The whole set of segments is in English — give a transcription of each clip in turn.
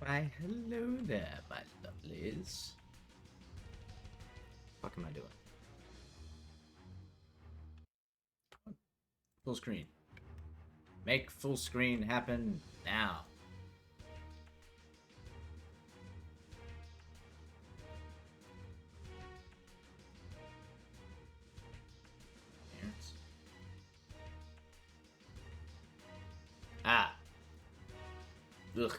Why, hello there, my lovelies. What am I doing? Full screen. Make full screen happen now. Ah. Ugh.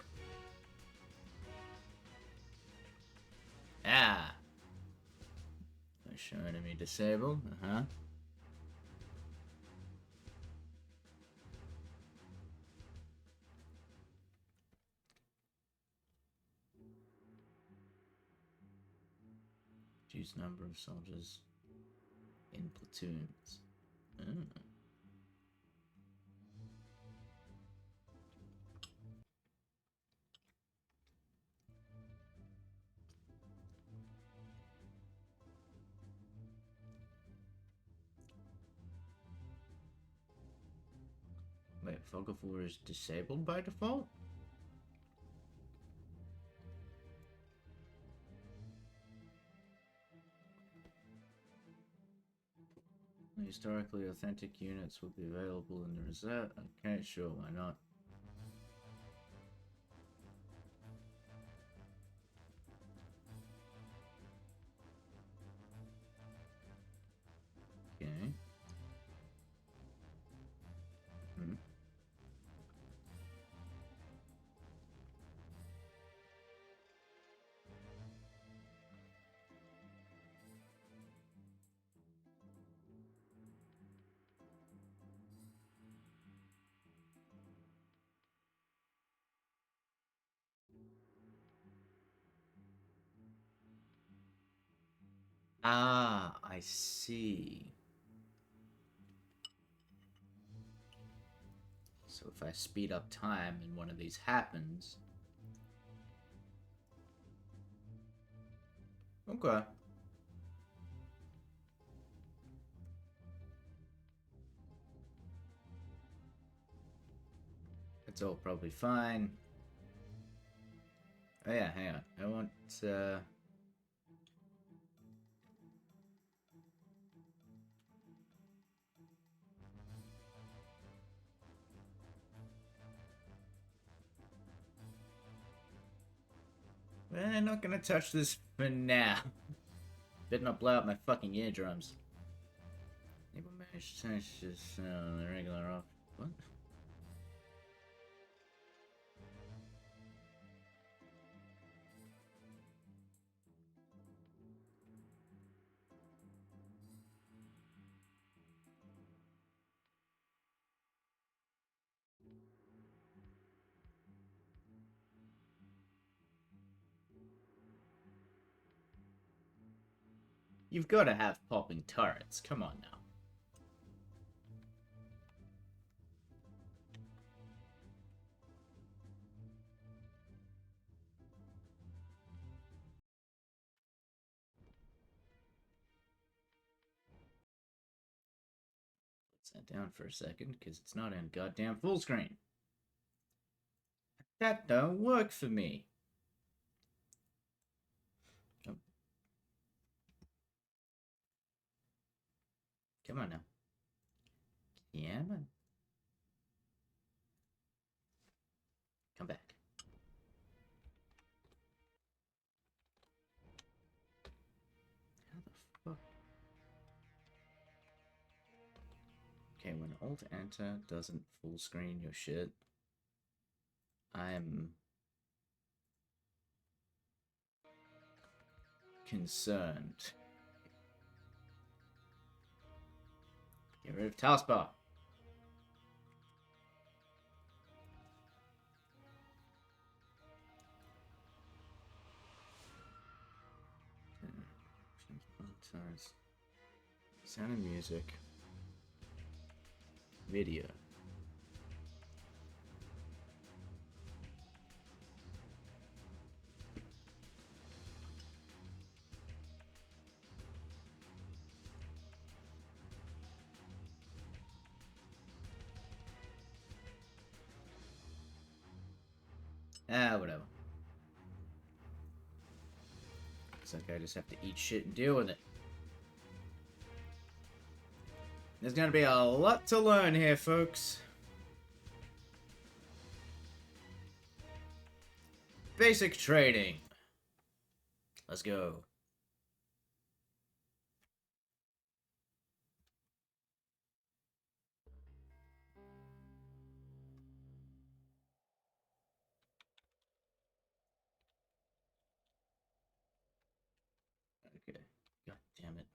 Ah. Show enemy disabled. Uh-huh. Choose number of soldiers in platoons. Mm. Wait, fog of war is disabled by default? Historically authentic units will be available in the reserve. Okay, sure, why not? Okay. Hmm. Ah, I see. So if I speed up time and one of these happens... Okay. It's all probably fine. Oh yeah, hang on. I want, I'm not gonna touch this for now. Better not blow out my fucking eardrums. Able managed to finish this the regular off. What? You've got to have popping turrets. Come on now. Put that down for a second, because it's not in goddamn full screen. That don't work for me. Oh. Come on now. Come on. Come back. How the fuck? Okay, when Alt-Enter doesn't full screen your shit, I'm concerned. Get rid of taskbar. Sound and music. Video. Ah, whatever. Looks like I just have to eat shit and deal with it. There's gonna be a lot to learn here, folks. Basic training. Let's go. Okay. God damn it.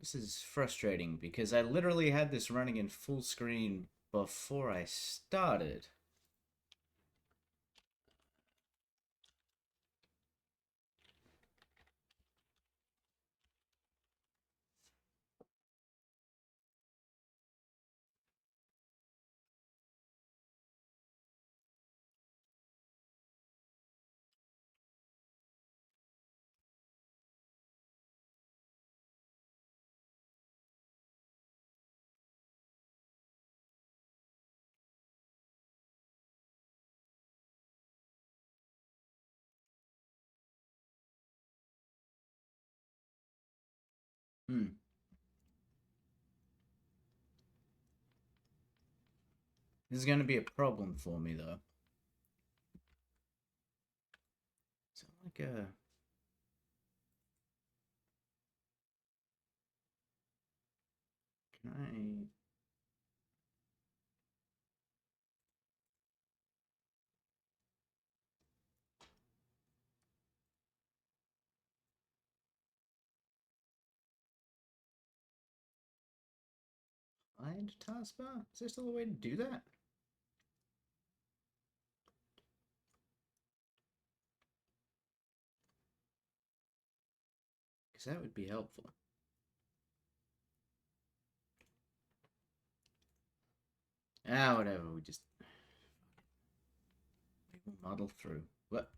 This is frustrating because I literally had this running in full screen before I started. Hmm. This is gonna be a problem for me though. So like can I find taskbar? Is there still a way to do that? Because that would be helpful. Ah, whatever. We will muddle through. What?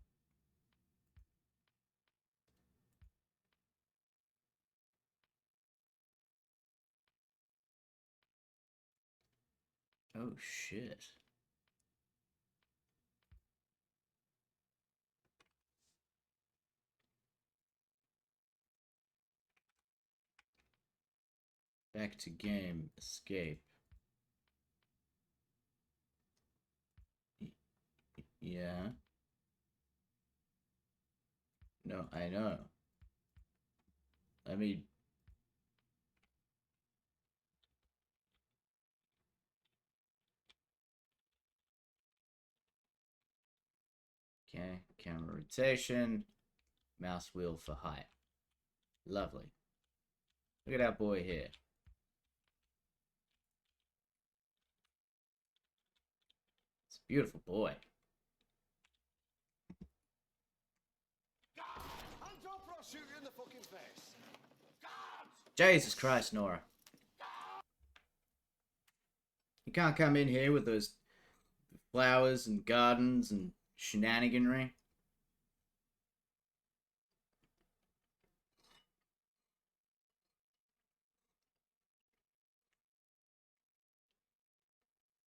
Oh shit. Back to game. Escape. Yeah. No, I know. Let me. Okay. Camera rotation. Mouse wheel for height. Lovely. Look at that boy here. It's a beautiful boy. Jesus Christ, Nora. You can't come in here with those flowers and gardens and shenaniganry.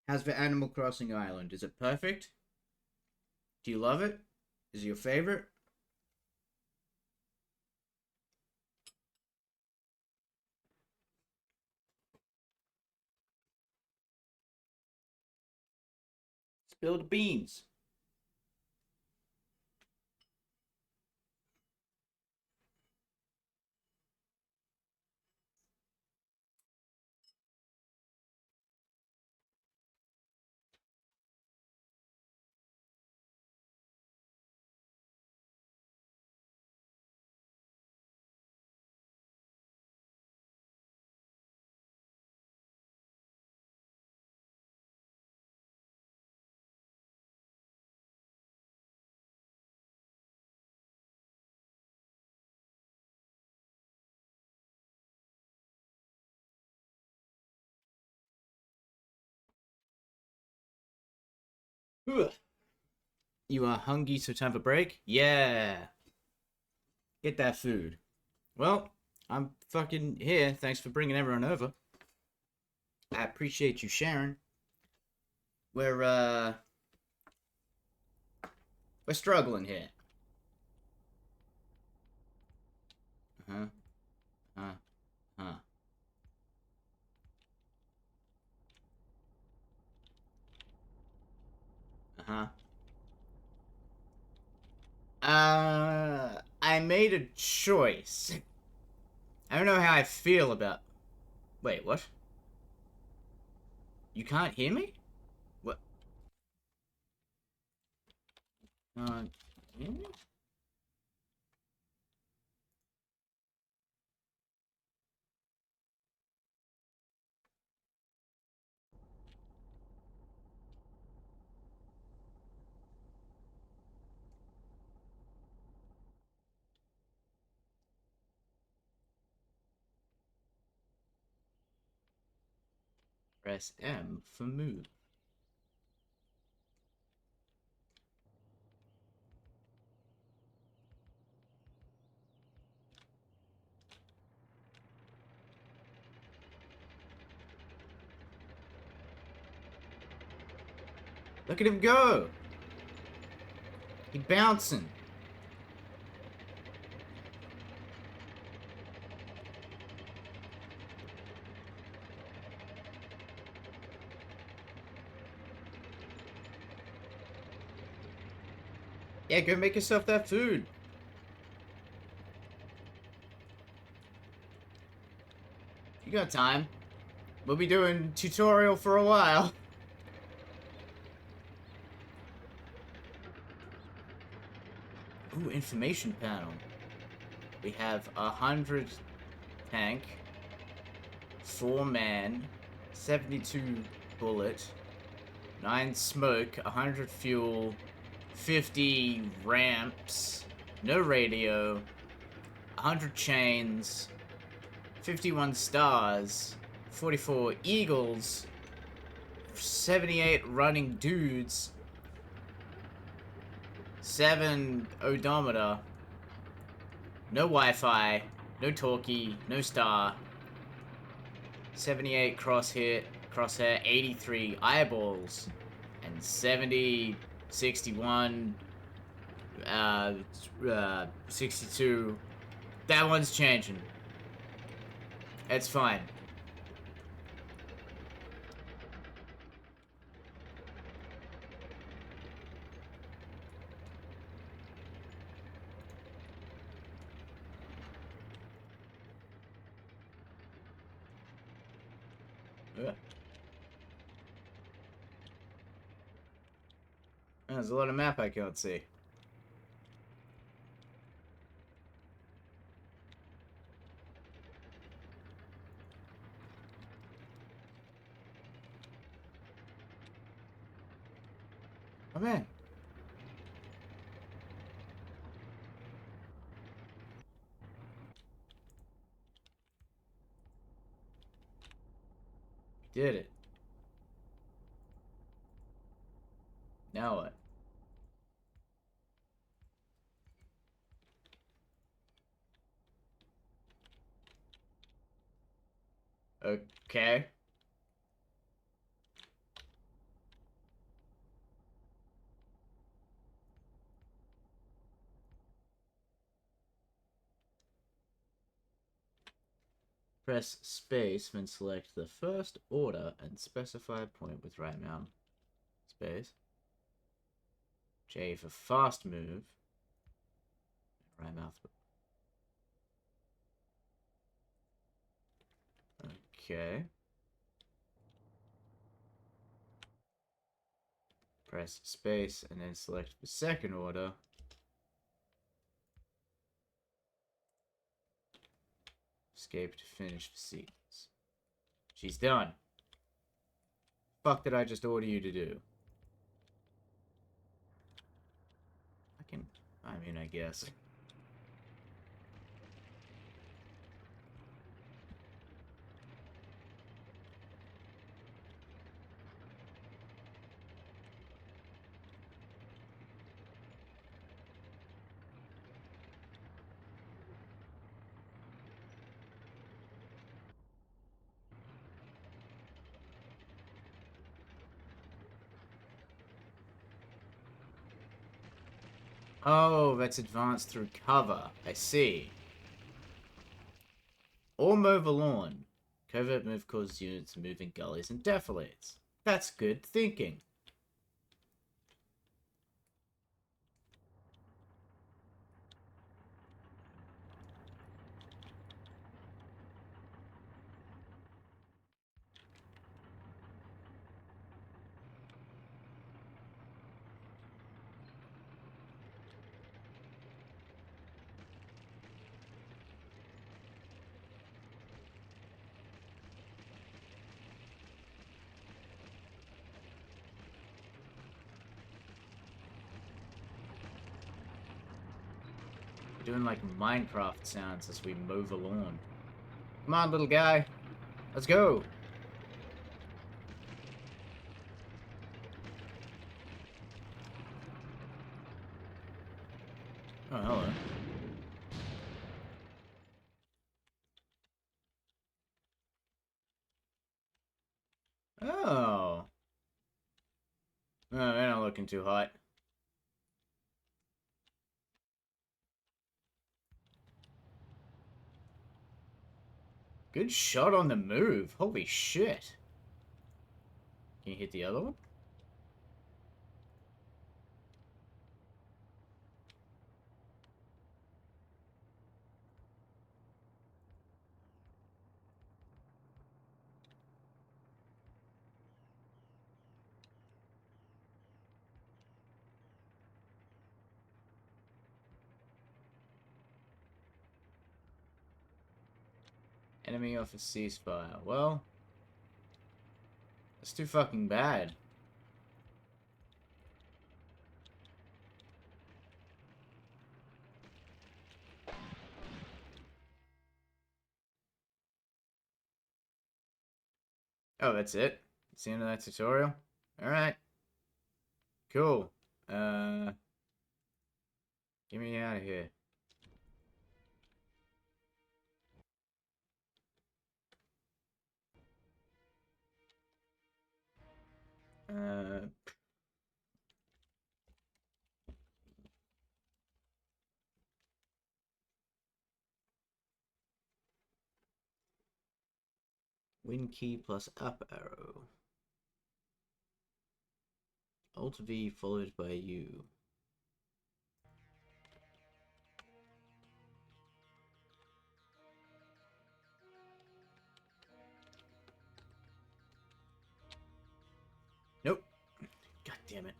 How's the Animal Crossing Island? Is it perfect? Do you love it? Is it your favorite? Spill the beans. Ugh. You are hungry, so time for break? Yeah. Get that food. Well, I'm fucking here. Thanks for bringing everyone over. I appreciate you sharing. We're, uh... We're struggling here. Uh-huh. Huh. Uh-huh. I made a choice. I don't know how I feel about... Wait, what? You can't hear me? What? Hear me? Press M for move. Look at him go! He bouncing. Yeah, go make yourself that food. You got time. We'll be doing tutorial for a while. Ooh, information panel. We have 100 tank, 4 man, 72 bullet, 9 smoke, 100 fuel, 50 ramps, no radio, 100 chains, 51 stars, 44 eagles, 78 running dudes, 7 odometer, no Wi-Fi, no talkie, no star, 78 crosshair, 83 eyeballs, and 70, 61, 62. That one's changing. It's fine. There's a lot of map I can't see. Oh man. Did it. Now what? Okay. Press space, then select the first order and specify a point with right mouse. Space. J for fast move. Right mouse. Okay. Press space and then select the second order. Escape to finish the sequence. She's done. Fuck did I just order you to do? I guess. Oh, that's advanced through cover. I see. Or mow the lawn. Covert move causes units to move in gullies and defilates. That's good thinking. We're doing like Minecraft sounds as we mow the lawn. Come on, little guy. Let's go. Oh, hello. Oh. Oh, they're not looking too hot. Good shot on the move. Holy shit. Can you hit the other one? Enemy off a ceasefire. Well, that's too fucking bad. Oh, that's it? That's the end of that tutorial? Alright. Cool. Get me out of here. Uh... Win key plus up arrow. Alt V followed by U. Nope. God damn it.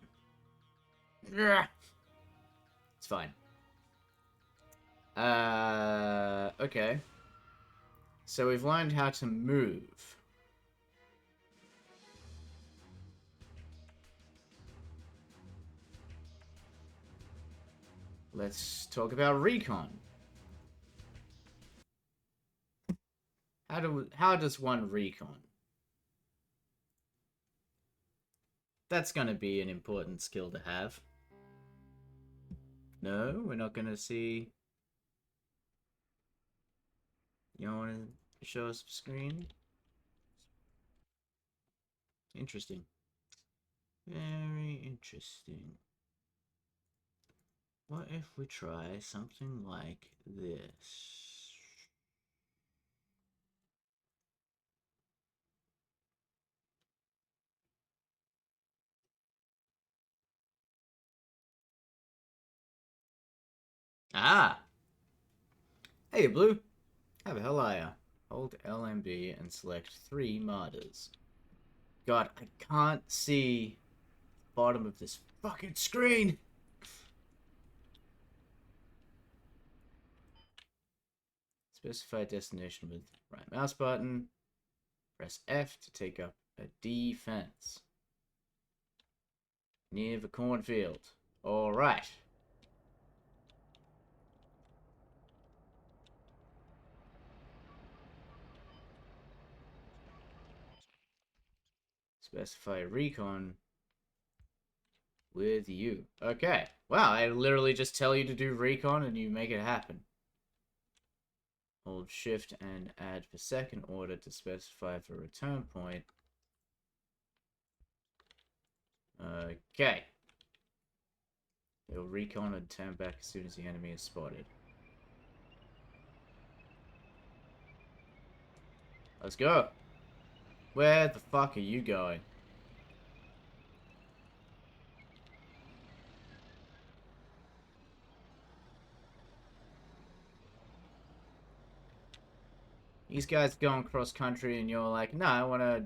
It's fine. Okay. So we've learned how to move. Let's talk about recon. How does one recon? That's gonna be an important skill to have. No, we're not gonna see. You don't want to show us the screen? Interesting. Very interesting. What if we try something like this? Ah! Hey, Blue. How the hell are ya? Hold LMB and select 3 martyrs. God, I can't see the bottom of this fucking screen! Specify destination with right mouse button. Press F to take up a defense. Near the cornfield. Alright. Specify recon with you. Okay. Wow, I literally just tell you to do recon and you make it happen. Hold shift and add the second order to specify the return point. Okay. They will recon and turn back as soon as the enemy is spotted. Let's go. Where the fuck are you going? These guys going cross country and you're like, no, I want to...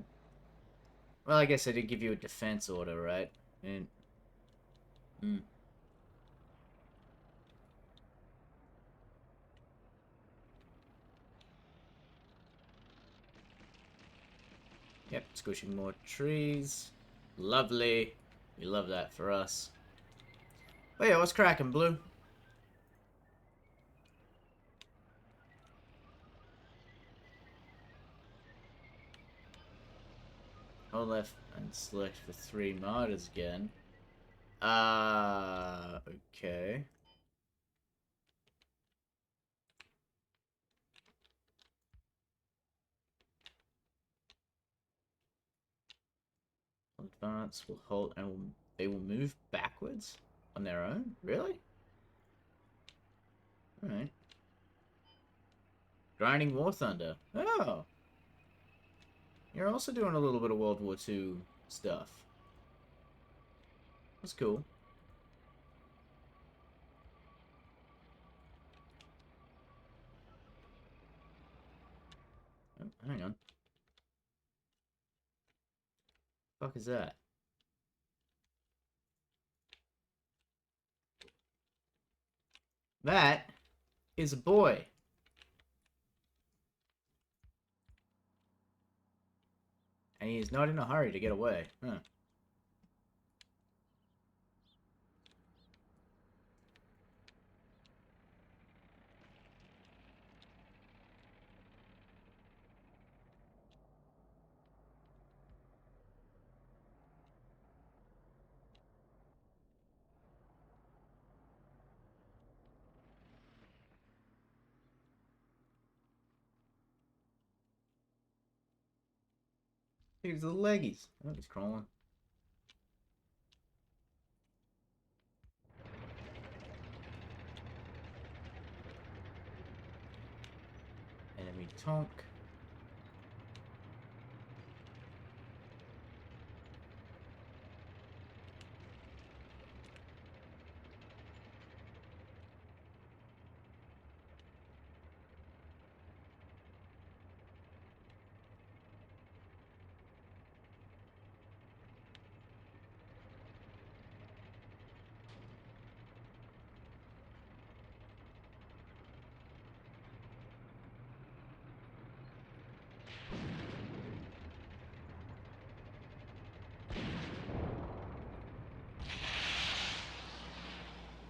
Well, I guess I did give you a defense order, right? And... Yep, squishing more trees. Lovely. We love that for us. But yeah, what's cracking, Blue? Hold left and select for 3 martyrs again. Okay. Advance will hold and they will move backwards on their own? Really? Alright. Grinding War Thunder. Oh! You're also doing a little bit of World War II stuff. That's cool. Oh, hang on. The fuck is that? That is a boy. And he is not in a hurry to get away. Huh. Here's the leggies. Oh, he's crawling. Enemy Tonk.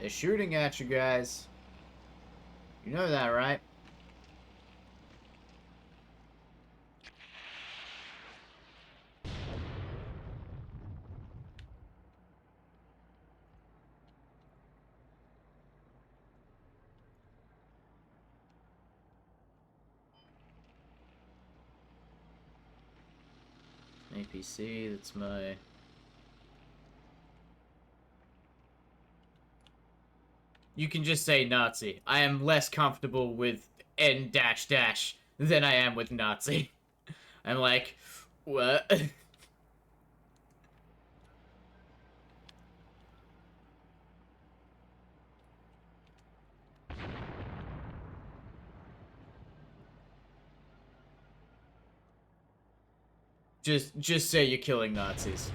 They're shooting at you guys. You know that, right? APC, that's my... You can just say Nazi. I am less comfortable with N dash dash than I am with Nazi. I'm like, what? Just say you're killing Nazis.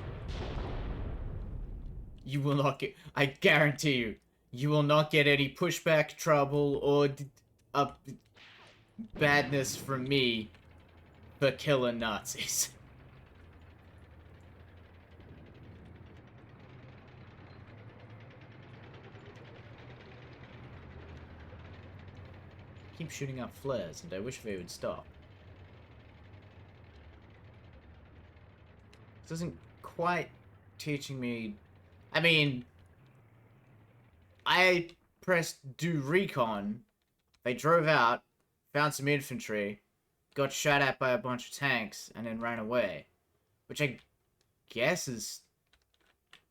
You will not get... I guarantee you, you will not get any pushback, trouble, or badness from me for killing Nazis. Keep shooting out flares, and I wish they would stop. This isn't quite teaching me... I mean... I pressed do recon, they drove out, found some infantry, got shot at by a bunch of tanks, and then ran away. Which I guess is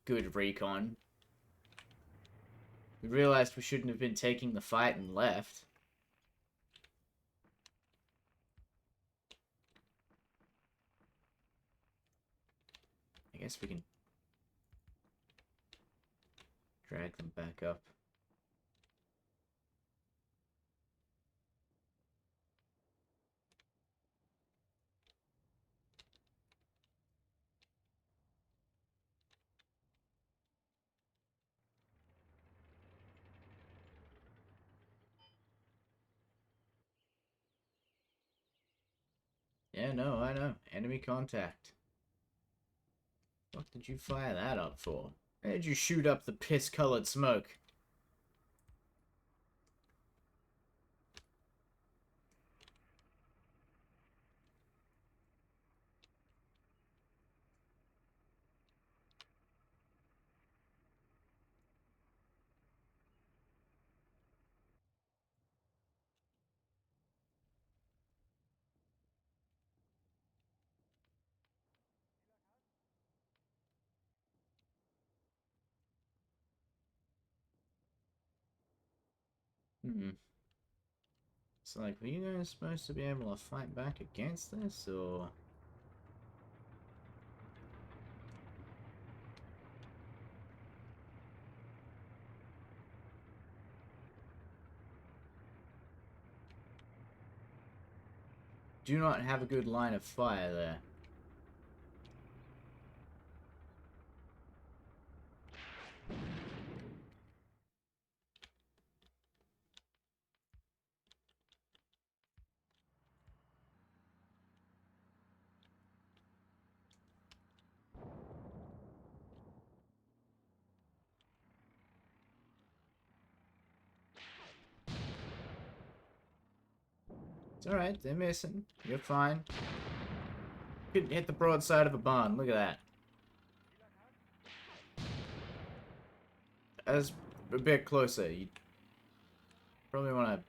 good recon. We realized we shouldn't have been taking the fight and left. I guess we can drag them back up. Yeah, no, I know. Enemy contact. What did you fire that up for? Why did you shoot up the piss-colored smoke? Hmm. It's like, were you guys supposed to be able to fight back against this, or... Do not have a good line of fire there. It's alright, they're missing. You're fine. Couldn't hit the broadside of a barn, look at that. As a bit closer, you probably want to...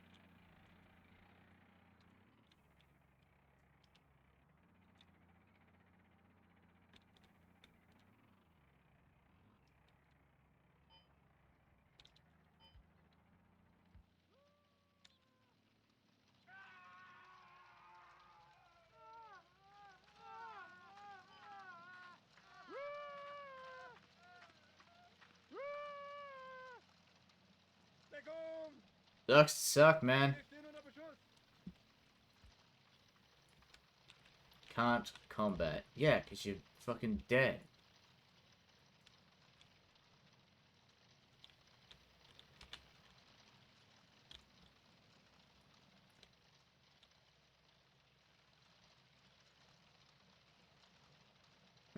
Sucks to suck, man. Can't combat. Yeah, because you're fucking dead.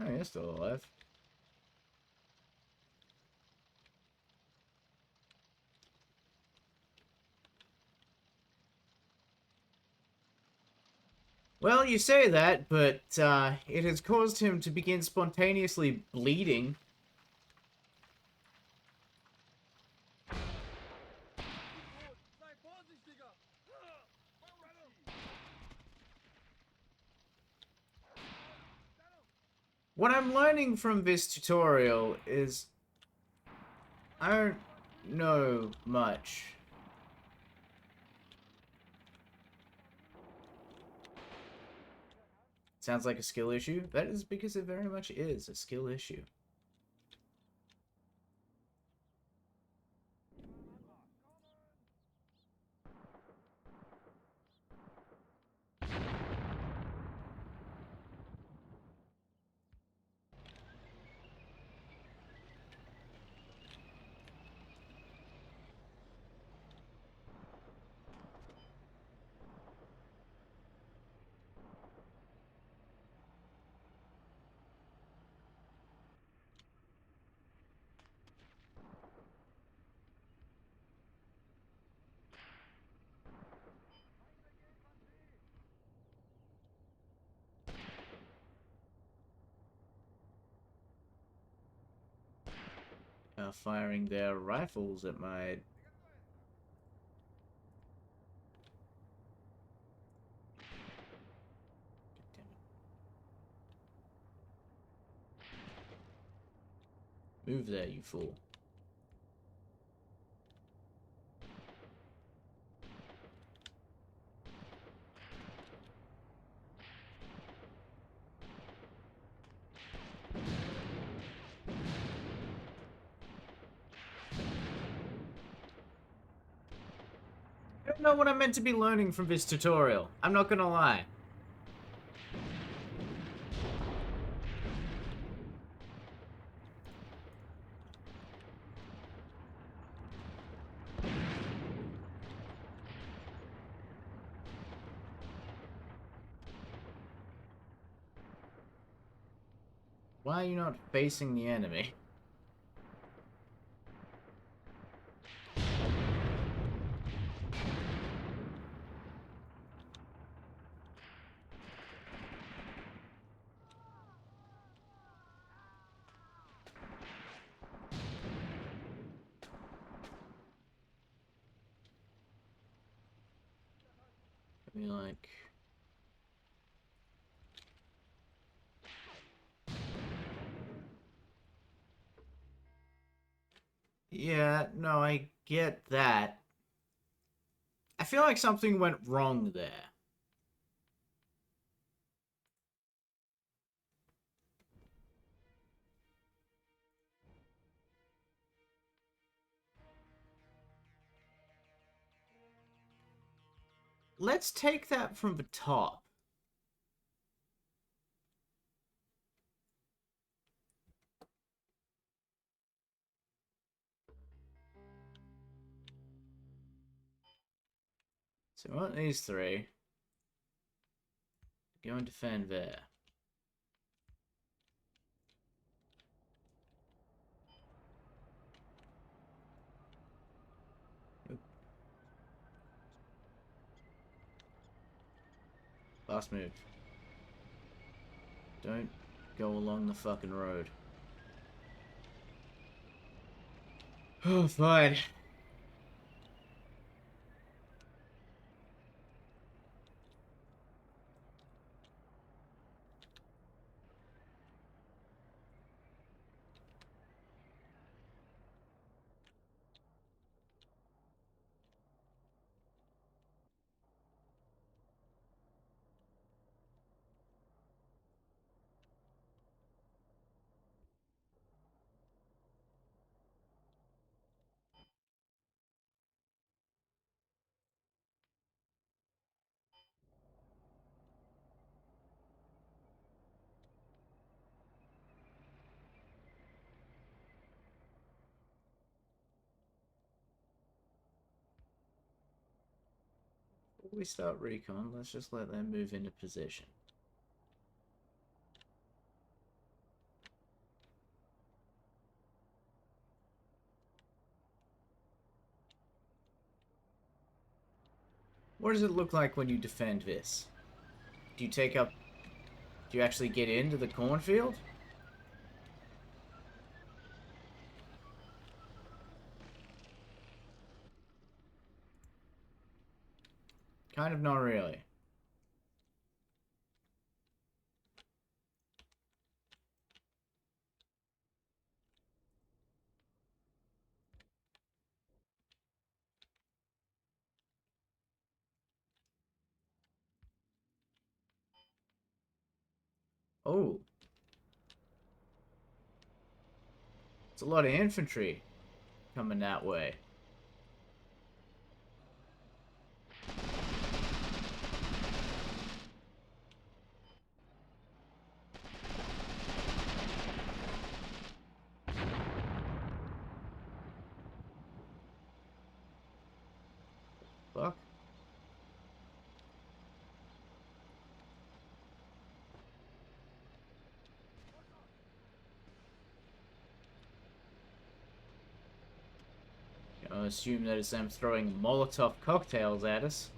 Oh, you're still alive. Well, you say that, but it has caused him to begin spontaneously bleeding. What I'm learning from this tutorial is I don't know much. Sounds like a skill issue? That is because it very much is a skill issue. Firing their rifles at my... Move there, you fool. I don't know what I'm meant to be learning from this tutorial. I'm not gonna lie. Why are you not facing the enemy? I mean, like... Yeah, no, I get that. I feel like something went wrong there. Let's take that from the top. So we want these three. Go and defend there. Last move. Don't go along the fucking road. Oh, fine. Before we start recon, let's just let them move into position. What does it look like when you defend this? Do you take up... Do you actually get into the cornfield? Kind of not really. Oh. It's a lot of infantry coming that way. Fuck. I assume that it's them throwing Molotov cocktails at us.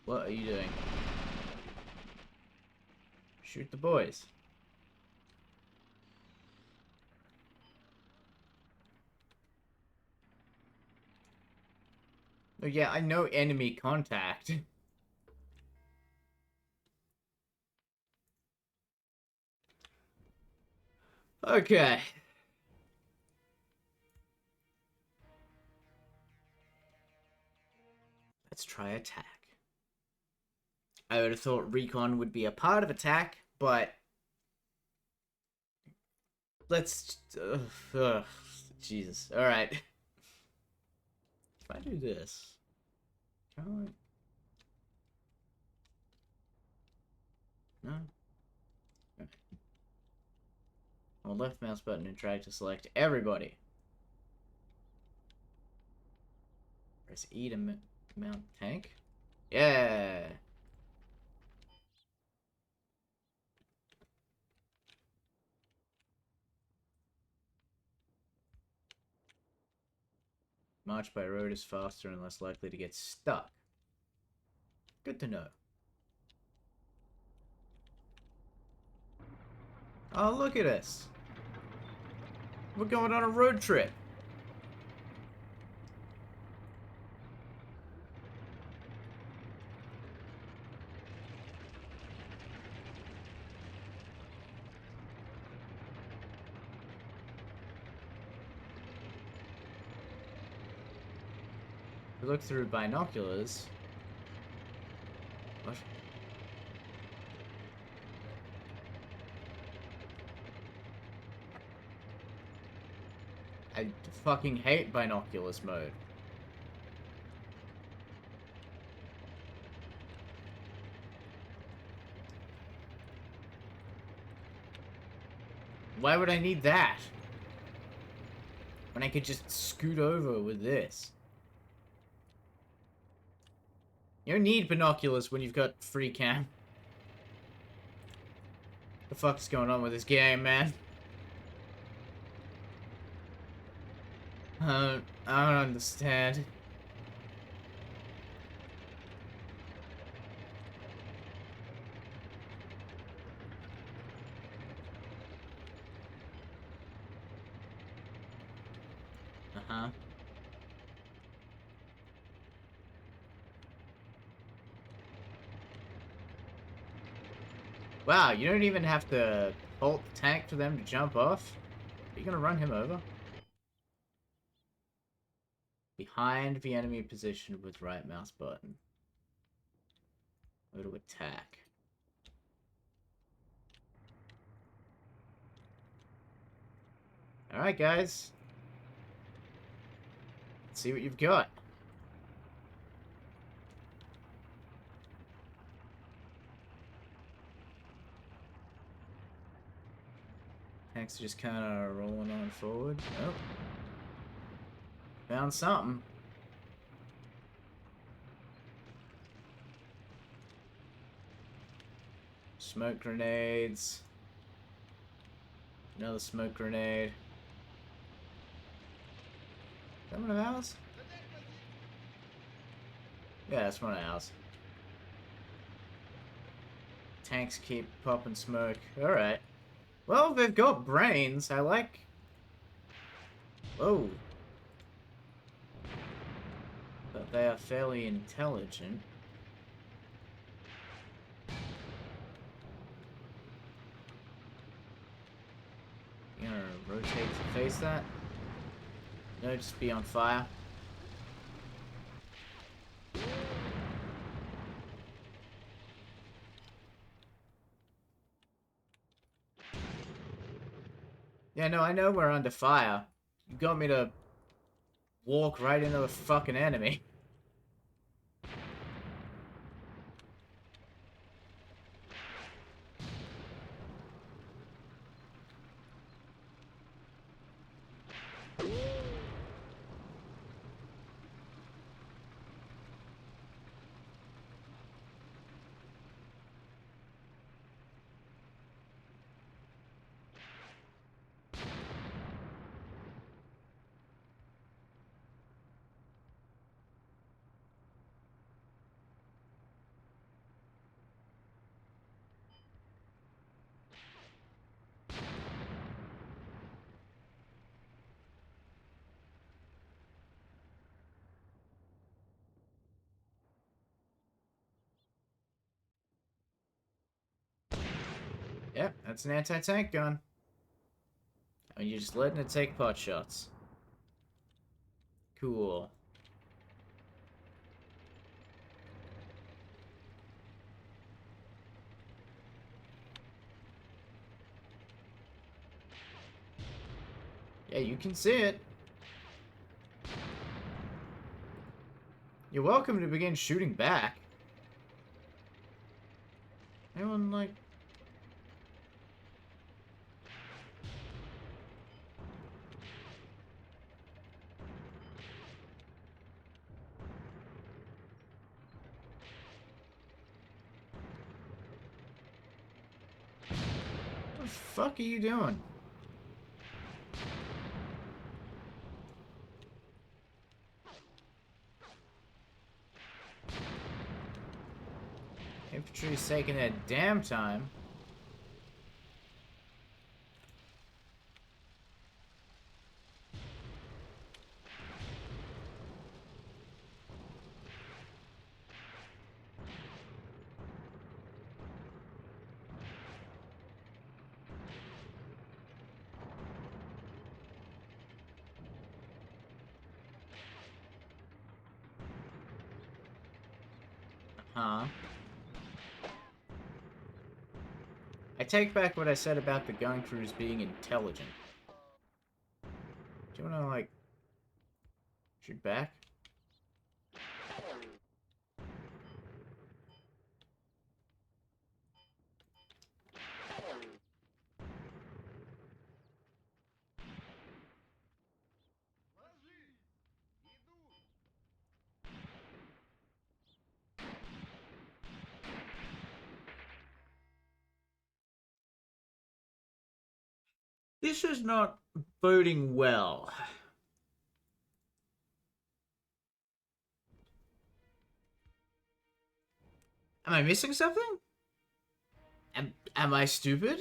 What are you doing? Shoot the boys. Oh yeah, I know enemy contact. Okay. Let's try attack. I would have thought recon would be a part of attack, but let's. Jesus. All right. If I do this, can I? No. Okay. Hold left mouse button and drag to select everybody. Press E to mount tank. Yeah. March by road is faster and less likely to get stuck. Good to know. Oh, look at us. We're going on a road trip. We look through binoculars. What? I fucking hate binoculars mode. Why would I need that? When I could just scoot over with this. You don't need binoculars when you've got free cam. The fuck's going on with this game, man? I don't understand. Uh-huh. Wow, you don't even have to halt the tank for them to jump off? Are you gonna run him over? Behind the enemy position with right mouse button. Go to attack. Alright, guys. Let's see what you've got. Tanks are just kind of rolling on forward. Oh. Found something. Smoke grenades. Another smoke grenade. Is that one of ours? Yeah, that's one of ours. Tanks keep popping smoke. Alright. Well, they've got brains. I like... Whoa. But they are fairly intelligent. You gonna rotate to face that? No, just be on fire. Yeah, no, I know we're under fire. You got me to walk right into the fucking enemy. Yep, that's an anti-tank gun. And you're just letting it take pot shots. Cool. Yeah, you can see it. You're welcome to begin shooting back. Anyone, like... What the fuck are you doing? Infantry's taking their damn time. Huh? I take back what I said about the gun crews being intelligent. Do you wanna, like, shoot back? This is not boding well. Am I missing something? Am I stupid?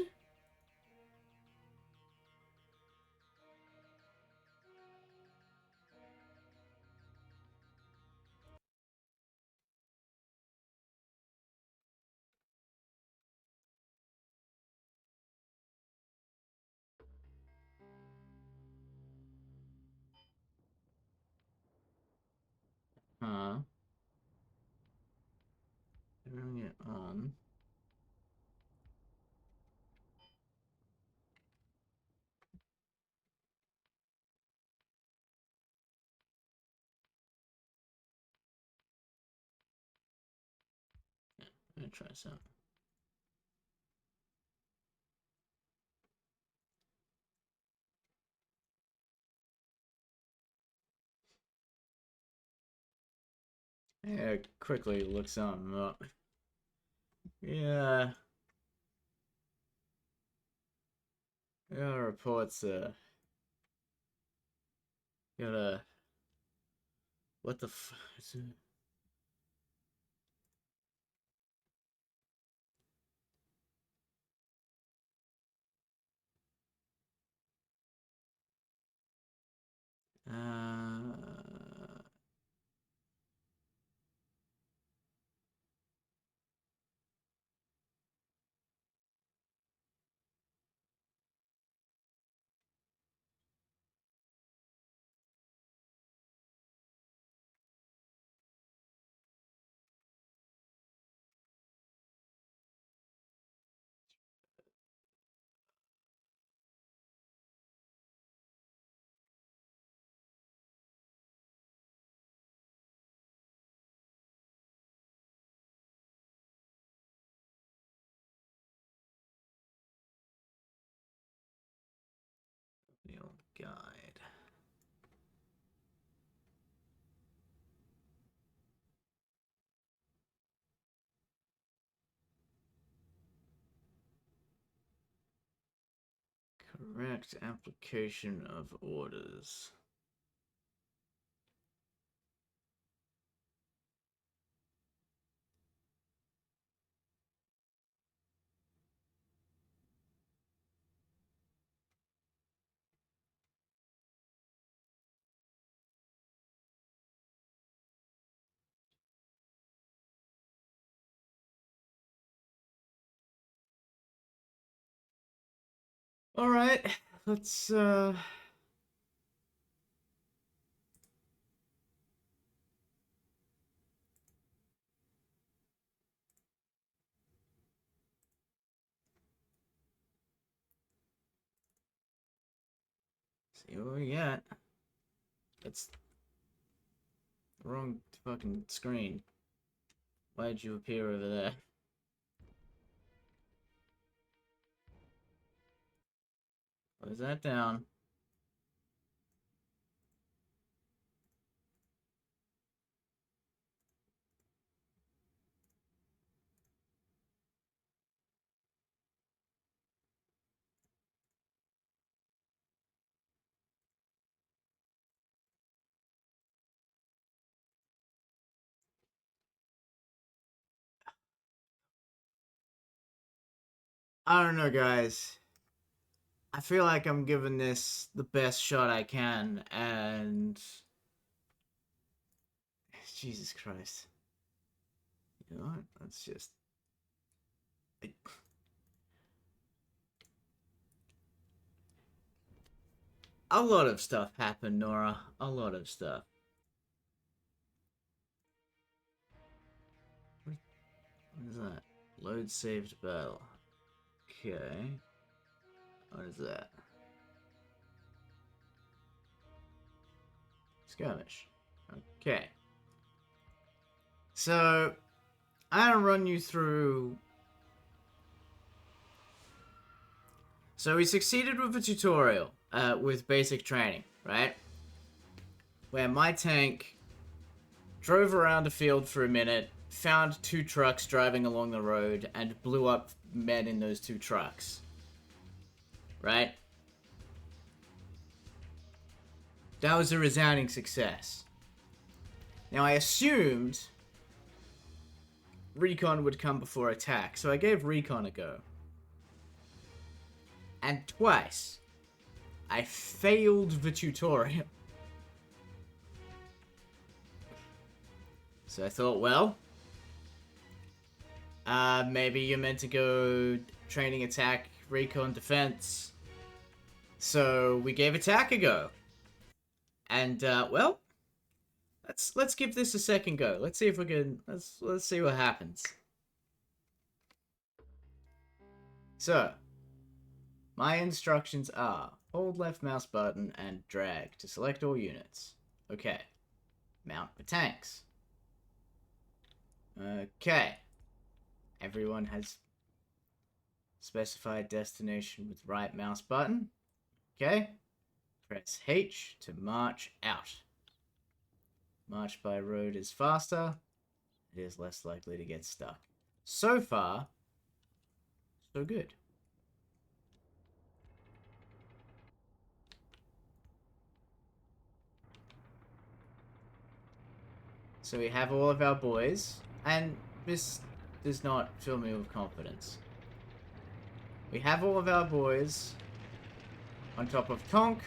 Huh? Turning it on. I'm gonna try some. Yeah, quickly look something up. Yeah. Yeah, reports, got what the f... is it? Uh... The old guide. Correct application of orders. Alright, let's, see what we got. That's the wrong fucking screen. Why'd you appear over there? Close that down. I don't know, guys. I feel like I'm giving this the best shot I can, and Jesus Christ. You know what? Let's just. A lot of stuff happened, Nora. A lot of stuff. What is that? Load saved battle. Okay. What is that? Skirmish. Okay. So, I'm gonna run you through. So we succeeded with a tutorial, with basic training, right? Where my tank drove around the field for a minute, found 2 trucks driving along the road, and blew up men in those 2 trucks. Right? That was a resounding success. Now I assumed recon would come before attack, so I gave recon a go. And twice, I failed the tutorial. So I thought, well, maybe you're meant to go training, attack, recon, defense. So we gave attack a go. And, well, let's give this a second go. Let's see if we can, let's see what happens. So, my instructions are, hold left mouse button and drag to select all units. Okay. Mount the tanks. Okay. Everyone has specified destination with right mouse button. Okay. Press H to march out. March by road is faster. It is less likely to get stuck. So far, so good. So we have all of our boys, and this does not fill me with confidence. We have all of our boys on top of Tonk,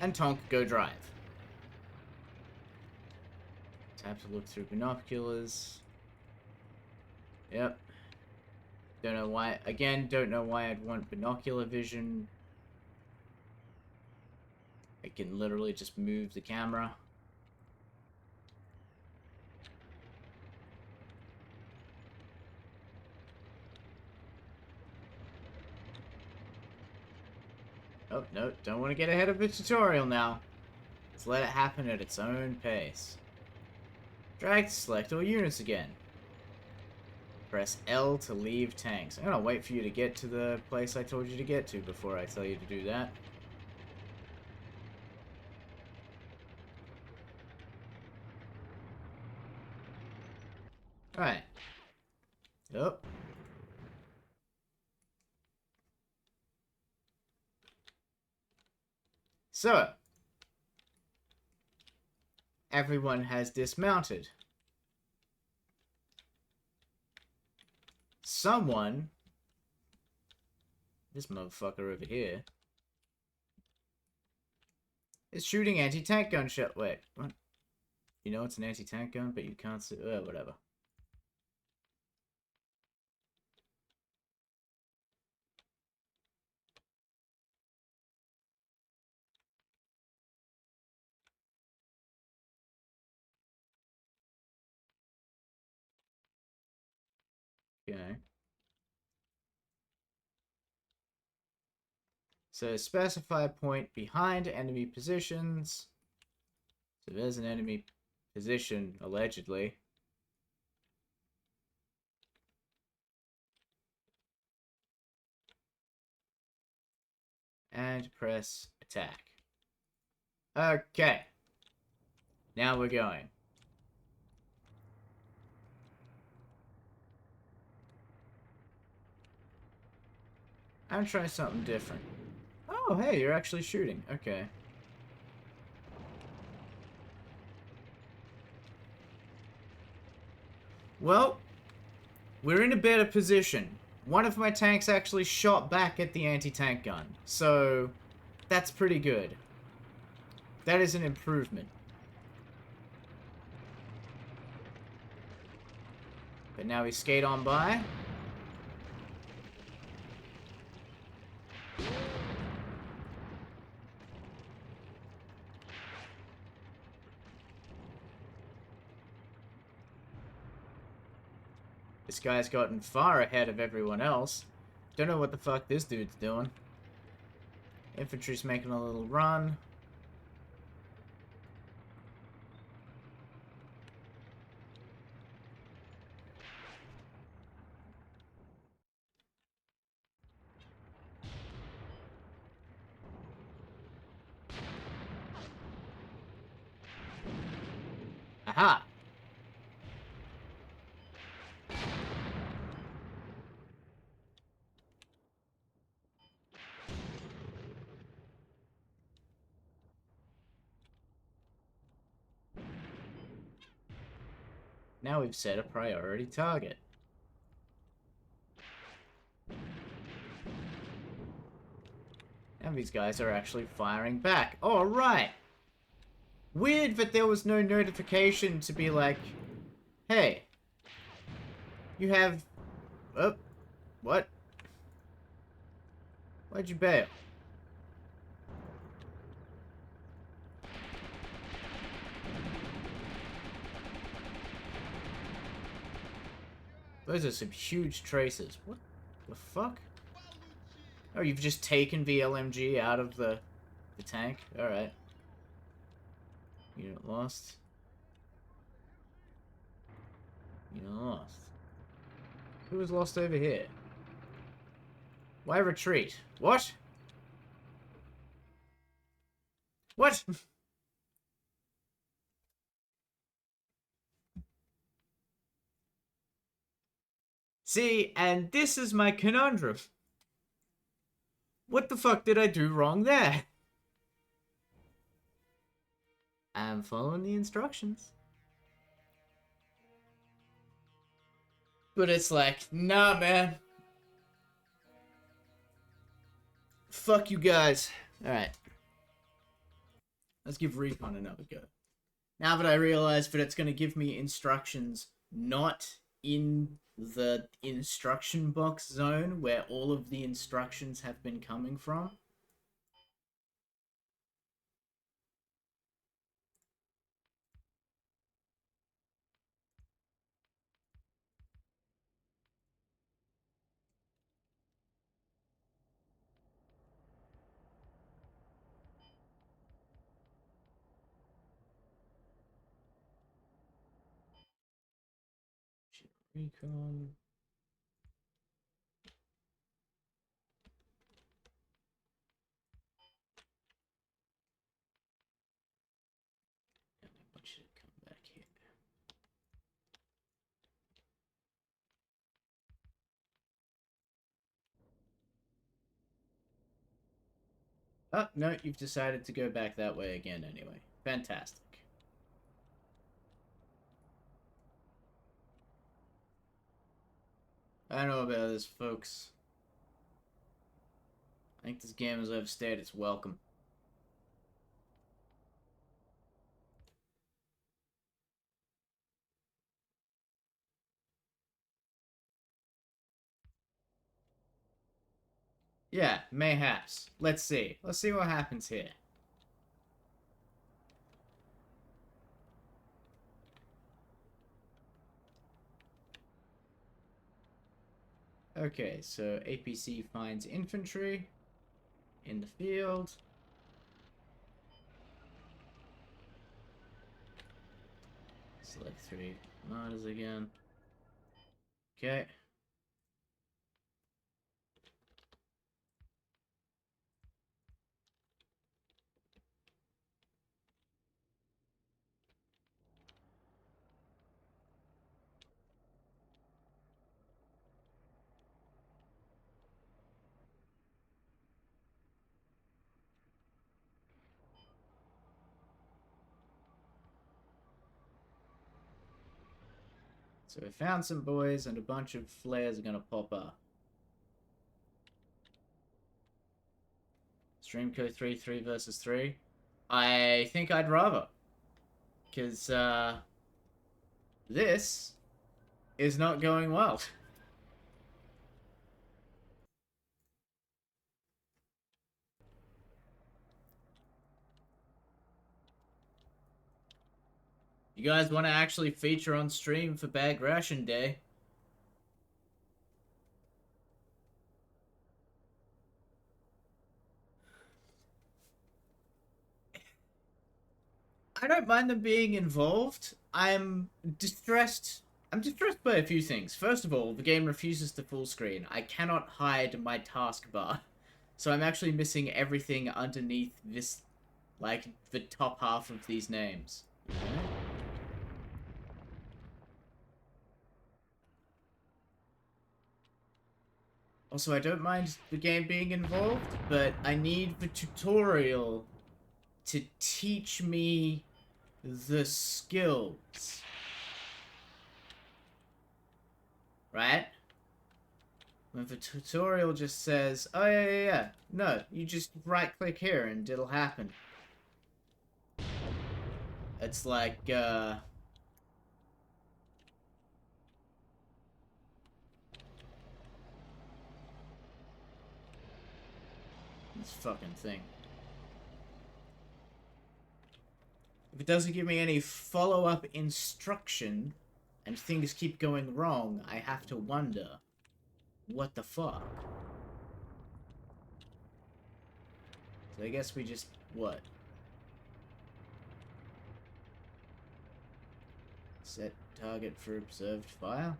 and Tonk go drive. Have to look through binoculars. Yep. Don't know why. Again, don't know why I'd want binocular vision. I can literally just move the camera. Oh, no, don't want to get ahead of the tutorial now. Let's let it happen at its own pace. Drag to select all units again. Press L to leave tanks. I'm gonna wait for you to get to the place I told you to get to before I tell you to do that. Alright. Oh. So, everyone has dismounted. Someone, this motherfucker over here, is shooting anti-tank gun shot. Wait, what? You know it's an anti-tank gun, but you can't see. Whatever. Okay. So specify point behind enemy positions. So there's an enemy position, allegedly. And press attack. Okay. Now we're going. I'm trying something different. Oh, hey, you're actually shooting. Okay. Well, we're in a better position. One of my tanks actually shot back at the anti-tank gun. So, that's pretty good. That is an improvement. But now we skate on by. This guy's gotten far ahead of everyone else. Don't know what the fuck this dude's doing. Infantry's making a little run. Aha! Now we've set a priority target. And these guys are actually firing back. Alright! Weird that there was no notification to be like, hey, you have... Oh, what? Why'd you bail? Those are some huge traces. What the fuck? Oh, you've just taken the LMG out of the tank? Alright. Unit lost. Unit lost. Who was lost over here? Why retreat? What? What? See, and this is my conundrum. What the fuck did I do wrong there? I'm following the instructions. But it's like, nah, man. Fuck you guys. Alright. Let's give Recon another go. Now that I realize that it's going to give me instructions not in the instruction box zone where all of the instructions have been coming from. Recon. I should come back here. Oh, no, you've decided to go back that way again anyway. Fantastic. I don't know about this, folks. I think this game has overstayed its welcome. Yeah, mayhaps. Let's see. Let's see what happens here. Okay, so APC finds infantry in the field. Select 3 martyrs again. Okay. So we found some boys and a bunch of flares are gonna pop up. Streamco 3 versus 3. I think I'd rather. Because, this is not going well. You guys want to actually feature on stream for Bagration Day? I don't mind them being involved. Distressed. I'm distressed by a few things. First of all, the game refuses to full screen. I cannot hide my taskbar. So I'm actually missing everything underneath this, like, the top half of these names. Okay. Also, I don't mind the game being involved, but I need the tutorial to teach me the skills. Right? When the tutorial just says, oh yeah, no, you just right click here and it'll happen. It's like, this fucking thing. If it doesn't give me any follow-up instruction and things keep going wrong, I have to wonder, what the fuck? So I guess we just, what? Set target for observed fire?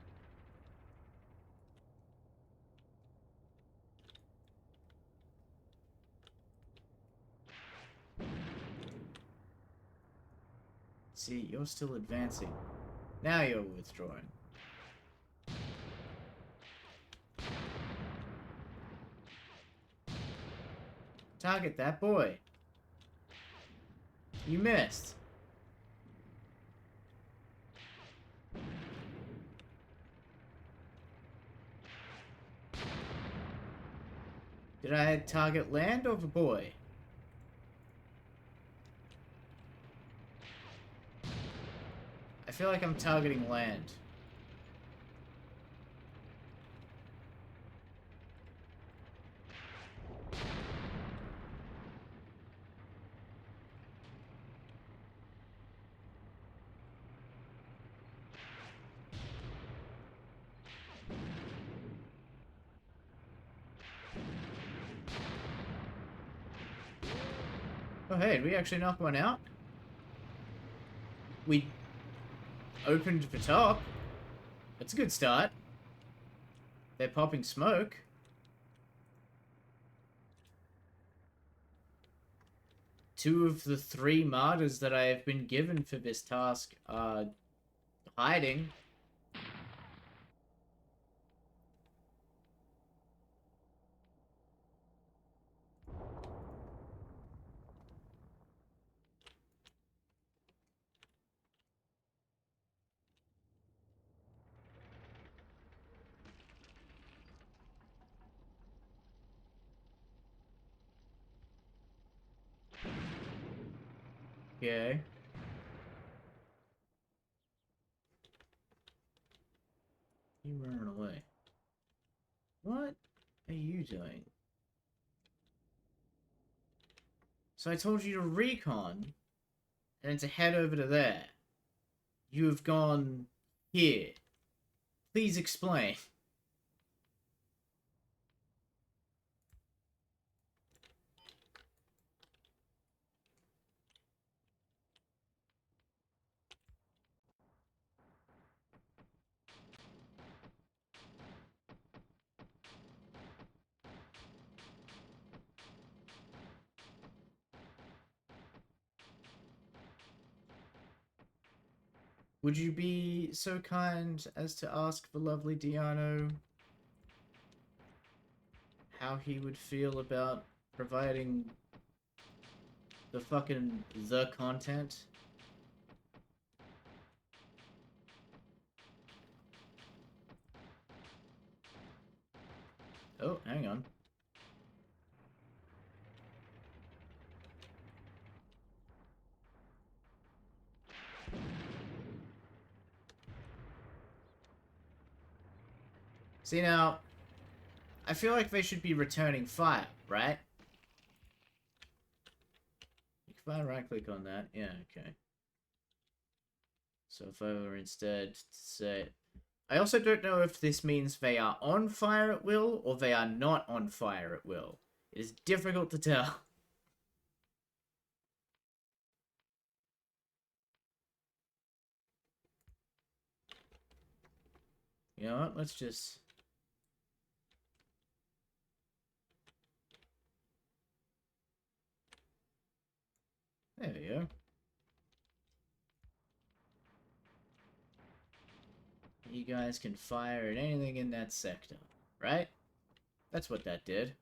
See, you're still advancing. Now you're withdrawing. Target that boy. You missed. Did I target land or the boy? I feel like I'm targeting land. Oh hey, did we actually knock one out? We opened the top. That's a good start. They're popping smoke. Two of the 3 martyrs that I have been given for this task are hiding. Okay. You running away. What are you doing? So I told you to recon, and to head over to there. You have gone here. Please explain. Would you be so kind as to ask the lovely Diano how he would feel about providing the content? Oh, hang on. See now, I feel like they should be returning fire, right? If I right click on that, yeah, okay. So if I were instead to say... I also don't know if this means they are on fire at will or they are not on fire at will. It is difficult to tell. You know what? Let's just... There we go. You guys can fire at anything in that sector, right? That's what that did.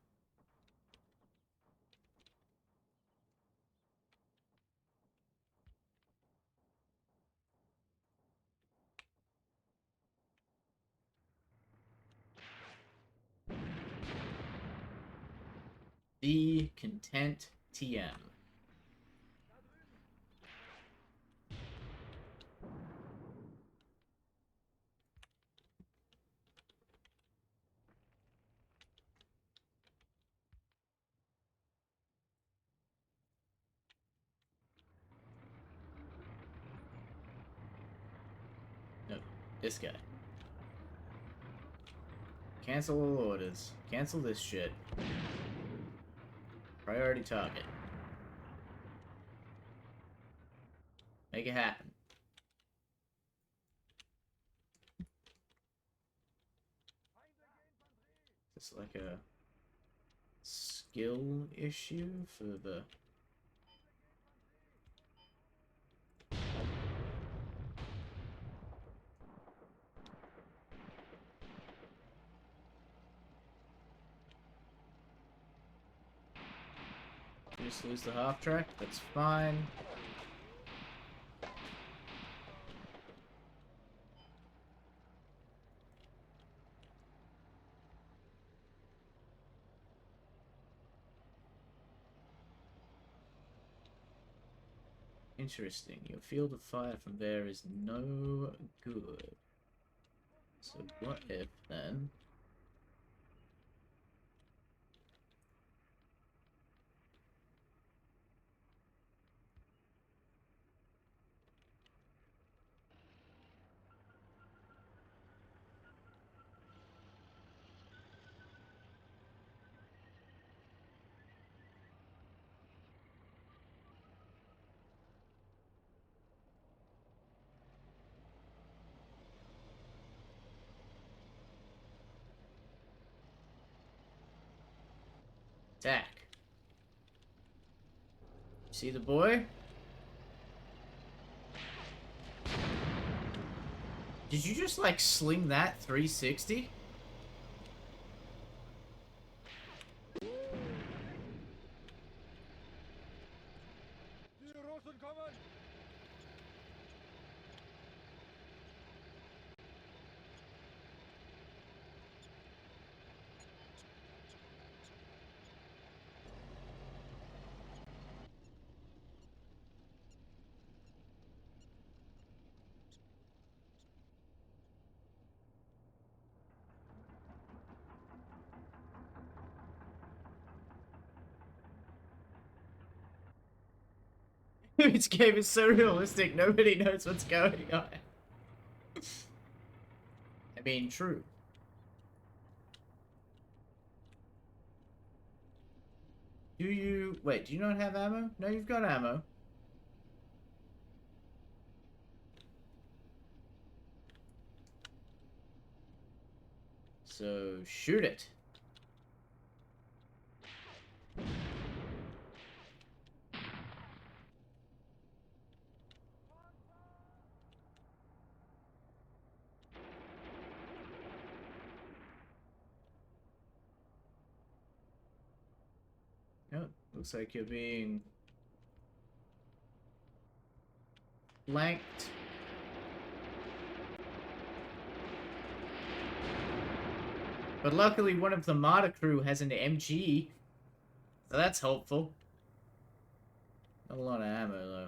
Be content, TM. No, this guy. Cancel all orders. Cancel this shit. Priority target. Make it happen. Is this like a skill issue for the... Just lose the half track? That's fine. Interesting. Your field of fire from there is no good. So what if, then... Attack. See the boy? Did you just, like, sling that 360? This game is so realistic, nobody knows what's going on. I mean, true. Do you... Wait, do you not have ammo? No, you've got ammo. So, shoot it. Yep, looks like you're being flanked. But luckily one of the martyr crew has an MG, so that's helpful. Not a lot of ammo though.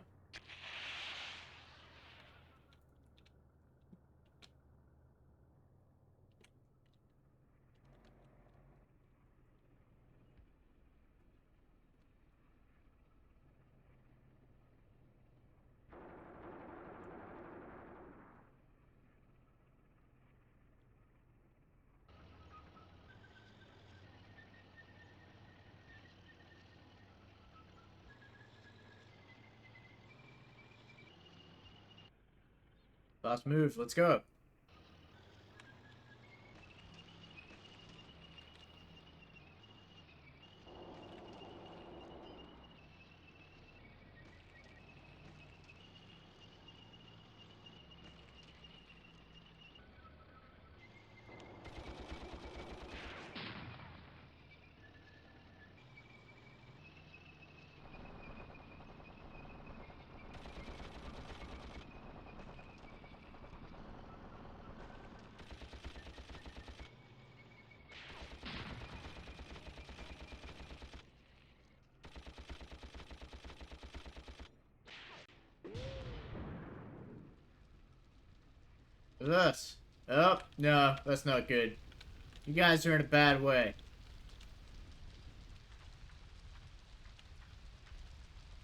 Fast move, let's go. This. Oh, no, that's not good. You guys are in a bad way.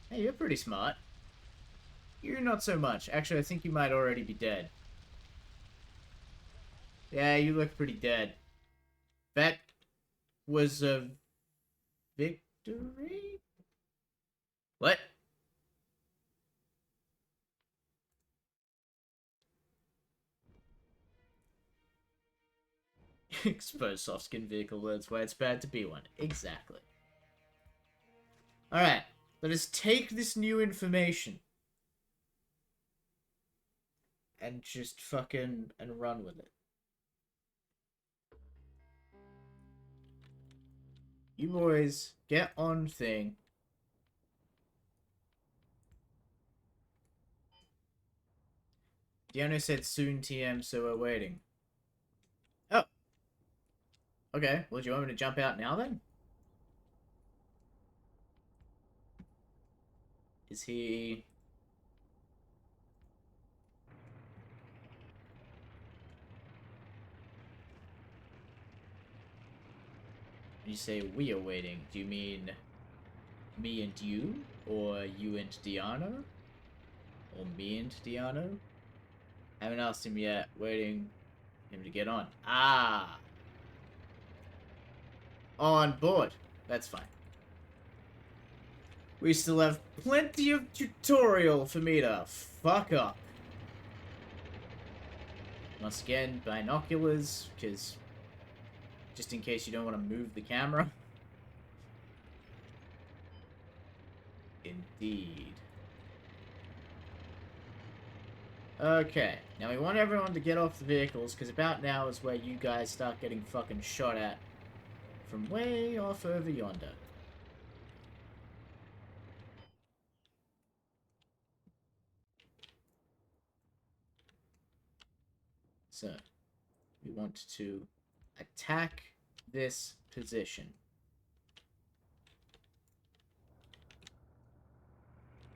Hey, you're pretty smart. You're not so much. Actually, I think you might already be dead. Yeah, you look pretty dead. That was a victory? What? Exposed soft skin vehicle, that's why it's bad to be one. Exactly. Alright, let us take this new information and just fucking and run with it. You boys, get on thing. Deanna said soon TM, so we're waiting. Oh. Okay, well, do you want me to jump out now then? Is he... When you say we are waiting, do you mean me and you? Or you and Deanna? Or me and Deanna? Haven't asked him yet. Waiting him to get on. Ah! On board. That's fine. We still have plenty of tutorial for me to fuck up. Once again, binoculars, because just in case you don't want to move the camera. Indeed. Okay, now we want everyone to get off the vehicles, because about now is where you guys start getting fucking shot at from way off over yonder. So, we want to attack this position.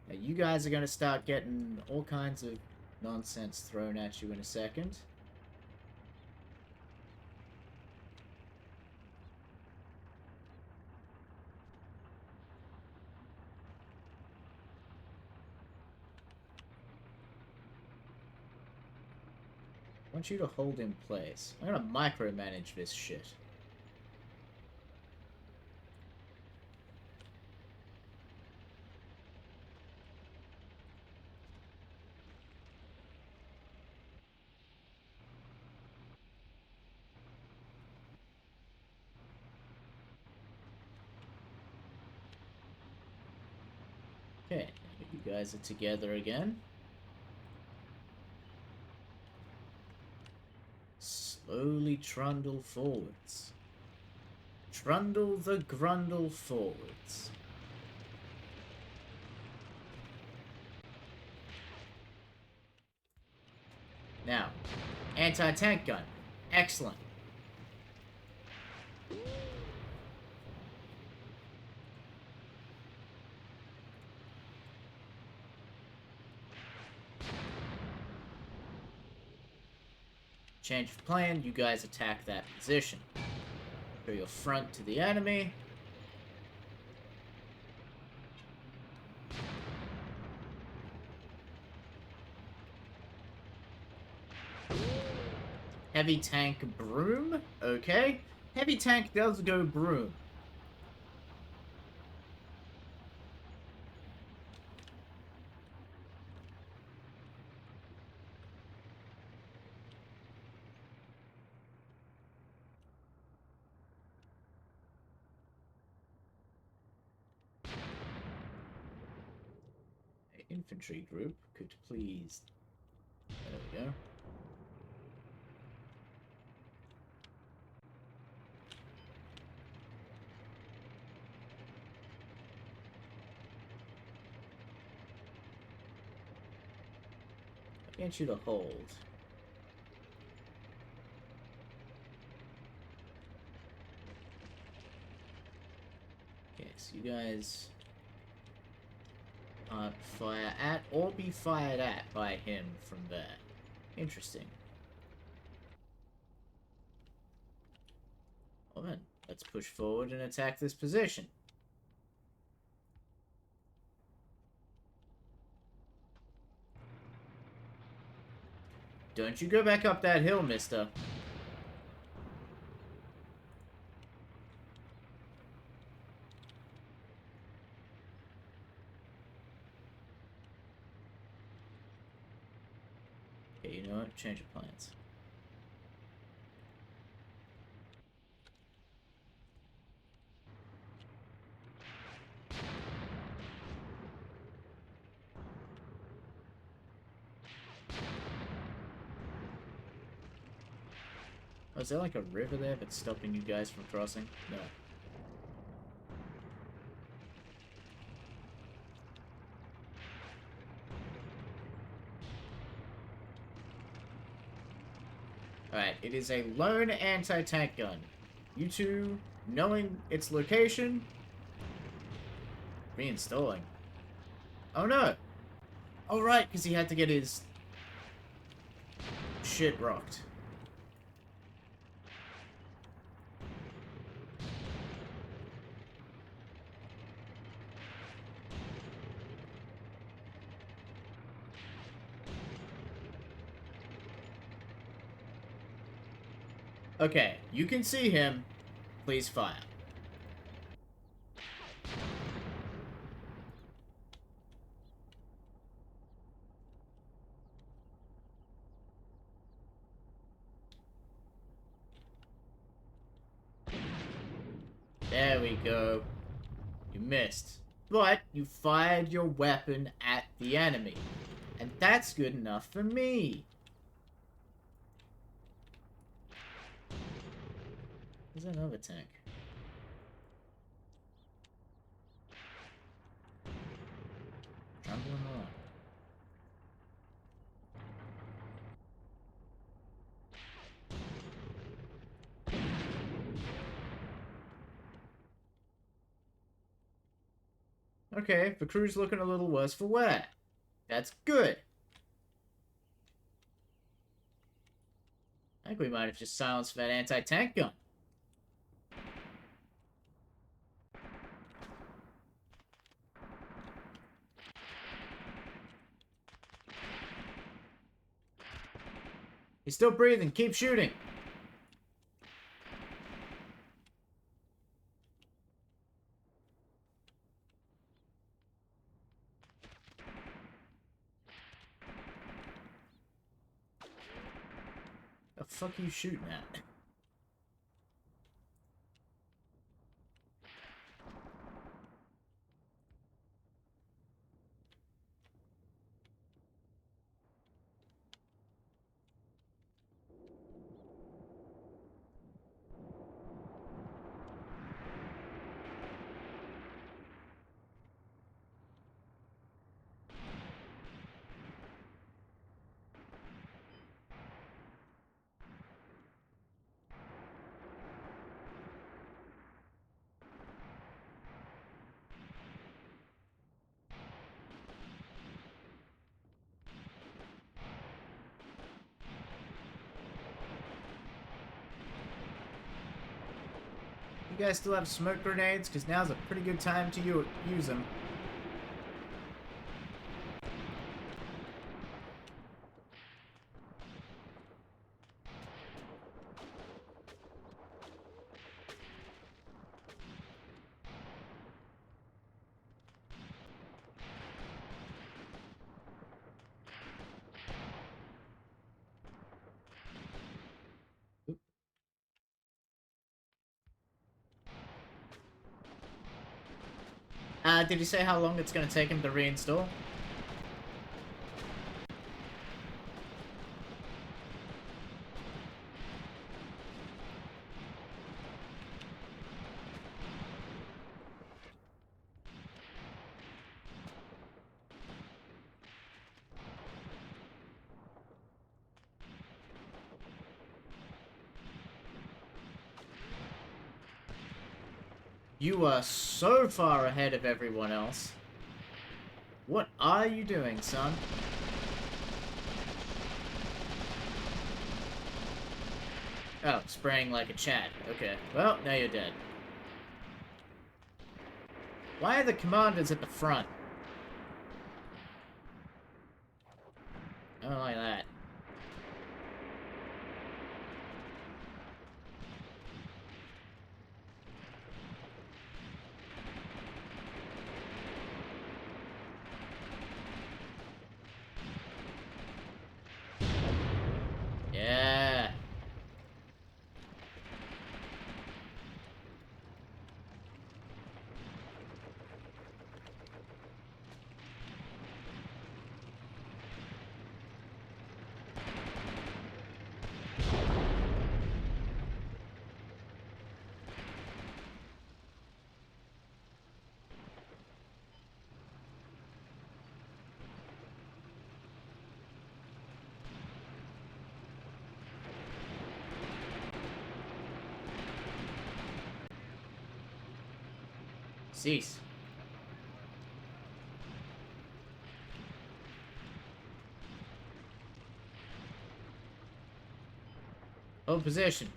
Now, you guys are going to start getting all kinds of nonsense thrown at you in a second. I want you to hold in place. I'm going to micromanage this shit. Okay, now you guys are together again. Slowly trundle forwards. trundle the grundle forwards. Now, anti-tank gun. Excellent. Change of plan, you guys attack that position. Show your front to the enemy. Heavy tank broom? Okay. Heavy tank does go broom. Infantry group could please... There we go. I get you to hold. Okay, so you guys aren't fire at or be fired at by him from there. Interesting. Well then, let's push forward and attack this position. Don't you go back up that hill, mister. Okay, you know what? Change of plans. Oh, is there like a river there that's stopping you guys from crossing? No. Alright, it is a lone anti-tank gun. You two, knowing its location... Reinstalling. Oh no! Oh right, because he had to get his... shit rocked. Okay, you can see him. Please fire. There we go. You missed. But you fired your weapon at the enemy. And that's good enough for me. There's another tank. Trundling along. Okay, the crew's looking a little worse for wear. That's good. I think we might have just silenced that anti-tank gun. He's still breathing. Keep shooting. The fuck are you shooting at? You guys still have smoke grenades? Because now's a pretty good time to use them. Did you say how long it's going to take him to reinstall? You are so far ahead of everyone else. What are you doing, son? Oh, spraying like a Chad. Okay. Well, now you're dead. Why are the commanders at the front? I don't like that. Yeah. Cease. Hold position.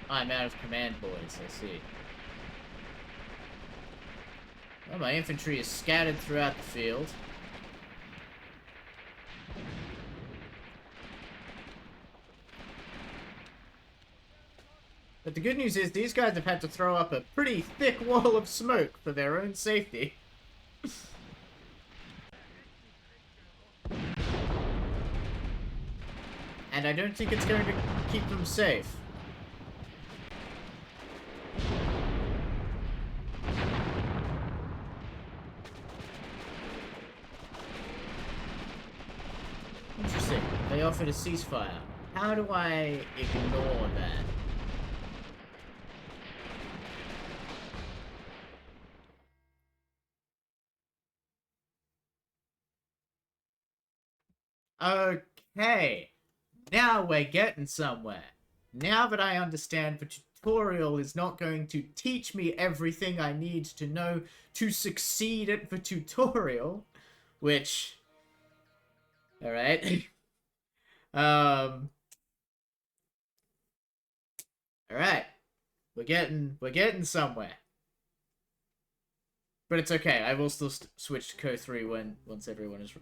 I'm out of command, boys. I see. Well, my infantry is scattered throughout the field. But the good news is these guys have had to throw up a pretty thick wall of smoke for their own safety. And I don't think it's going to keep them safe. Interesting. They offered a ceasefire. How do I ignore that? Okay. Now we're getting somewhere. Now that I understand the tutorial is not going to teach me everything I need to know to succeed at the tutorial, which... Alright. Alright. We're getting somewhere. But it's okay. I will still switch to Co 3 once everyone is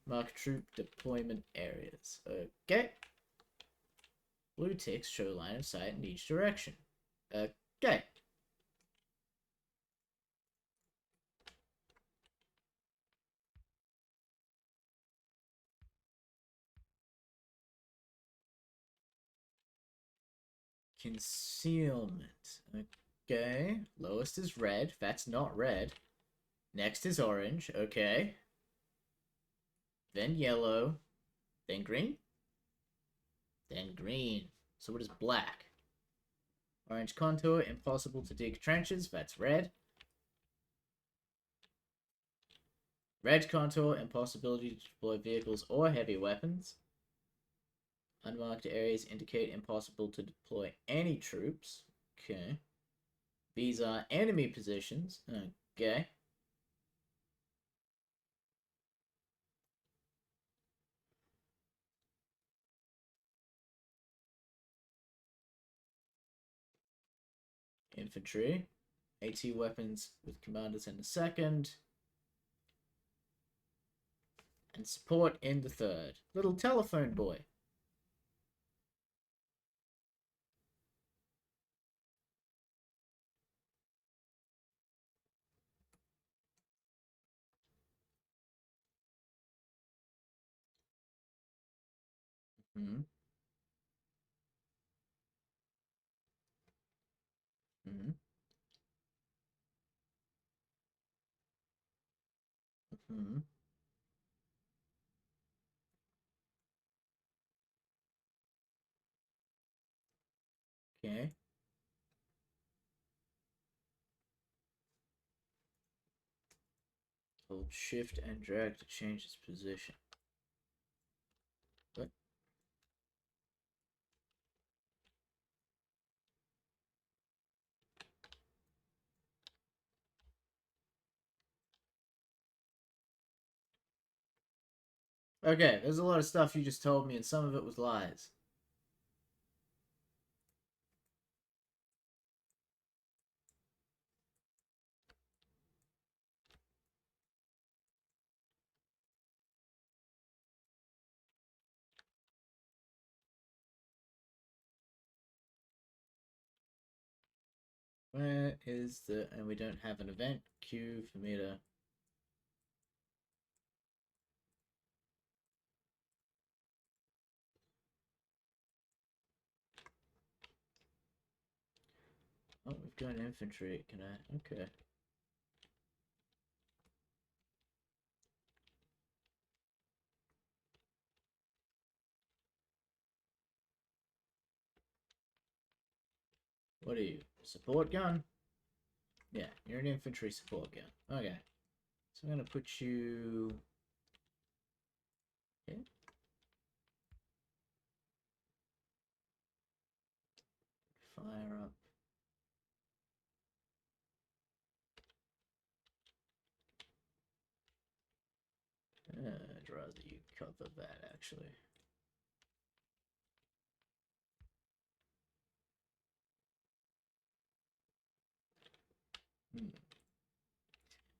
mark troop deployment areas. Okay. Blue ticks show line of sight in each direction. Okay. Concealment. Okay. Lowest is red. That's not red. Next is orange. Okay. Then yellow. Then green. Then green. So what is black? Orange contour. Impossible to dig trenches. That's red. Red contour. Impossibility to deploy vehicles or heavy weapons. Unmarked areas indicate impossible to deploy any troops. Okay. These are enemy positions. Okay. infantry. AT weapons with commanders in the second. And support in the third. Little telephone boy. Mm-hmm. Mm-hmm. Mm-hmm. Okay. Hold shift and drag to change its position. What? Okay, there's a lot of stuff you just told me, and some of it was lies. Where is the... And we don't have an event queue for me to... Oh, we've got infantry. Can I... Okay. What are you? Support gun? Yeah, you're an infantry support gun. Okay. So I'm gonna put you... Okay. Fire up. I'd rather you cover that, actually.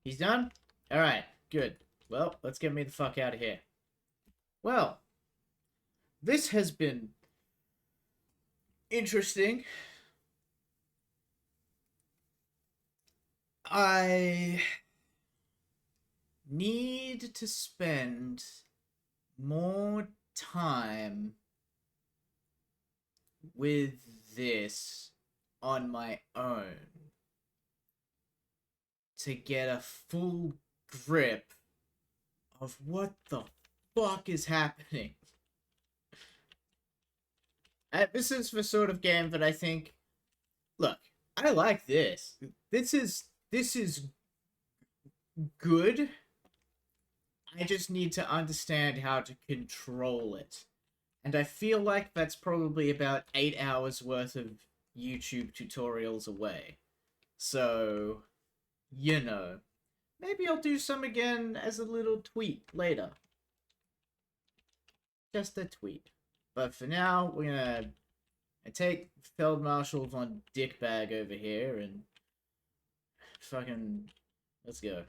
He's done? Alright, good. Well, let's get me the fuck out of here. Well, this has been interesting. I need to spend more time with this on my own to get a full grip of what the fuck is happening. This is the sort of game that I think, look, I like this. This is good. I just need to understand how to control it. And I feel like that's probably about 8 hours worth of YouTube tutorials away. So, you know, maybe I'll do some again as a little tweet later. Just a tweet. But for now, we're gonna take Feld Marshal von Dickbag over here and fucking... Let's go.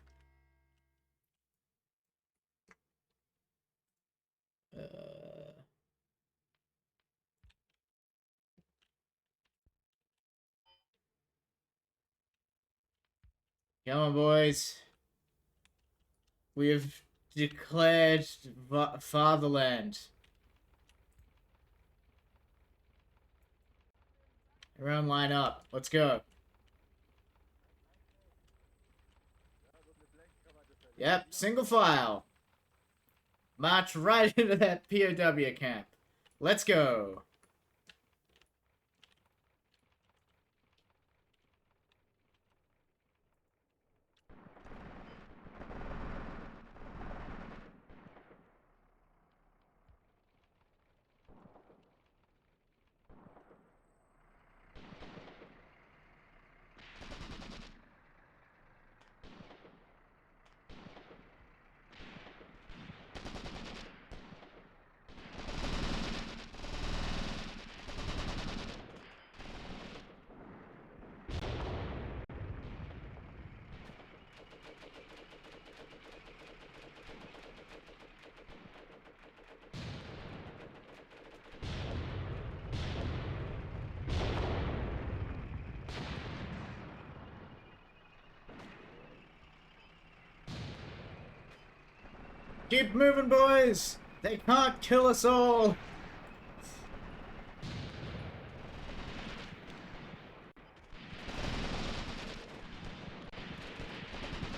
Come on, boys. We have declared fatherland. Everyone line up. Let's go. Yep, single file. March right into that POW camp. Let's go. Keep moving, boys! They can't kill us all!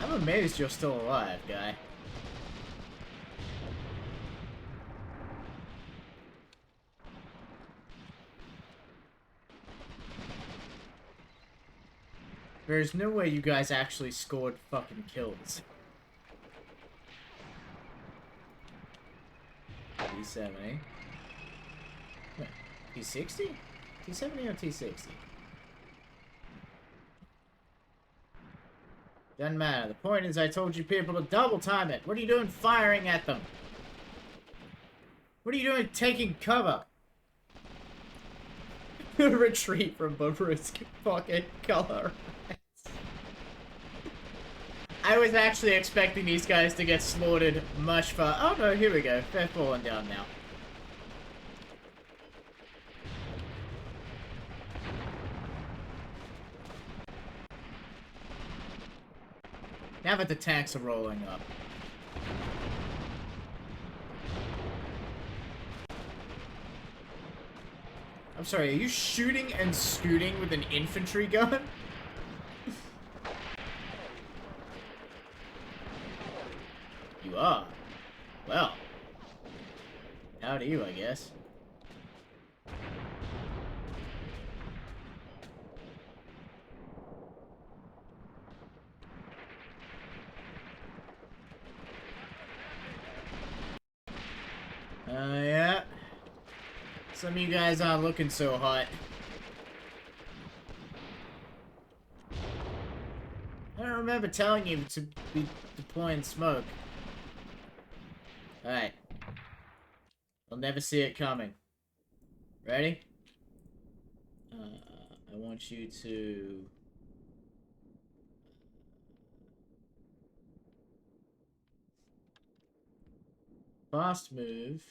I'm amazed you're still alive, guy. There's no way you guys actually scored fucking kills. T70. No, T60? T70 or T60? Doesn't matter. The point is I told you people to double time it. What are you doing firing at them? What are you doing taking cover? Retreat from Bobrusk pocket color. I was actually expecting these guys to get slaughtered much far. Oh no, here we go. They're falling down now. Now that the tanks are rolling up. I'm sorry, are you shooting and scooting with an infantry gun? You are? Well. How do you, I guess. Yeah. Some of you guys aren't looking so hot. I don't remember telling you to be deploying smoke. Alright. I'll never see it coming. Ready? I want you to... fast move.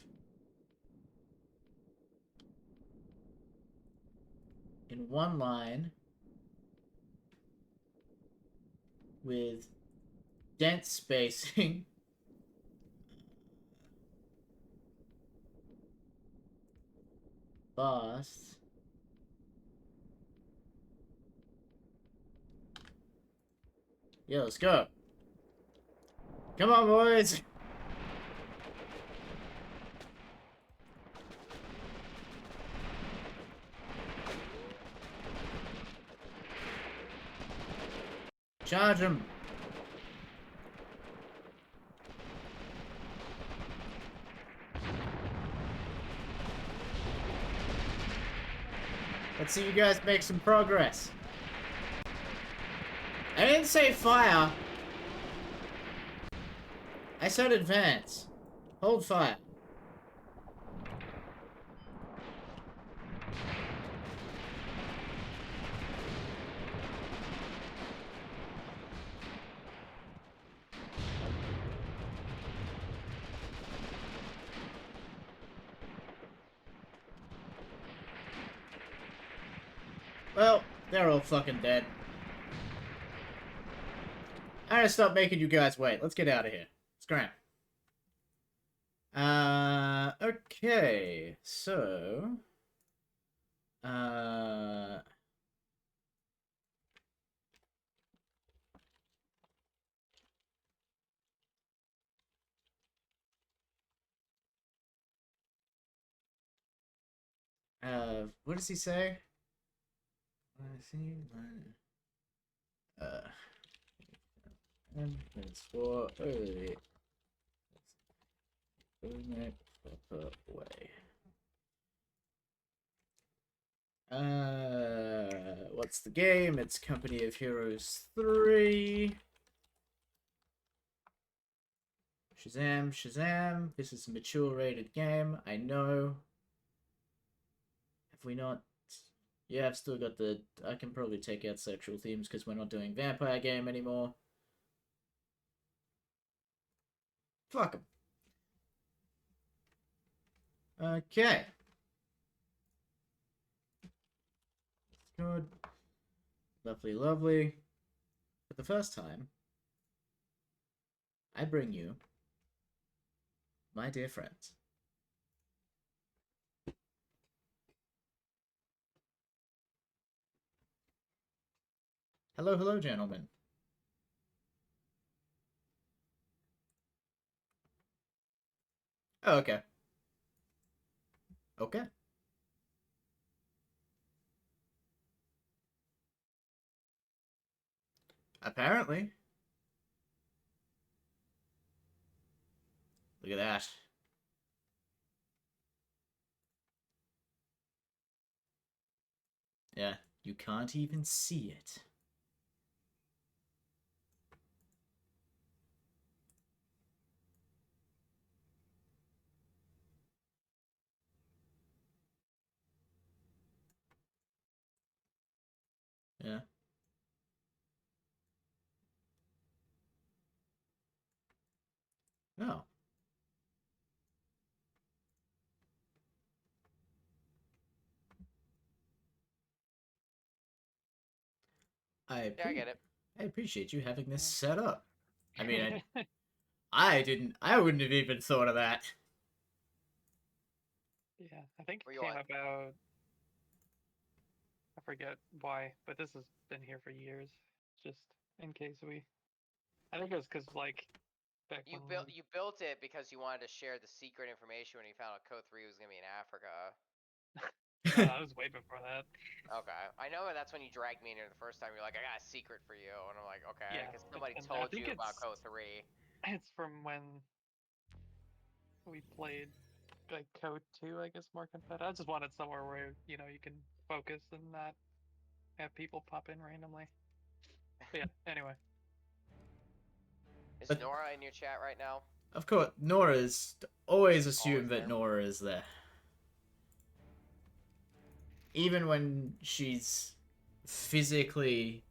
In one line. With dense spacing. Fast. Yeah, let's go. Come on, boys. Charge him. Let's see you guys make some progress. I didn't say fire. I said advance. Hold fire. Well, they're all fucking dead. I gotta stop making you guys wait. Let's get out of here. Scram. Okay. So... what does he say? It's for early. Proper way. What's the game? It's Company of Heroes 3. Shazam, Shazam. This is a mature rated game. I know. Have we not? Yeah, I've still got the... I can probably take out sexual themes because we're not doing vampire game anymore. Fuck 'em. Okay. Good. Lovely, lovely. For the first time, I bring you my dear friends. Hello, hello, gentlemen. Oh, okay. Okay. Apparently. Look at that. Yeah, you can't even see it. Yeah. No. Yeah, I get it. I appreciate you having this set up. I mean, I wouldn't have even thought of that. Yeah, I think Where it you came on? about. I forget why, but this has been here for years. Just in case we. I think it was because like back You when. built it because you wanted to share the secret information when you found out Code 3 was gonna be in Africa. No, that was way before that. Okay, I know that's when you dragged me in here the first time. You're like, I got a secret for you, and I'm like, okay, Yeah, because it's somebody been there. I told think you about Code 3. it's from when we played like Code 2, I guess, more competitive. I just wanted somewhere where you can focus and not have people pop in randomly. But yeah, anyway. Is But Nora in your chat right now? of course, Nora's always Always assume that there. Nora is there. Even when she's physically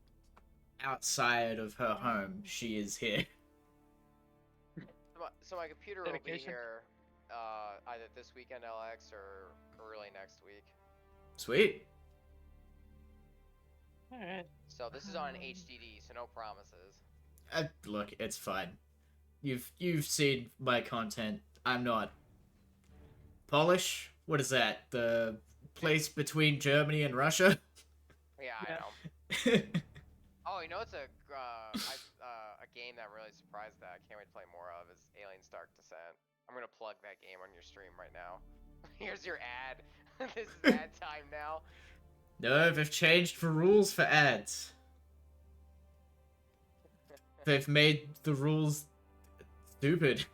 outside of her home, she is here. So my computer will be Dedication. here either this weekend LX or early next week. Sweet. All right. So this is on HDD, so no promises. Look, it's fine. You've seen my content. I'm not Polish. What is that? The place between Germany and Russia? Yeah, I Yeah. know. Oh, you know it's a game that really surprised that I can't wait to play more of is Alien Dark Descent. I'm gonna plug that game on your stream right now. Here's your ad. This is ad time now. No, they've changed the rules for ads. They've made the rules stupid.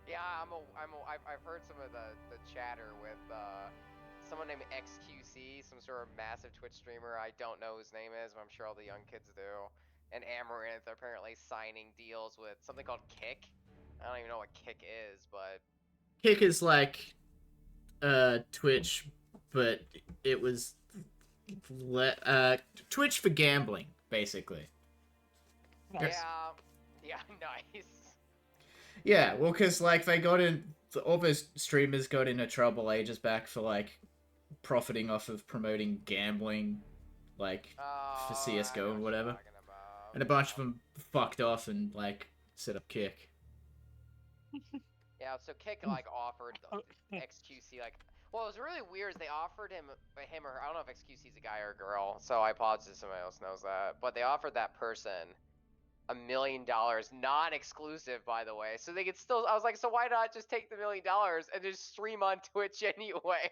Yeah, I've heard some of the chatter with someone named XQC, some sort of massive Twitch streamer. I don't know whose name is, but I'm sure all the young kids do. And Amaranth are apparently signing deals with something called Kick. I don't even know what Kick is, but Kick is like Twitch, but it was Twitch for gambling, basically. Nice. yeah, nice. Yeah, well, because like they got in, all those streamers got into trouble ages back for like profiting off of promoting gambling, like for Oh, I CS:GO know or what you're whatever, talking about. and a bunch of them fucked off and like set up Kick. Yeah, so Kick like offered XQC like, well, it was really weird. Is they offered him or her, I don't know if XQC is a guy or a girl, so I apologize if somebody else knows that. But they offered that person $1 million, non-exclusive, by the way. So they could still. I was like, so why not just take the $1 million and just stream on Twitch anyway?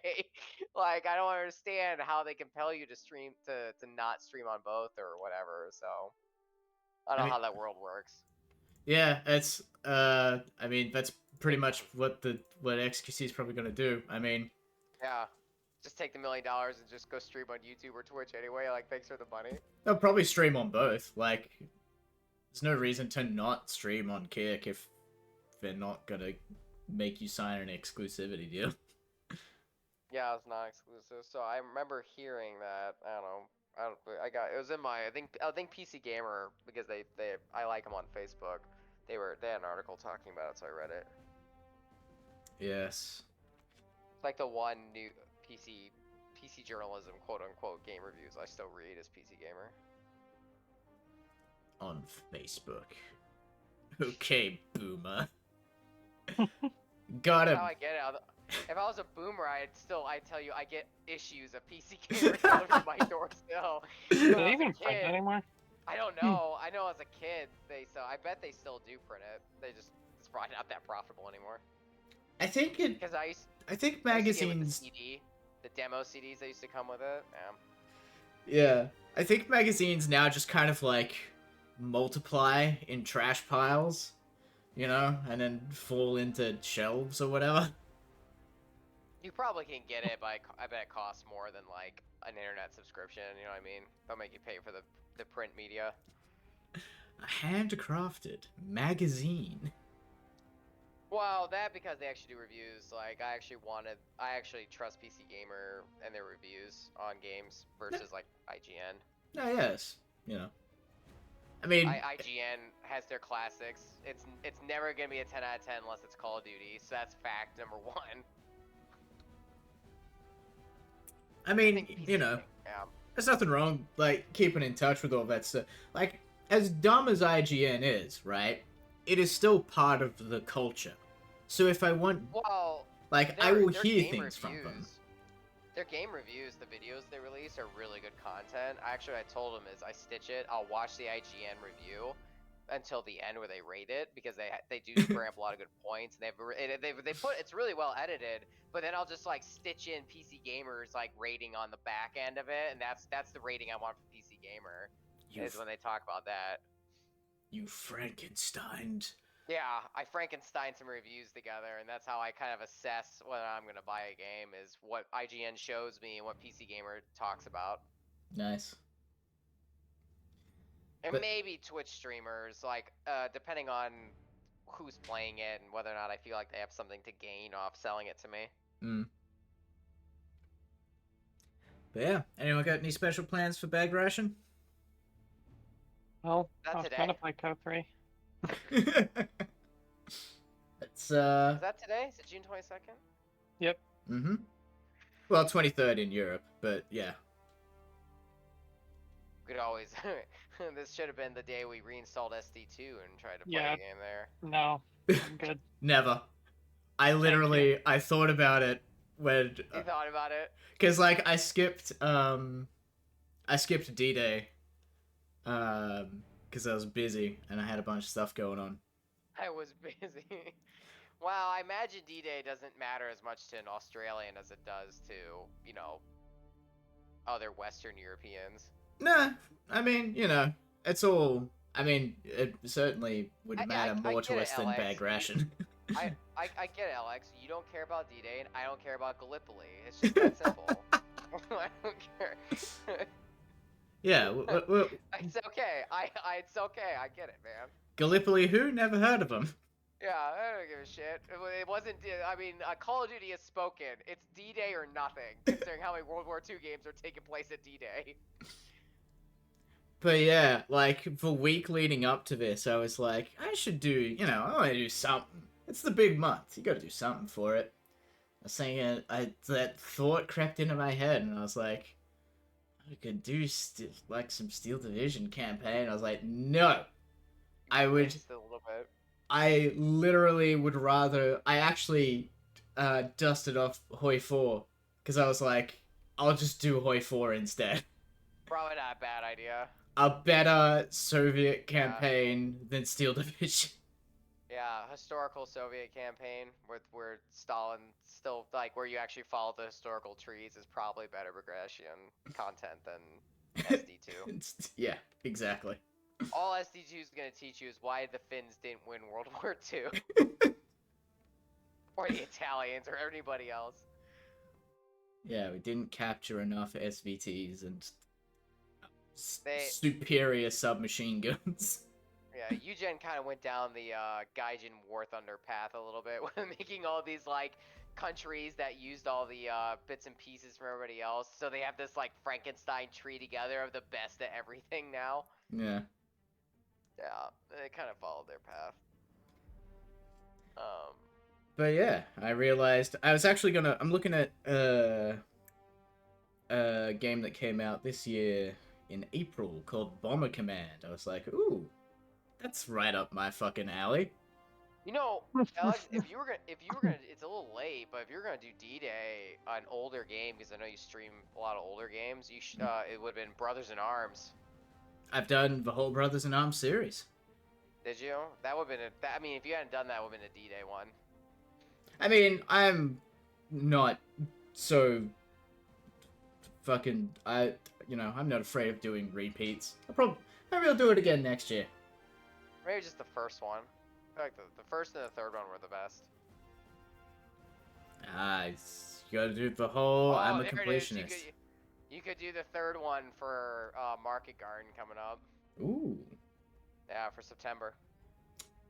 Like, I don't understand how they compel you to stream to not stream on both or whatever. So I I don't know mean, how that world works. yeah, it's I mean that's pretty much what XQC is probably gonna do. I mean, Yeah, just take the $1 million and just go stream on YouTube or Twitch anyway. Like, thanks for the money. they'll probably stream on both. Like, there's no reason to not stream on Kick if they're not gonna make you sign an exclusivity deal. Yeah, it's not exclusive. So I remember hearing that. I don't know. I got it was in my I think PC Gamer because they I like them on Facebook. They had an article talking about it, so I read it. Yes. It's like the one new PC journalism quote unquote game reviews I still read is PC Gamer. On Facebook. Okay, boomer. Got That's him. how I get it. If I was a boomer, I'd tell you I get issues of PC gamers delivered to my door still. Do When I they was a even print kid, anymore? I don't know. I know as a kid they sell. I bet they still do print it. It's probably not that profitable anymore. I think Because I used to get with the magazines. CD, the demo CDs that used to come with it. Yeah, I think magazines now just kind of like multiply in trash piles, you know, and then fall into shelves or whatever. You probably can get it, but I bet it costs more than like an internet subscription. You know what I mean? They'll make you pay for the print media. A handcrafted magazine. Well, that because they actually do reviews. Like I actually trust PC Gamer and their reviews on games versus like IGN. Oh yes, you know. I mean, IGN has their classics. It's never gonna be a 10 out of 10 unless it's Call of Duty. So that's fact number one. I mean, think PC you know, Yeah. there's nothing wrong like keeping in touch with all that stuff. Like, as dumb as IGN is, right? It is still part of the culture. So if I want, Well, like, I will their hear game things from them. Their game reviews, the videos they release are really good content. Actually, I told them is I stitch it. I'll watch the IGN review until the end where they rate it because they do bring up a lot of good points and they put it's really well edited. But then I'll just like stitch in PC Gamer's like rating on the back end of it, and that's the rating I want for PC Gamer. Is when they talk about that. You Frankenstein. Yeah, I Frankenstein some reviews together, and that's how I kind of assess whether I'm gonna buy a game. Is what IGN shows me and what PC Gamer talks about. Nice. And But- maybe Twitch streamers, like, depending on who's playing it and whether or not I feel like they have something to gain off selling it to me. Mm. But yeah, anyone got any special plans for Bagration? Well, Not I was today. trying to play Code 3. It's Is that today? Is it June 22nd? Yep. Mm-hmm. Well, 23rd in Europe, but yeah. We could always. This should have been the day we reinstalled SD2 and tried to play Yeah. a game there. No, I'm good. Never. I thought about it when You thought about it? because like I skipped D-Day because I was busy and I had a bunch of stuff going on. I was busy. Wow, I imagine D-Day doesn't matter as much to an Australian as it does to, you know, other Western Europeans. Nah, I mean, you know, it's all. I mean, it certainly would I matter get more to it, us than LX. Bagration. I get it, Alex. You don't care about D-Day, and I don't care about Gallipoli. It's just that simple. I don't care. Yeah, It's okay. It's okay. I get it, man. Gallipoli who? Never heard of them. Yeah, I don't give a shit. It wasn't. I mean, Call of Duty has spoken. It's D-Day or nothing, considering how many World War II games are taking place at D-Day. But yeah, like the week leading up to this, I was like, I should do, you know, I want to do something. It's the big month. You got to do something for it. I was saying, that thought crept into my head, and I was like, I could do like some Steel Division campaign. I was like, no, I would. Just a little bit. I literally would rather. I actually dusted off Hoi 4 because I was like, I'll just do Hoi 4 instead. Probably not a bad idea. A better Soviet campaign than Steel Division. Yeah, historical Soviet campaign where Stalin still like where you actually follow the historical trees is probably better progression content than SD2. Yeah, exactly. All SD2 is gonna teach you is why the Finns didn't win World War II, or the Italians, or anybody else. Yeah, we didn't capture enough SVTs and They- superior submachine guns. Yeah, Eugen kind of went down the Gaijin War Thunder path a little bit, with making all these like countries that used all the bits and pieces from everybody else. So they have this like Frankenstein tree together of the best at everything now. Yeah. Yeah, they kind of followed their path. But yeah, I realized I was actually gonna. I'm looking at a game that came out this year in April called Bomber Command. I was like, ooh, that's right up my fucking alley. You know, Alex, if you were gonna, it's a little late, but if you're gonna do D-Day, an older game, because I know you stream a lot of older games, it would have been Brothers in Arms. I've done the whole Brothers in Arms series. Did you? That would have been I mean, if you hadn't done that, would have been a D-Day one. I mean, I'm not so fucking I'm not afraid of doing repeats. Maybe I'll do it again next year. Maybe just the first one. I feel like the first and the third one were the best. You gotta do the whole. I'm a there it is. completionist. You could do the third one for Market Garden coming up. Ooh, Yeah, for September.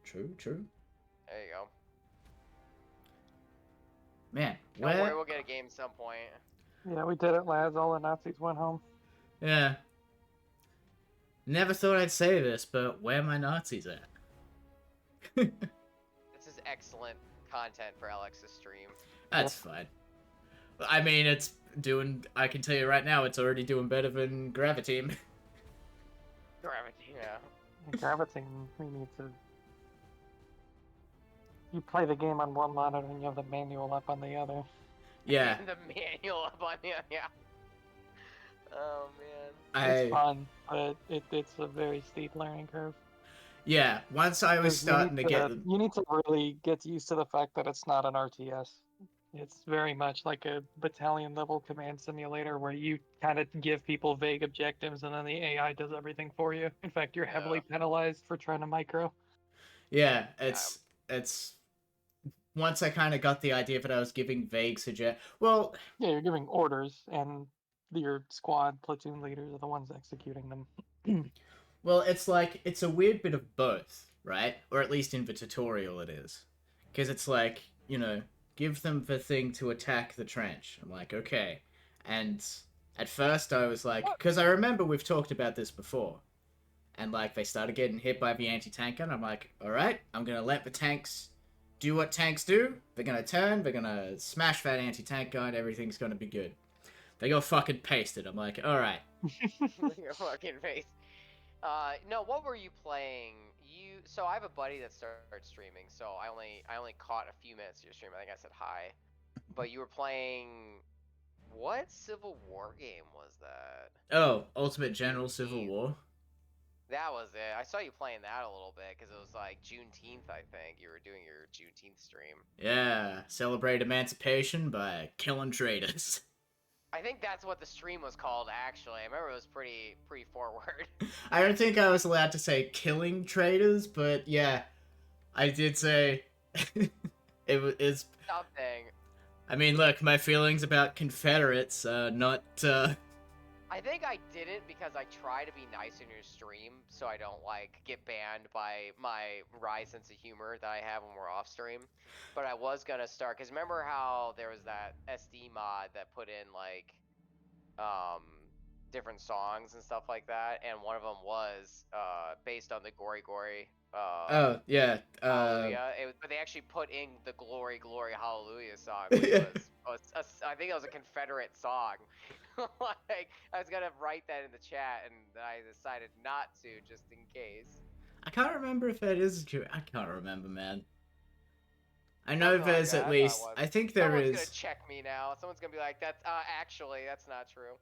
true. There you go. Man, Don't worry, we'll get a game at some point. Yeah, we did it, lads. All the Nazis went home. Yeah. Never thought I'd say this, but where my Nazis at? This is excellent content for Alex's stream. That's fine. I mean, it's doing. I can tell you right now, it's already doing better than Graviteam. Gravity, yeah. Gravitating, we need to. You play the game on one monitor and you have the manual up on the other. Yeah. The manual up on you, yeah. Oh man. It's fun, but it's a very steep learning curve. Yeah, once I was starting to get them. You need to really get used to the fact that it's not an RTS. It's very much like a battalion level command simulator where you kind of give people vague objectives and then the AI does everything for you. In fact, you're heavily penalized for trying to micro. Yeah, it's once I kind of got the idea that I was giving vague well, yeah, you're giving orders and your squad platoon leaders are the ones executing them. Well, it's a weird bit of both, right? Or at least in the tutorial it is. Because it's like, give them the thing to attack the trench. I'm like, okay. And at first I was like, because I remember we've talked about this before. And like, they started getting hit by the anti-tank gun. I'm like, alright, I'm going to let the tanks do what tanks do. They're going to turn, they're going to smash that anti-tank gun, everything's going to be good. They got fucking pasted. I'm like, alright. Your fucking face. No, what were you playing? So I have a buddy that started streaming, so I only caught a few minutes of your stream. I think I said hi. But you were playing what Civil War game was that? Oh, Ultimate General Civil War? That was it. I saw you playing that a little bit because it was like Juneteenth, I think. You were doing your Juneteenth stream. Yeah, celebrate emancipation by killing traitors. I think that's what the stream was called, actually. I remember it was pretty forward. I don't think I was allowed to say killing traitors, but yeah, I did say it's something. I mean, look, my feelings about Confederates, not. I think I did it because I try to be nice in your stream, so I don't get banned by my wry sense of humor that I have when we're off stream. But I was gonna start because remember how there was that SD mod that put in different songs and stuff like that, and one of them was based on the Gory Gory. Oh yeah. Hallelujah. But they actually put in the Glory Glory Hallelujah song, which I think it was a Confederate song. I was gonna write that in the chat, and I decided not to, just in case. I can't remember if that is true. I can't remember, man. I know there's at least. I think there is. Someone's gonna check me now. Someone's gonna be like, "That's actually, that's not true."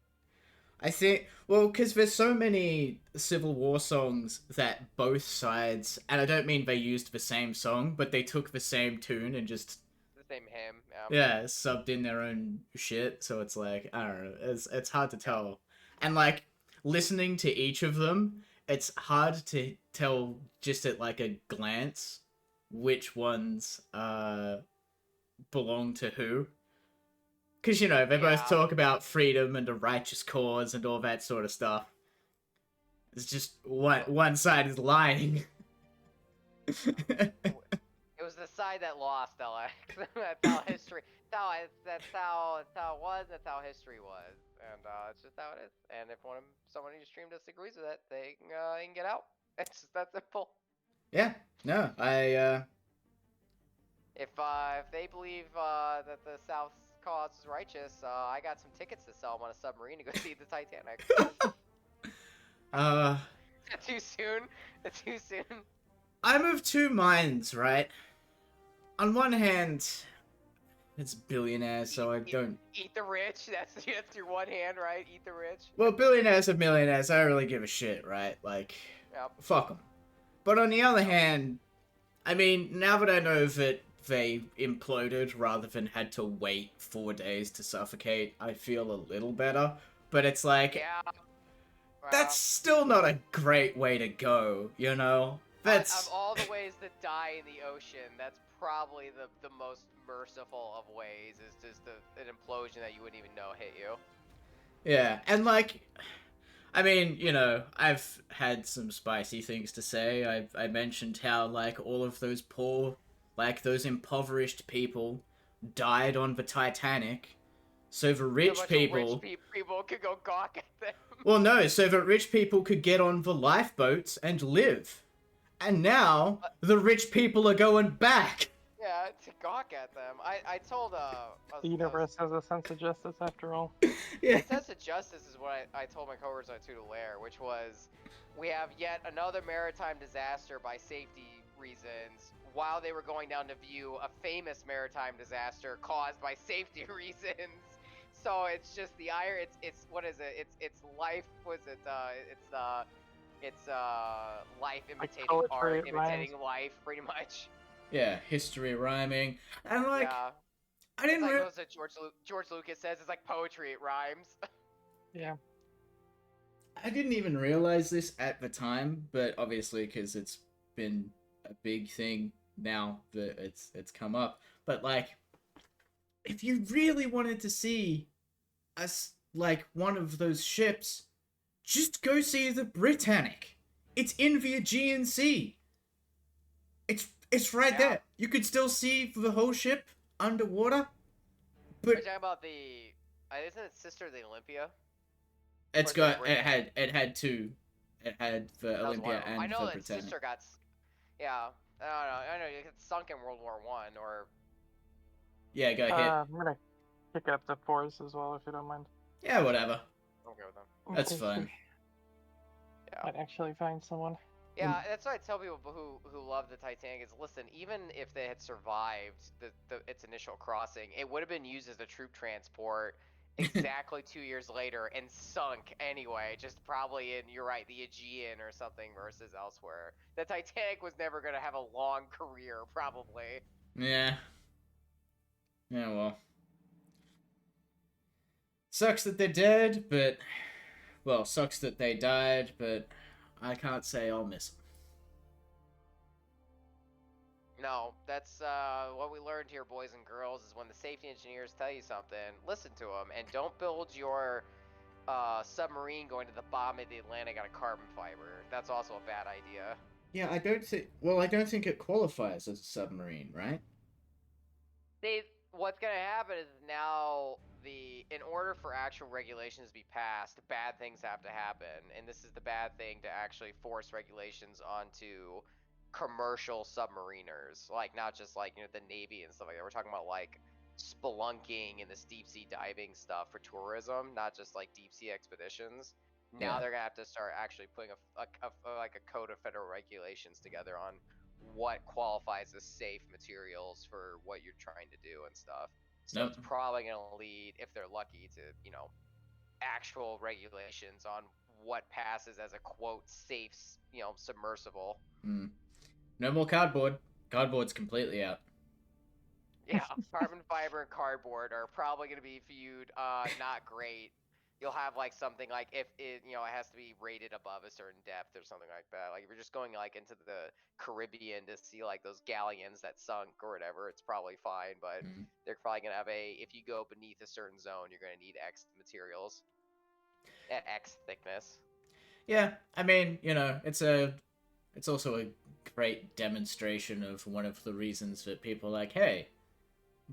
I think, well, because there's so many Civil War songs that both sides, and I don't mean they used the same song, but they took the same tune and just the same hymn. Yeah, subbed in their own shit. So it's like, I don't know, it's hard to tell, and like listening to each of them, it's hard to tell just at like a glance which ones belong to who. Because, they both talk about freedom and a righteous cause and all that sort of stuff. It's just one side is lying. It was the side that lost, Alex. That's how history. That's how it was. That's how history was, and it's just how it is. And if someone in your stream disagrees with it, they can get out. It's just that simple. Yeah. No, If they believe that the South's cause is righteous, I got some tickets to sell them on a submarine to go see the Titanic. Too soon? Too soon? I'm of two minds, right? on one hand, it's billionaires, so I don't. Eat the rich. That's your one hand, right? Eat the rich. Well, billionaires and millionaires, I don't really give a shit, right? Like, Yep. fuck them. But on the other hand, I mean, now that I know that they imploded rather than had to wait 4 days to suffocate, I feel a little better. But it's like, Yeah. that's still not a great way to go, you know? Of all the ways that die in the ocean, that's probably the most merciful of ways. Is just an implosion that you wouldn't even know hit you. Yeah, and like, I mean, you know, I've had some spicy things to say. I mentioned how, like, all of those poor, like, those impoverished people died on the Titanic. So the rich people... people could go gawk at them. Well, no, so the rich people could get on the lifeboats and live. And now, the rich people are going back. Yeah, to gawk at them. I told The universe has a sense of justice after all. Yeah. The sense of justice is what I told my coworkers on to Lair, which was, we have yet another maritime disaster by safety reasons, while they were going down to view a famous maritime disaster caused by safety reasons. So it's just the it's what is it? It's life. Was it? It's life imitating poetry, art, imitating life, pretty much. Yeah, history rhyming. And, like, Yeah. I didn't It's like re- what George Lucas says. It's like poetry. It rhymes. Yeah. I didn't even realize this at the time, but obviously because it's been a big thing now that it's come up. But, like, if you really wanted to see us, like, one of those ships, just go see the Britannic. It's in the Aegean Sea. It's right there. You could still see the whole ship underwater. But Are you talking about the? Isn't it Sister of the Olympia? it's Or is got it Britannic? it had two. It had the That was one Olympia of them. and I know the that Britannic. Sister got. Yeah. I know. It got sunk in World War One, or. Yeah, go ahead. I'm gonna kick it up to 4s as well, if you don't mind. Yeah, whatever. I'm okay with them. That's Okay, fine. Yeah. Might actually find someone. Yeah, that's what I tell people who love the Titanic is, listen, even if they had survived its initial crossing, it would have been used as a troop transport exactly 2 years later and sunk anyway, just probably in, you're right, the Aegean or something versus elsewhere. The Titanic was never going to have a long career, probably. Yeah. Yeah, well. Sucks that they're dead, but... Well, sucks that they died, but I can't say I'll miss them. No, that's what we learned here, boys and girls, is when the safety engineers tell you something, listen to them, and don't build your submarine going to the bottom of the Atlantic out of carbon fiber. That's also a bad idea. Yeah, I don't think... Well, I don't think it qualifies as a submarine, right? What's gonna happen is now in order for actual regulations to be passed, bad things have to happen, and this is the bad thing to actually force regulations onto commercial submariners, like not just like the Navy and stuff like that. We're talking about like spelunking and this deep sea diving stuff for tourism, not just like deep sea expeditions. Now Yeah. they're gonna have to start actually putting like a code of federal regulations together on what qualifies as safe materials for what you're trying to do and stuff. So Nope. it's probably going to lead, if they're lucky, to actual regulations on what passes as a quote safe submersible. No more cardboard. Cardboard's completely out. Yeah, carbon fiber and cardboard are probably going to be viewed not great. You'll have like something like if it it has to be rated above a certain depth or something like that. Like if you're just going like into the Caribbean to see like those galleons that sunk or whatever, it's probably fine. But they're probably gonna have if you go beneath a certain zone, you're gonna need X materials at X thickness. Yeah, I mean, it's also a great demonstration of one of the reasons that people are like, hey,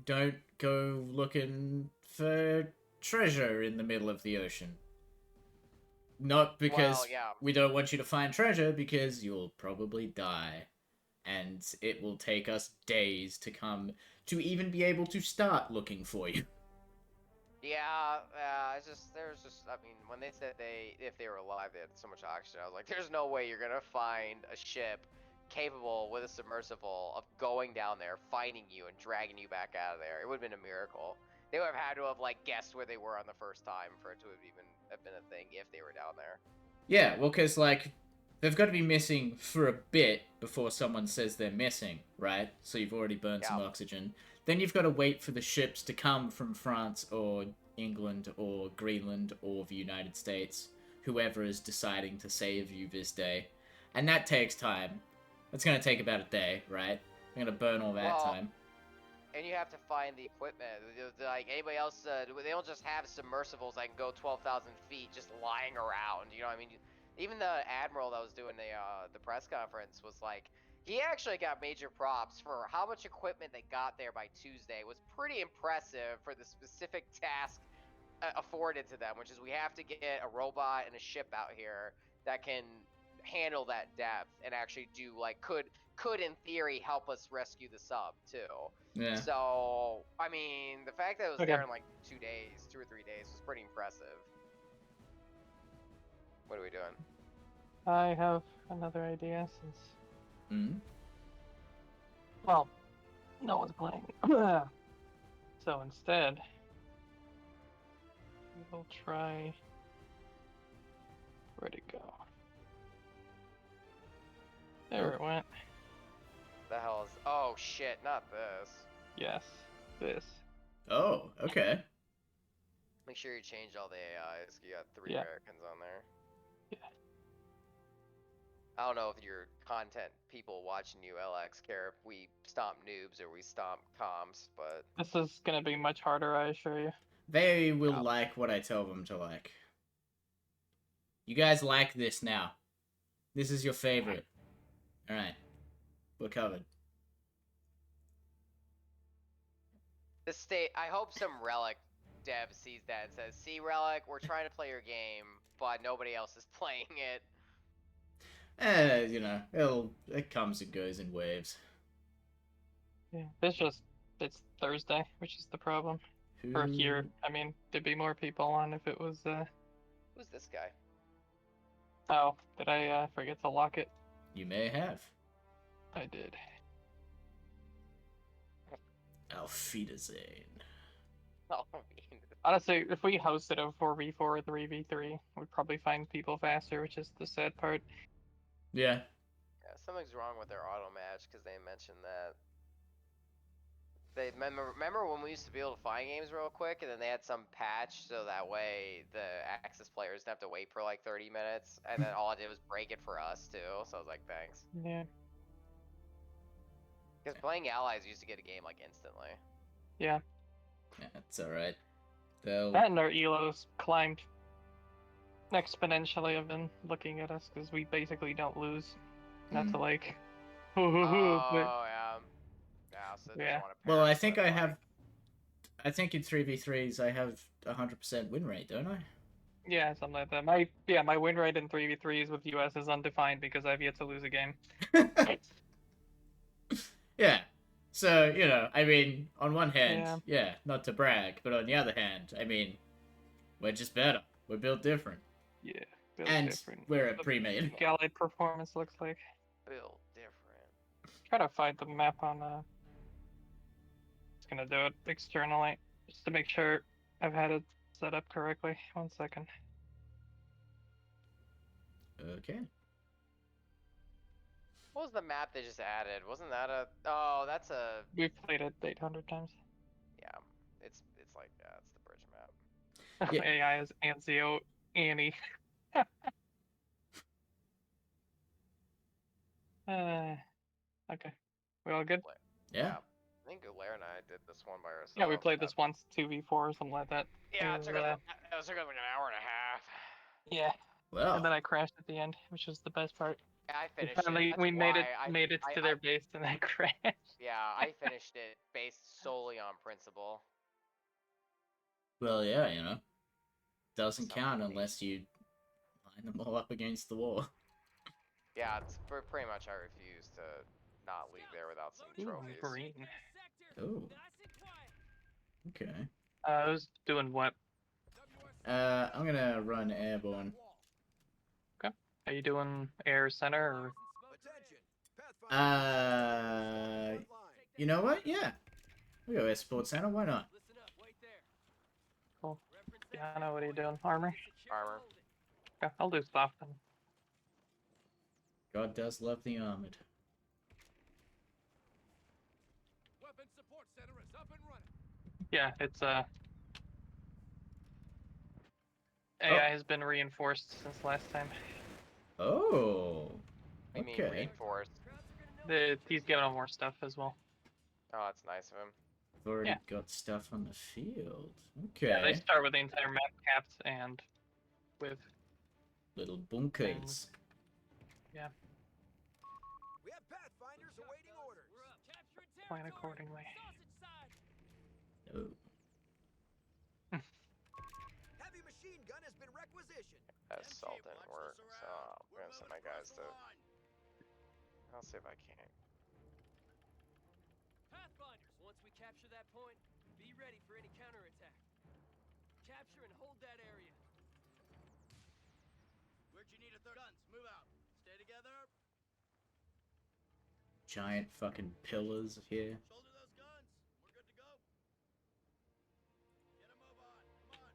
don't go looking for treasure in the middle of the ocean. Not because we don't want you to find treasure, because you'll probably die. And it will take us days to come to even be able to start looking for you. Yeah, I mean, when they said if they were alive, they had so much oxygen, I was like, there's no way you're gonna find a ship capable with a submersible of going down there, finding you, and dragging you back out of there. It would have been a miracle. They would have had to have like guessed where they were on the first time for it to have even have been a thing if they were down there. Yeah, well, because, like, they've got to be missing for a bit before someone says they're missing, right? So you've already burned some Yeah. oxygen. Then you've got to wait for the ships to come from France or England or Greenland or the United States, whoever is deciding to save you this day. And that takes time. That's going to take about a day, right? I'm going to burn all that Well, time. And you have to find the equipment. Like anybody else, they don't just have submersibles that can go 12,000 feet just lying around. You know what I mean? Even the admiral that was doing the press conference was like, he actually got major props for how much equipment they got there by Tuesday. It was pretty impressive for the specific task afforded to them, which is we have to get a robot and a ship out here that can handle that depth and actually do like could in theory help us rescue the sub too. Yeah. So I mean, the fact that it was Okay. there in like 2 days, 2 or 3 days, was pretty impressive. What are we doing? I have another idea since, Mm. well, no one's playing. So instead, we'll try. Where'd it go? There it went. The hell is? Oh shit! Not this. Yes, this. Oh, okay. Make sure you change all the AIs. You got 3 Yeah. Americans on there. Yeah. I don't know if your content people watching you, LX, care if we stomp noobs or we stomp comms, but This is gonna be much harder, I assure you. They will Yeah. like what I tell them to like. You guys like this now. This is your favorite. Alright. We're covered. the state. I hope some Relic dev sees that and says, "See, Relic, we're trying to play your game, but nobody else is playing it." You know, it comes and goes in waves. Yeah. It's Thursday, which is the problem. Or here, I mean, there'd be more people on if it was, Who's this guy? Oh, did I, forget to lock it? You may have. I did. Auf Wiedersehen. Oh, I mean, Honestly, if we hosted a 4v4 or 3v3, we'd probably find people faster, which is the sad part. Yeah. yeah, something's wrong with their auto match because they mentioned that. They remember when we used to be able to find games real quick, and then they had some patch so that way the Axis players didn't have to wait for like 30 minutes, and then all it did was break it for us too. So I was like, thanks. Yeah. Because playing allies used to get a game like instantly. Yeah. Yeah, it's alright. They'll... That and our elos climbed exponentially. I've been looking at us because we basically don't lose. Not to like. Oh but yeah. Yeah. So they Yeah. want to Well, I think I have... I think in 3v3s I have 100% win rate, don't I? yeah, something like that. My win rate in 3v3s with US is undefined because I've yet to lose a game. Yeah. So, you know, I mean, on one hand, yeah, not to brag, but on the other hand, I mean, we're just better. We're built different. Yeah. Built And different. we're a What the pre-made. Galley performance looks like. build different. Try to find the map on Just gonna do it externally just to make sure I've had it set up correctly. 1 second. Okay. What was the map they just added? Wasn't that a? Oh, that's a. We've played it 800 times. Yeah, it's like that. It's the bridge map. Yeah. AI is Anzio Annie. Okay. We all good? Yeah. I think Gulaire and I did this one by ourselves. Yeah, we played this once 2v4 or something like that. Yeah, it was, took us like an hour and a half. Yeah. Well. And then I crashed at the end, which was the best part. Yeah, I We finished finally it. we made it I, to their base and then crashed. Yeah, I finished it based solely on principle. Well, yeah, you know. Doesn't So count many. unless you line them all up against the wall. Yeah, it's pretty much I refuse to not leave there without some trophies. Green. Oh. Okay. I was doing what? I'm gonna run airborne. Are you doing air center or? You know what? Yeah. We go Sports Center. Why not? Cool. Yeah, I know what are you doing. Armor? Armor. Yeah, I'll do stuff then. God does love the armored. Weapon support center is up and running. Yeah, it's AI has been reinforced since last time. Oh. I mean, Okay. reinforced. He's giving him more stuff as well. Oh, that's nice of him. I've already Yeah. got stuff on the field. Yeah, they Okay. start with the entire map capped and with Little bunkers. yeah, We have pathfinders awaiting orders. We're up. Capturing plan accordingly. Oh. Heavy machine gun has been requisitioned. Assault didn't work, so I'm gonna send my guys to. I'll see if I can. Pathfinders, once we capture that point, be ready for any counterattack. Capture and hold that area. Where'd you need a third guns? Move out. Stay together. Giant fucking pillars here. Shoulder those guns. We're good to go. Get a move on. Come on.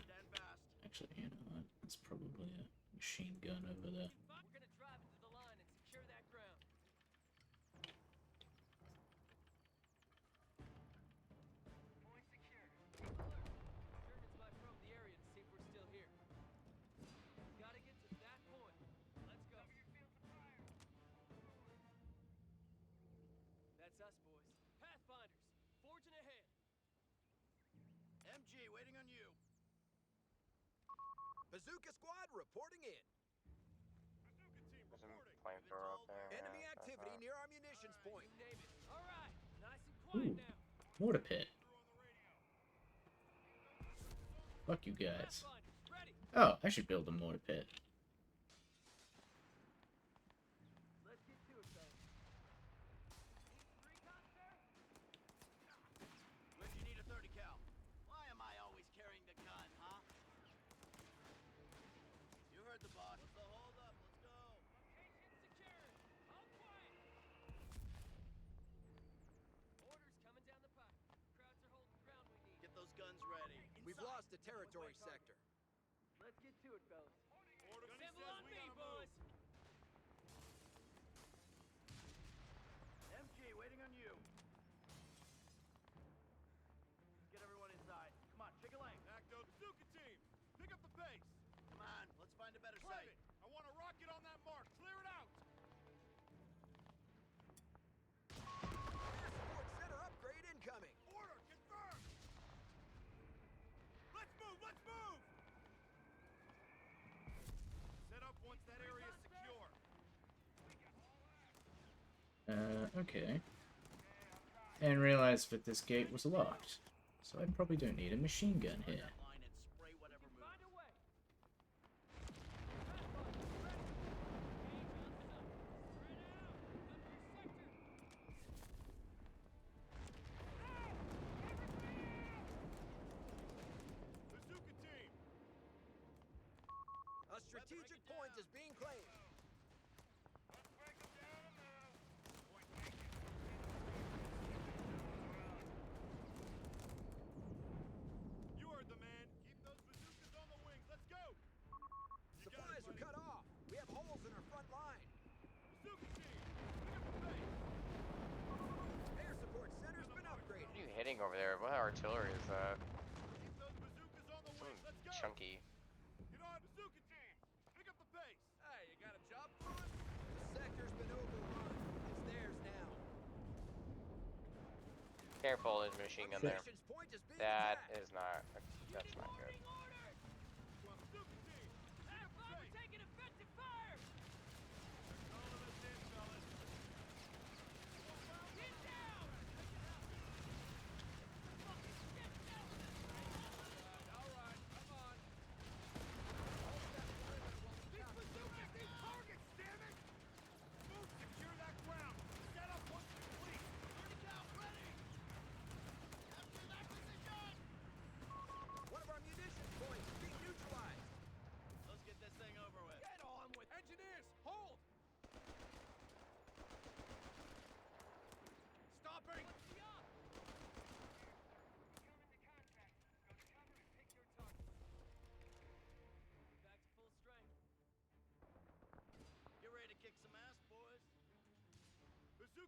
Stand fast. Actually, you know what? It's probably a machine gun over there. We're gonna drive into the line and secure that ground. Point secure. Keep alert. Germans might probe the area to see if we're still here. Gotta get to that point. Let's go. Cover your field to fire. That's us, boys. Pathfinders, forging ahead. MG waiting on you. Bazooka squad reporting in. Bazooka team There's a reporting. flamethrower up there. Enemy yeah, activity that's near our munitions point. You name it. All right, nice and quiet Ooh. now. Mortar pit. Fuck you guys. Pathfinders, ready. Oh, I should build a mortar pit. Let's get to it, fellas. Recon, sir? Where'd you need a 30 cal? Why am I always carrying the gun, huh? You heard the boss. What's the hold up? Let's go. Location secured. All quiet. Orders coming down the pipe. Crowds are holding ground we need. Get those guns ready. We've lost the territory sector. Let's get to it, fellas. Order Assemble on me, boys. MG waiting on you. Get everyone inside. Come on, chicken lane. Acto Bazooka team, pick up the pace. Come on, let's find a better site. I want a rocket on that mark. Clear it out. Air support center upgrade incoming. Order confirmed. Let's move. Let's move. Set up once that area is secure. Okay. And realized that this gate was locked. So I probably don't need a machine gun here. That line and spray whatever moves. Find a way. Pathfinders, ready. Engage on some. Spread out. Cover your sector. Bazooka team. A strategic point is being claimed. Let's break them down and point taken. You heard the man. Keep those bazookas on the wings. Let's go. Supplies are cut off. We have holes in our front line. Bazooka team, pick up the pace. Air support center's been upgraded. What are you hitting over there? What artillery is that? Keep those bazookas on the wings. Let's go. Chunky. Get on, bazooka team. Pick up the pace. Hey, you got a job for us? The sector's been overrun. It's theirs now. Careful, there's a machine gun there. Munitions point is being That attacked. is not. That's not good. Come on, bazooka team. Pick up the Pathfinder pace. taking effective fire. Calling us in, fellas. Get down. All right, come on. These bazookas need targets, damn it! Move, secure that ground. Set up once complete. 30 cal ready. Capture that position. One of our munitions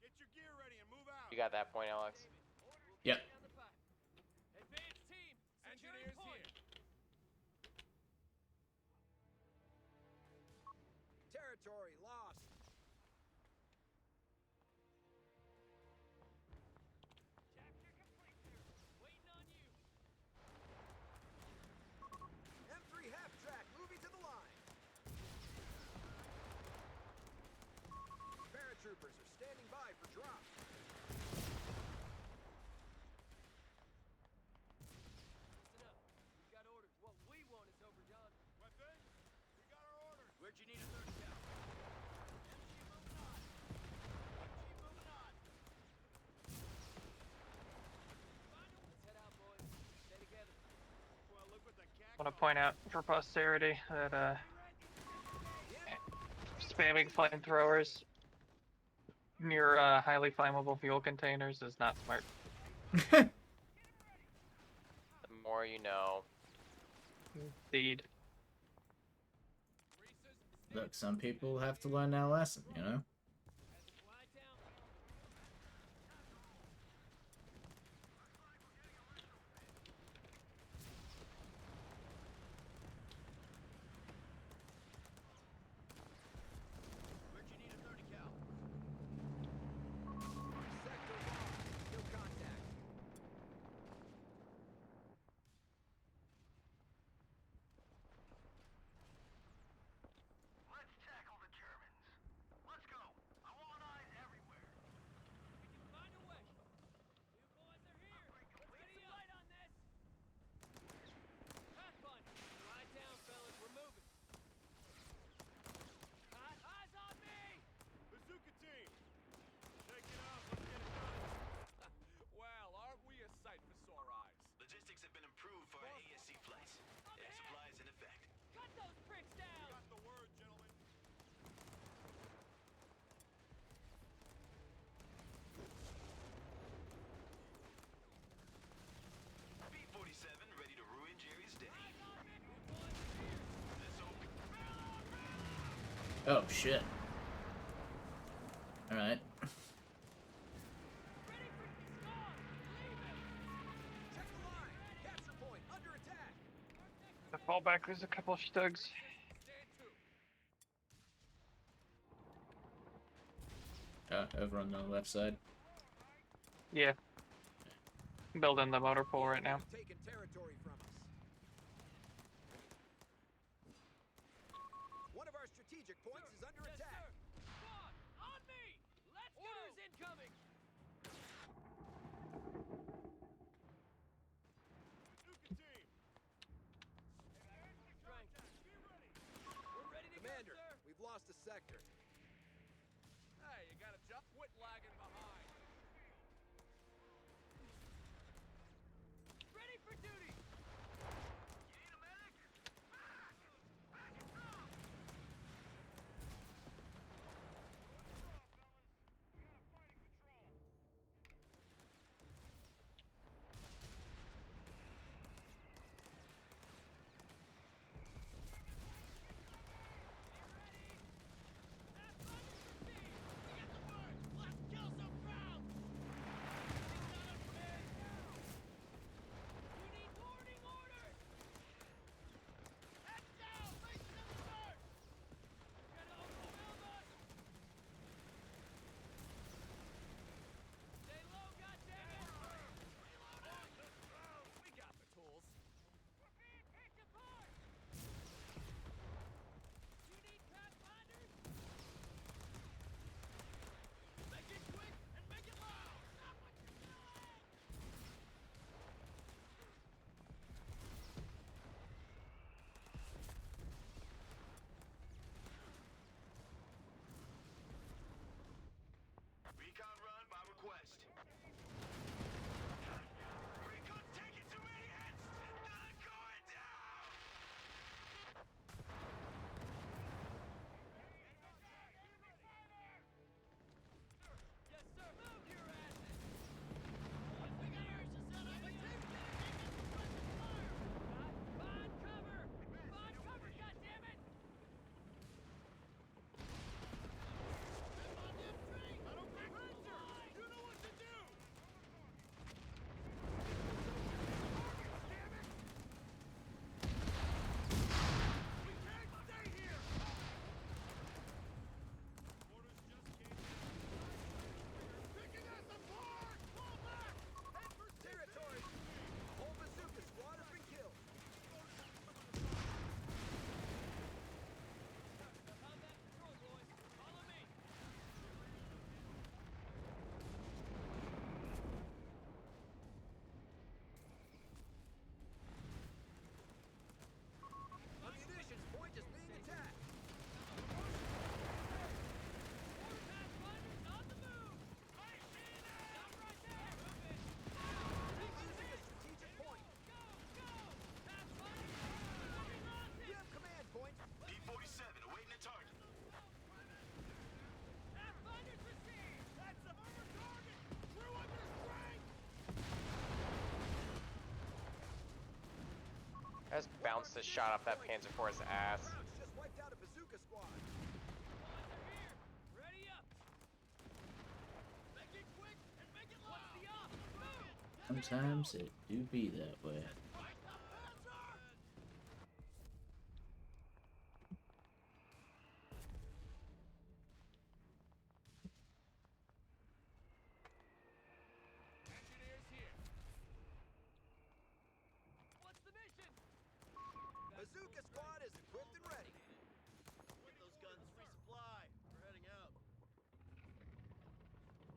Get your gear ready and move out. You got that point, Alex? Yep. Down the pipe. Advance team, securing Engineers point. here. Territory lost. Capture complete, sir. Waiting on you. M3 half track moving to the line. Paratroopers are standing by for drops. Listen up. We've got orders. What we want is overdone. Weapons? We got our orders. Where'd you need a third cow? MG moving on. MG moving on. Let's head out, boys. Stay together. Well, look what the cat. I want to point out for posterity that spamming flamethrowers near highly flammable fuel containers is not smart. The more you know. Indeed. Look, some people have to learn their lesson, you know? Fly down. Where'd you need a 30 cal? Sector lost. No contact. Let's tackle the Germans. Let's go. I want eyes everywhere. We can find a way. You boys are here. Let's get some light on this. Pathfinder, lie down, fellas. We're moving. Hot eyes on me. Bazooka team. Take it off. Let's get it done. Well, aren't we a sight for sore eyes? Logistics have been improved for our ASC flights. Air supplies in effect. Cut those pricks down. Got the word, gentlemen. B-47 ready to ruin Jerry's day. Eyes on me. You boys are here. Let's open. Oh, shit. Alright. Ready for squad. Leave it. Check the line. Capture point under attack. The fallback, there's a couple of stugs. Stand to. Over on the left side. Yeah. Building the motor pool right now. Taking territory from us. One of our strategic points is under Yes, attack. sir. Squad, on me. Let's go. Orders incoming. Bazooka team. Strength. We're ready to Commander, go, sir. we've lost a sector. Hey, you gotta jump. Quit lagging behind. Ready for duty. You need a medic? Back! Back it up! I just bounced a shot up that Panzer IV's ass. Crouch just wiped out a bazooka squad. Squads are here. Ready up. Make it quick and make it loud. What's the op? Move. Sometimes it do be that way. Fight the Panzer! Engineers here. What's the mission? Bazooka squad is equipped and ready. Get those guns resupply. We're heading out.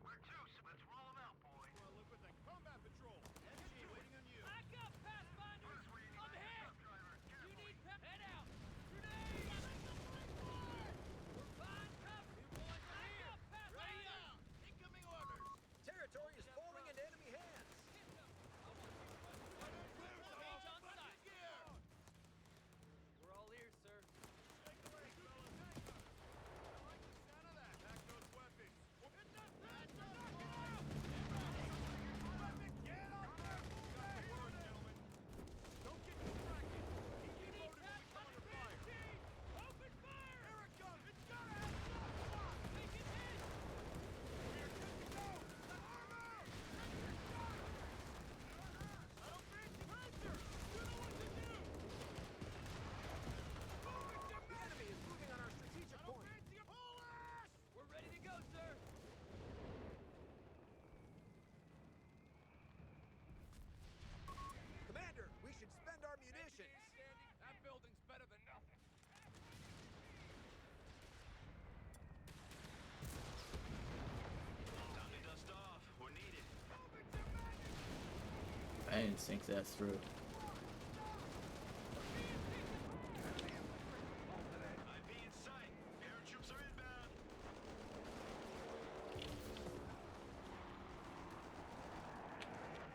Where to? Let's roll them out, boys. Well, look with the combat patrol. MG, waiting on you. Back up, Pathfinders! I'm hit! You need head out! Grenade! We're fine cover! New boys are here! Ready up! Incoming orders. Territory is falling into enemy hands. Hit them! I want you to run through engage on sight! We're all ears, sir. Take the lead, fellas. I like the sound of that. Pack those weapons. Hit that Panzer! Knock it out! Weapon, get up there! Move that word, gentlemen. Don't get distracted. Keep You need reloading when we come under fire. Open fire! Here it comes. It's gotta have some shot. Make it hit! We are good to go. Armor! Sector shot. I don't fancy Panzer. You know what to do. Moving to The enemy is moving on our strategic I don't point. fancy a pull ass. We're ready to go, sir! Commander, we should spend our munitions. Standing. That building's better than nothing. Time to dust off. We're needed. Moving to medic. I didn't think that through. IP in sight. Paratroops are inbound.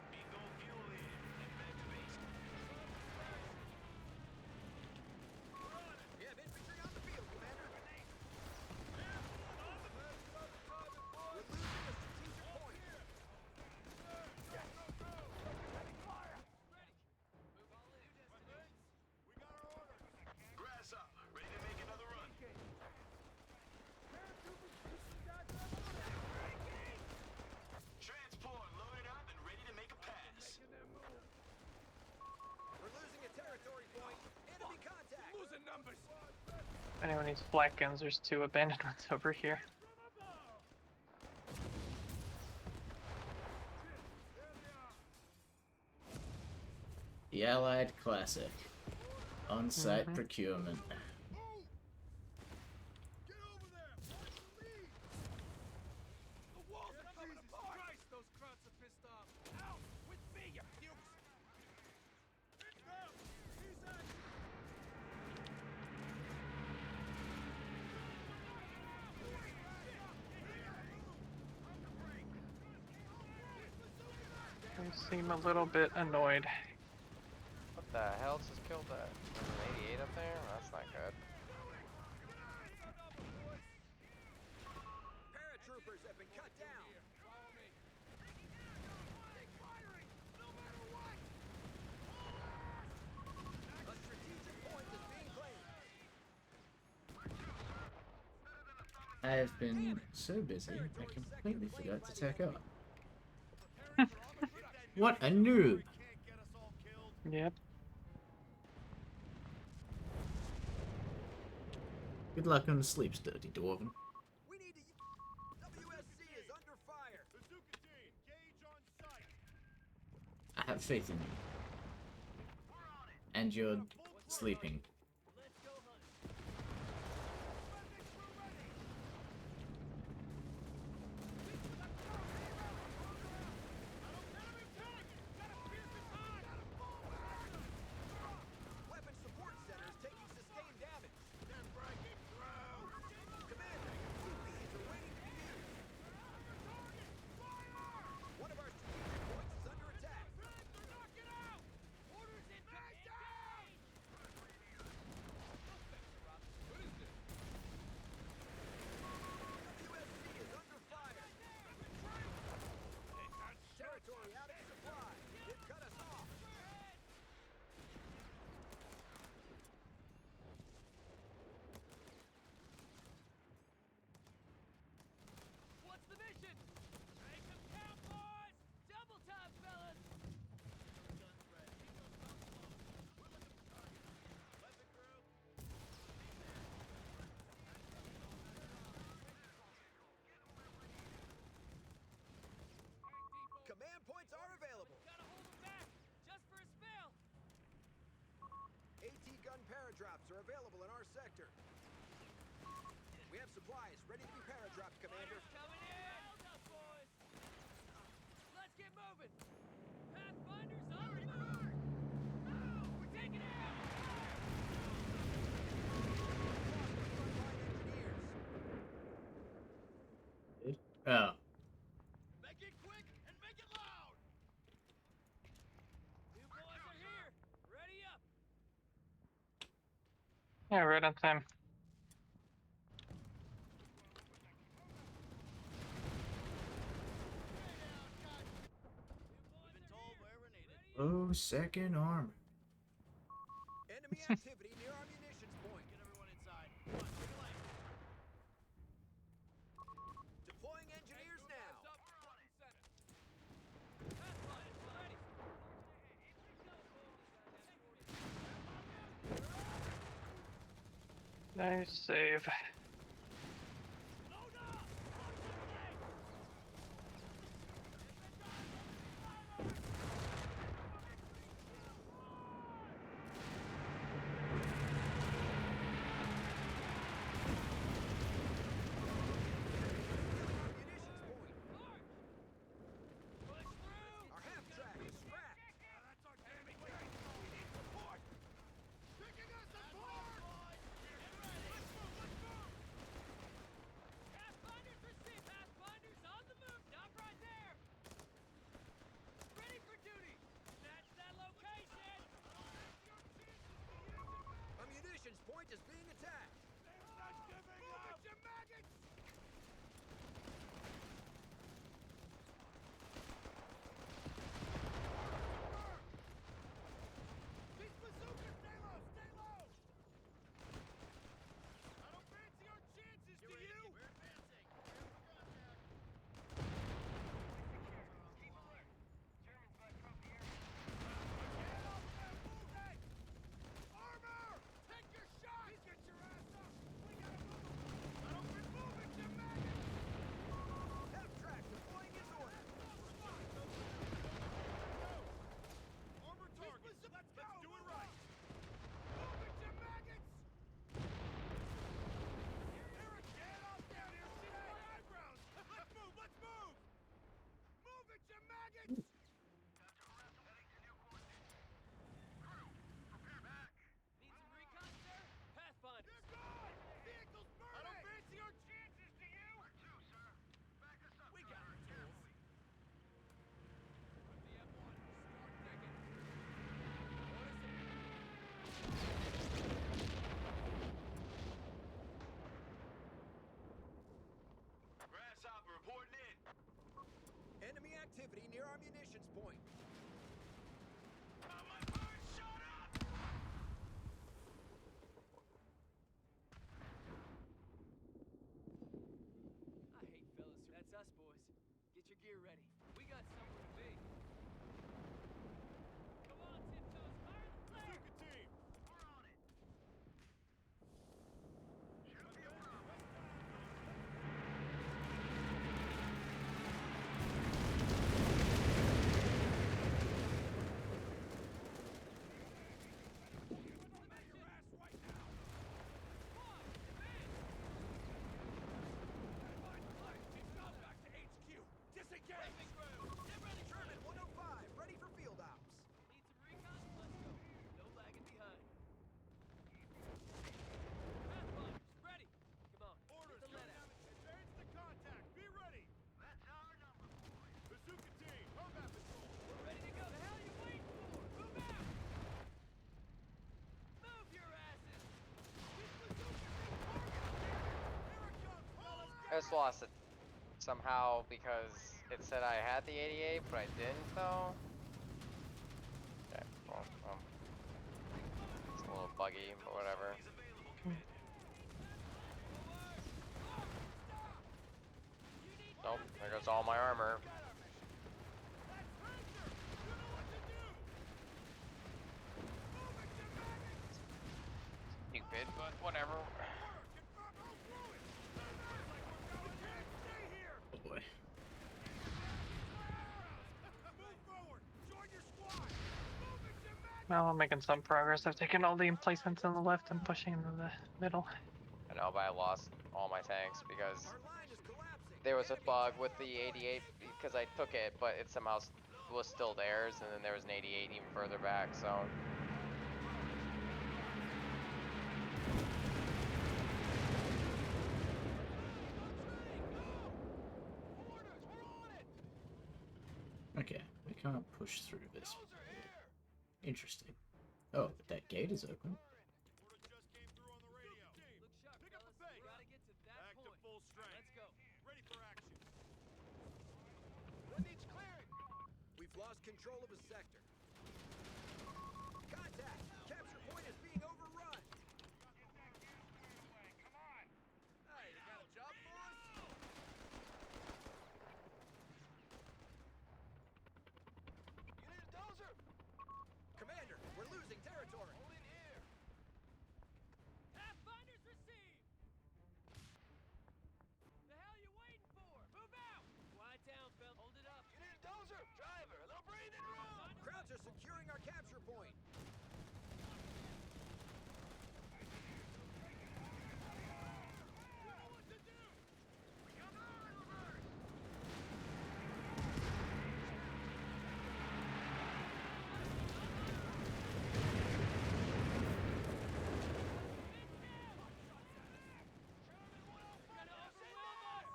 Bingo fuel in. Head back to base. We have infantry on the field, Commander. We're losing a strategic point. Move all in. We got our orders. Grass up. Ready to make another run. Transport loaded up and ready to make a pass. We're losing a territory point. Enemy contact. Losing numbers. If anyone needs flak guns, there's 2 abandoned ones over here. The Allied Classic. On-site procurement. Move! Get over there! Watch the lead! The walls are coming apart! Christ, those krauts are pissed off! Out! With me, you pukes! Hit them! He's at you! They seem a little bit annoyed. What the hell just killed that? There's an 88 up there? That's not good. Paratroopers have been cut down. Follow me. Take firing! No matter what! A strategic point is being claimed. I have been so busy, I completely forgot to take out. What a noob! Can't get us all killed. Yep. Good luck on the sleep, dirty dwarven. We need to. WSC is under fire. Bazooka team, gauge on sight. I have faith in you. And you're sleeping. Let's go hunt. Medics, we're ready. Weapon support centers taking sustained damage. They're breaking through. Commander, UPs are waiting to be used. One of our strategic points is under attack. Orders in command! have supplies ready to be paradropped, Commander. Coming in! Hold up, boys! Let's get moving! Pathfinder's on the move! We're taking it out! Oh. Make it quick and make it loud! You boys are here! Ready up! Yeah, right on time. You boys We've been are told here! where we're needed. Oh, second armor. Enemy activity near our munitions point. Get everyone inside. Come on, take a light. Deploying engineers now. Up, front and center. Pathfinder's ready! Nice save. Load up! Munitions point. Push through! Our half track is strapped. That's our damning weight. We need support. Picking us apart. Let's move. Let's move. Pathfinders received! Pathfinders on the move! Stop right there! Ready for duty! That's that location! Our munitions point is being attacked. They're not giving up. Move it, you maggots. These bazookas, stay low, stay low! I don't fancy our chances, do you? We're advancing. Get up there, move it! Armor! Take your shot! Get your ass up! We gotta move! I don't move it, you maggots! Half track deploying his order. Armor target. Let's go. Do it right. Move it, you maggots! Eric, get up down here. See my eyebrows. Let's move. Let's move. Move it, you maggots! Need some recon, sir? Pathfinders! They're gone. Vehicles burning. I don't fancy our chances, do you? Where to, sir? Back us up. We got our tools. The M1. Start digging. Grasshopper reporting in. Enemy activity near our munitions point. My bird shot up! I hate fellas. That's us, boys. Get your gear ready. We got somewhere to be. Come on, tiptoes. Fire the flare! Bazooka team. We're on it. Should be a problem. Your ass right now. Squad, advance! Find the light. It's gone back to HQ. Disengage. Get ready, Sherman 105, ready for field ops. Need some recon? Let's go. No lagging behind. Pathfinders, ready! Come on, Orders. get the lead out. Advance to contact. Be ready. That's our number, boys. Bazooka team. Combat patrol. We're ready to go. The hell are you waiting for? Move out! Move your asses! These bazookas are targeted. Here it comes, fellas. I just lost it somehow because it said I had the 88, but I didn't though. Okay, well, it's a little buggy, but whatever. Nope, there goes all my armor. Stupid, but whatever. Oh boy. Well, I'm making some progress. I've taken all the emplacements on the left and pushing into the middle. I know, but I lost all my tanks because Our line is collapsing. there was a Enemy bug team with on the foot. 88 because I took it, but it somehow was still theirs, and then there was an 88 even further back. So Orders, we're on it. Okay, we can't push through this. Those are here. Interesting. Oh, but that gate is open. Order just came through on the radio. Look sharp, Pick up the fellas. pace. We gotta get to that Back to point. full strength. Let's go. Ready for action. What needs clearing? We've lost control of a sector. Contact! Capture point is being overrun. Hey, you got a job for us? You need a dozer? Commander, we're losing territory. Hold in here. Pathfinders received. The hell you waiting for? Move out. Quiet down, fella. Hold it up. You need a dozer? Driver, a little breathing room. Crowds are securing our capture point.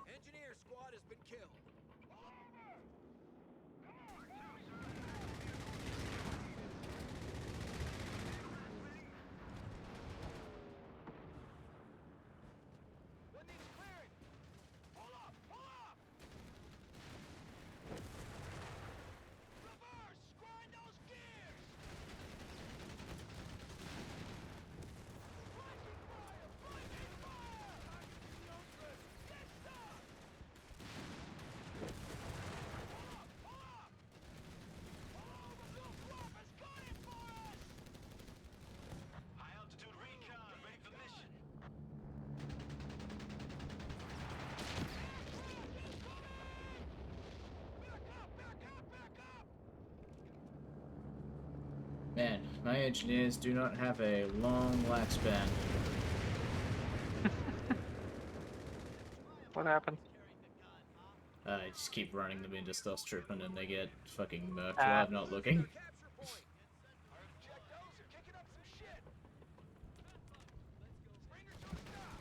Engineer squad has been killed. What needs clearing? Pull up! Pull up! Reverse! Grind those gears! Flashing fire! Flaming fire! Get stuck! Pull up! Pull up! Oh, the Mius-Front has got it for us! High altitude recon, ready for mission. Man, my engineers do not have a long lifespan. What happened? I just keep running them into stealth trooping and they get fucking murked Ah. while I'm not looking. Capture point. Our objectives are kicking up some shit. Bring her to a stop.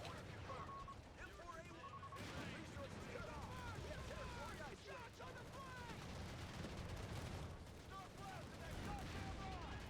Order confirmed. M4A1. Resources cut off. We have territory ice. Shots on the flag. Start blasting that goddamn line.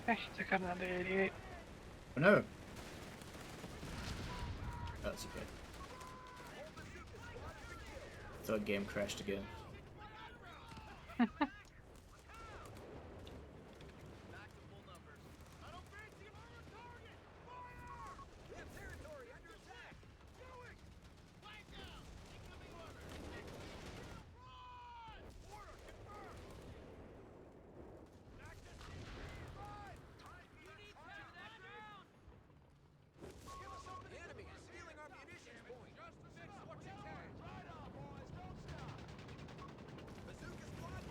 Okay, they're coming on the 88. Oh no! That's okay. Thought game crashed again. Back to full numbers. I don't fancy him on target! Fire! We have territory under attack! Doing! Flag down! Incoming order! Run! Order confirmed! Back to run! You need to have that down. Give us something! The enemy is stealing our munitions point! Just mix what you can! Right on, boys! Don't stop! Bazooka squad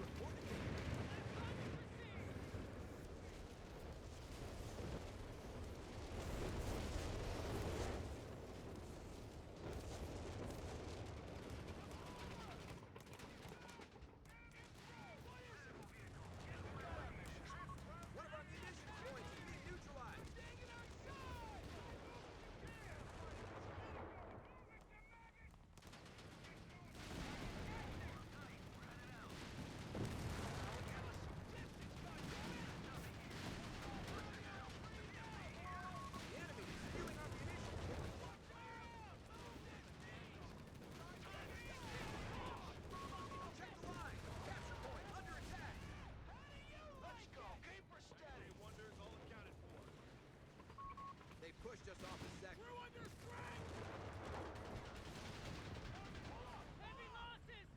just off the sector. We're under strength! Heavy losses!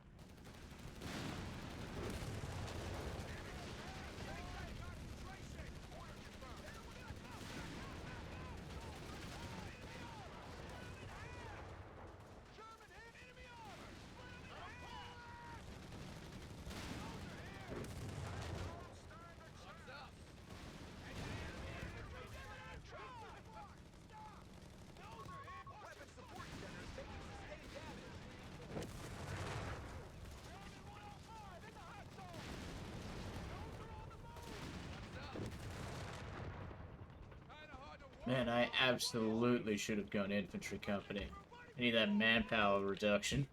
Weapon support center is taking sustained damage. Man, I absolutely should have gone infantry company. I need that manpower reduction.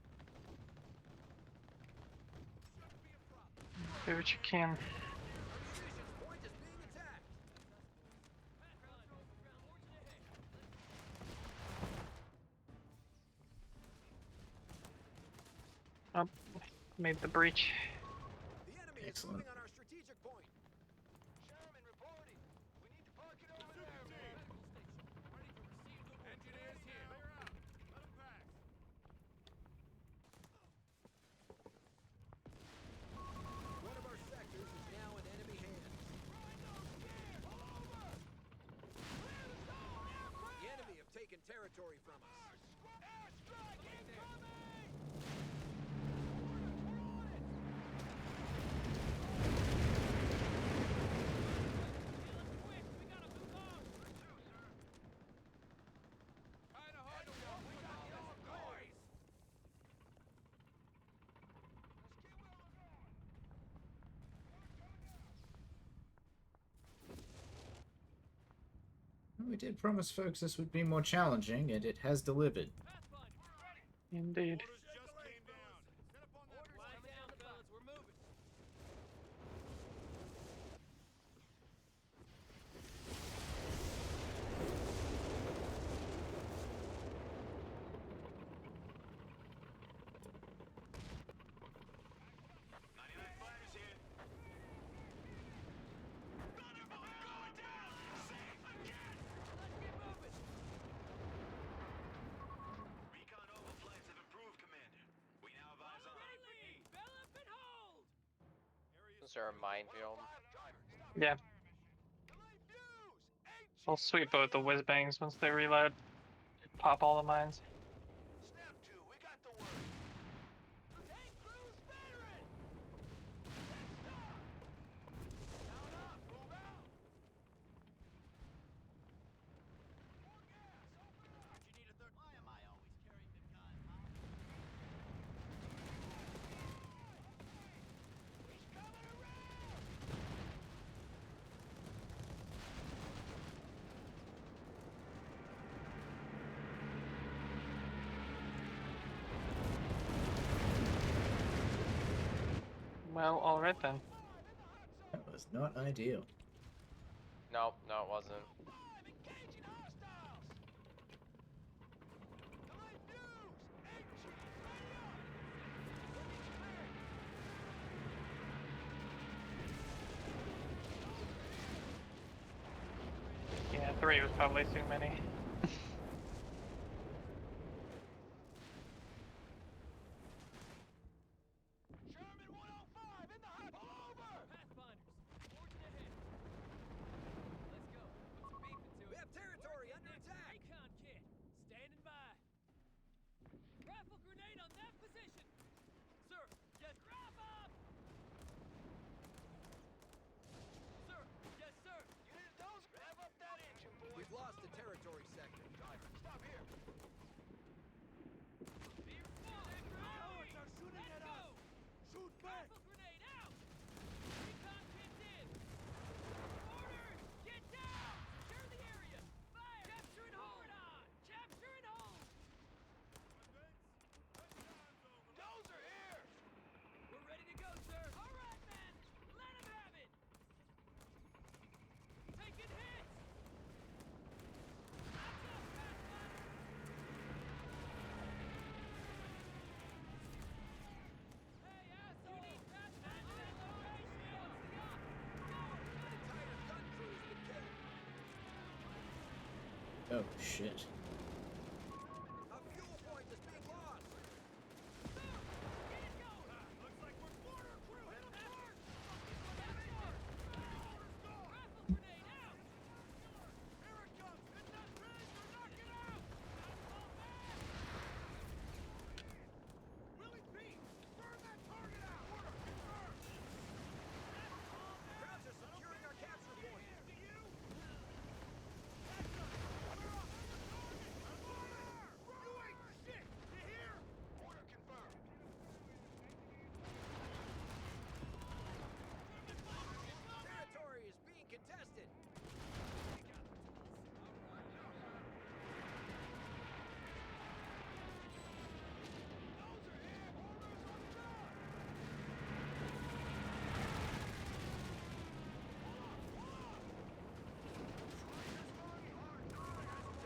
Do what you can. Our munitions point is being attacked. Oh, made the breach. The enemy is Excellent. moving on our strategic point. Sherman reporting. We need to park it over there, man. Ready to receive the wounded. Engineers here. Clear out. Let them pass. One of our sectors is now in enemy hands. The enemy have taken territory from us. Quick, we gotta move on. Kinda hard to walk with all this noise. We did promise folks this would be more challenging, and it has delivered. Pathfinder, ready. Indeed. Orders just came down. Set up on that Lie down, fellas. We're moving. Recon overflights have improved, Commander. We now advise on. Ready. Envelop and hold. Is there a minefield? Yeah. I'll sweep both the whiz bangs once they reload. Pop all the mines. Snap 2, we got the word. Tank crew's veteran. Down up, move out. Don't you need a third? Why am I always carrying the gun, huh? He's coming around. Well, alright then. That was not ideal. No, no, it wasn't. Engaging hostiles. Delayed news. HG, ready up. Yeah, 3 was probably too many. Sherman 105 in the hot. Pull over. Pathfinders, forging ahead. Let's go. Put some beef into We it. have territory under Next attack. recon kit. Standing by. Grapple grenade on that position. Sir, yes. Grab up. Sir, yes, sir. Unit those. Rev up that engine, boys. We've lost the territory Oh, shit. A fuel point is being lost. Looks like we're border crew. Hit 'em hard. Rifle grenade out! Here it comes. Hit that bridge or knock it out. Willie Pete, burn that target out. Order confirmed. Crowds are securing our capture point. To you. We're off the target. Fire! You ain't shit. You hear? Order confirmed. Territory is being contested.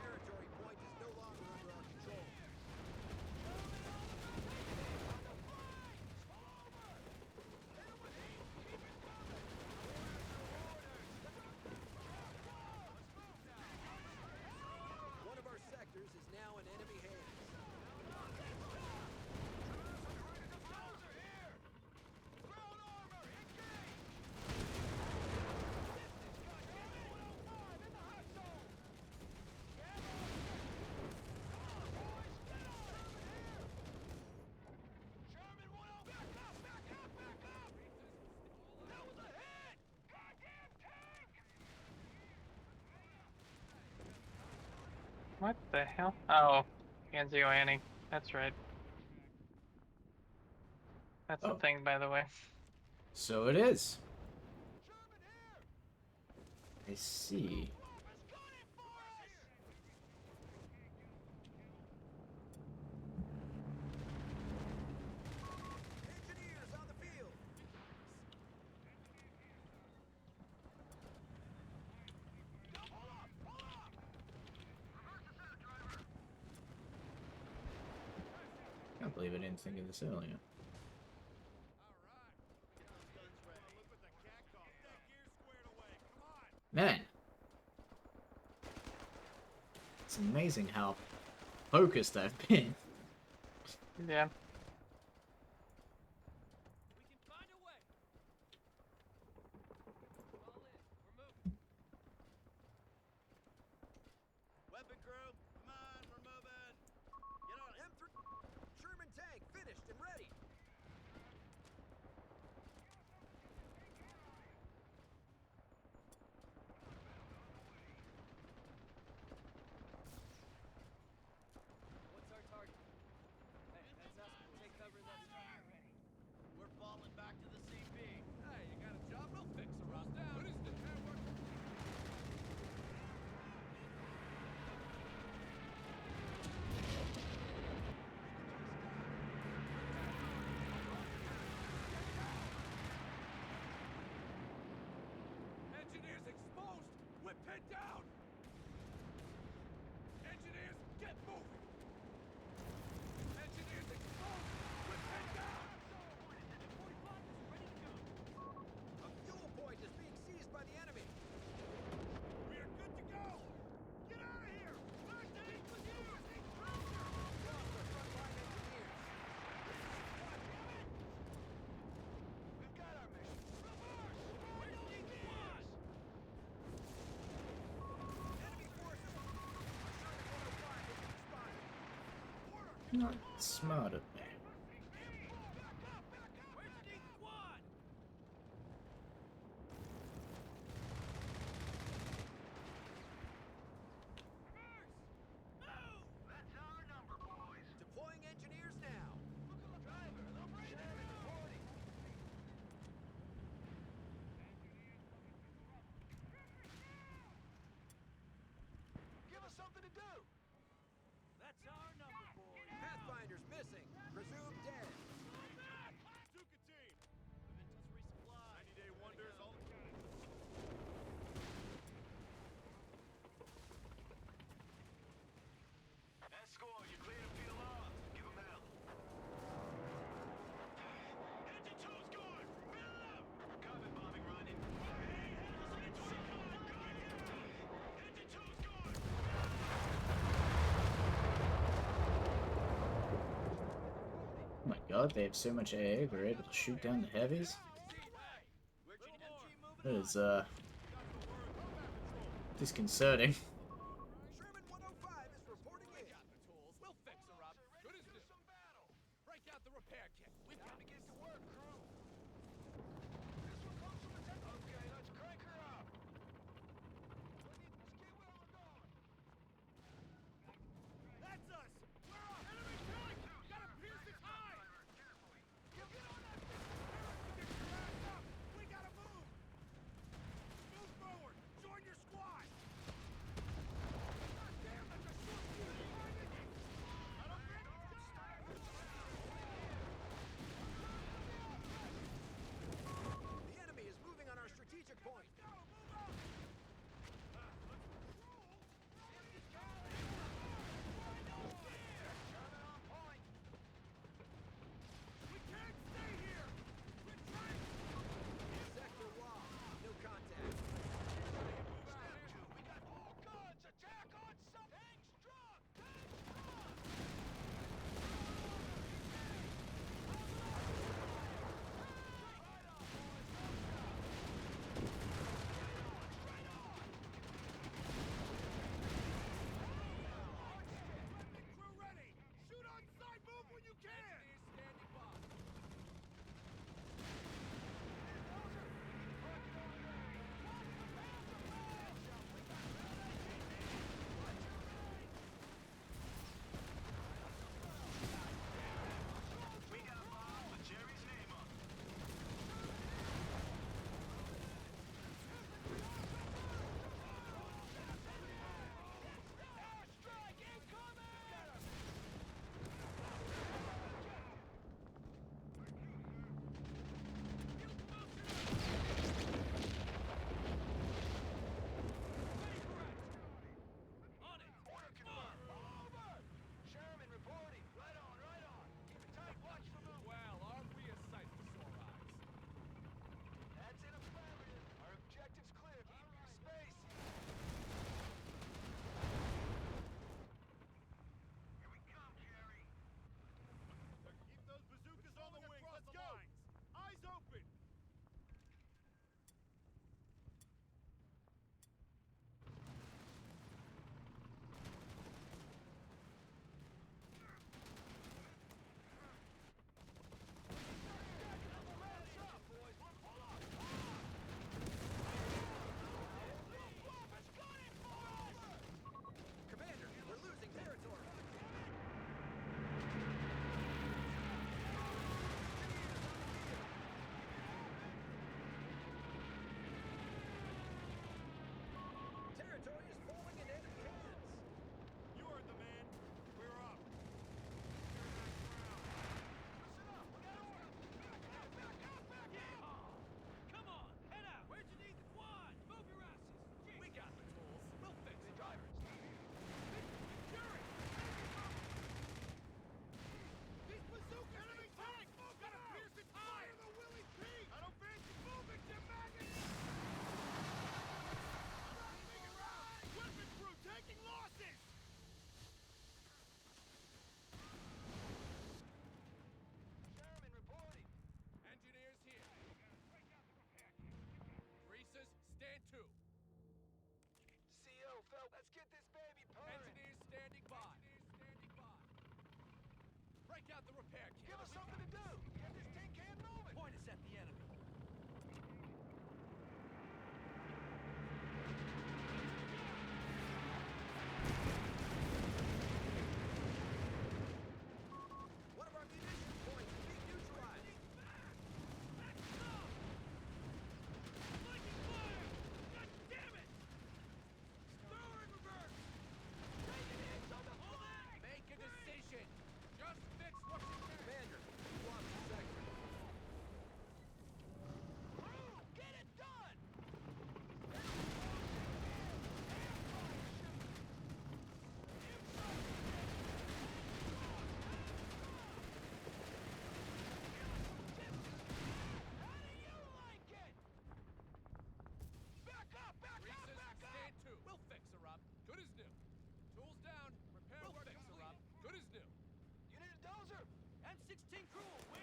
Territory point is no longer under our control. One of our sectors is now in enemy hands. Sherman 101. Back up. That was a hit. Goddamn tank. What the hell? Oh, Anzio Annie. That's right. That's Oh. the thing, by the way. So it is. Sherman here. I see. Swamp is gunning for us. Engineers on the field. Pull up. Can't believe I didn't think of this earlier. All right. Guns ready. Look what the cat called. That gear squared away. Come on. Man! It's amazing how focused I've been. Yeah. We can find a way. All in. We're moving. Weapon crew, come on, we're moving. Get on it. M3 Sherman tank finished and ready. What's our target? Hey, heads up. We'll take cover in that street. We're falling back to the CP. Hey, you got a job? We'll fix her up. What is the network? Engineers exposed! We're pinned down! Engineers, get moving! Engineers exposed! We're pinned down! A fuel point is being seized by the enemy. We are good to go! Get out of here! Last aid with you! Lost our frontline engineers. We've got our mission. Reverse! Enemy forces. Sherman 105 has been spotted. Not smart of me. Deploying engineers now. Give us something to do! That's our number, boys. Pathfinder's missing. god, they have so much AA, they're able to shoot down the heavies. That is, disconcerting. Sherman 105 is reporting in. We got the tools. We'll fix her up. Good as new. Break out the repair kit. We've got to get to work, crew. This one comes from the tech. Okay, let's crank her up. Let's get where we're going. That's us. We're up. Enemy tank. Gotta pierce its hide. You get on that thing. Get your ass up. We gotta move. Move forward. Join your squad. God damn, that's a short fuse. I don't get it. The enemy is moving on our strategic point. We can't stay here. Retreat. Sector wall. No contact. We got all guns. Attack on some. Tanks drop. Tanks drop. Crew ready. Shoot on sight. Move when you can. Standing by. We got a bomb with Jerry's name on it. Airstrike incoming! On it! Order confirmed! Over! Sherman reporting! Right on, right on! Keep it tight, watch for movement! Well, aren't we a sight for sore eyes? That's an affirmative! Our objective's clear, keep your space! Here we come, Jerry! Keep those bazookas on the wings, let's go! Eyes open! Commander, we're losing territory. Territory is falling in enemy hands. You heard the man. We're up. Listen up. We got order. Back up. Come on, head out. Where'd you need the quad? Move your asses. We got the tools. We'll fix it. Drivers. Fury. These bazookas. Enemy tank. Gotta pierce its hide. Fire the Willie P. I don't fancy moving, Jim Maggot. Weapon crew taking losses! Sherman reporting. Engineers here. Greasers, stand to. CO, Phil, let's get this baby purring. Engineers standing by. Break out the repair kit. Give us something to do. Get this tin can moving. Point us at the enemy. One of our munitions points is being neutralized. Make a decision. Just fix what you can. Commander, we lost the sector. Crew, get it done. How do you like it? Back up, back up, back up. Stand to. We'll fix her up. Good as new. Tools down. Repair work fix her up. Good as new. You need a dozer? M16 crew will win.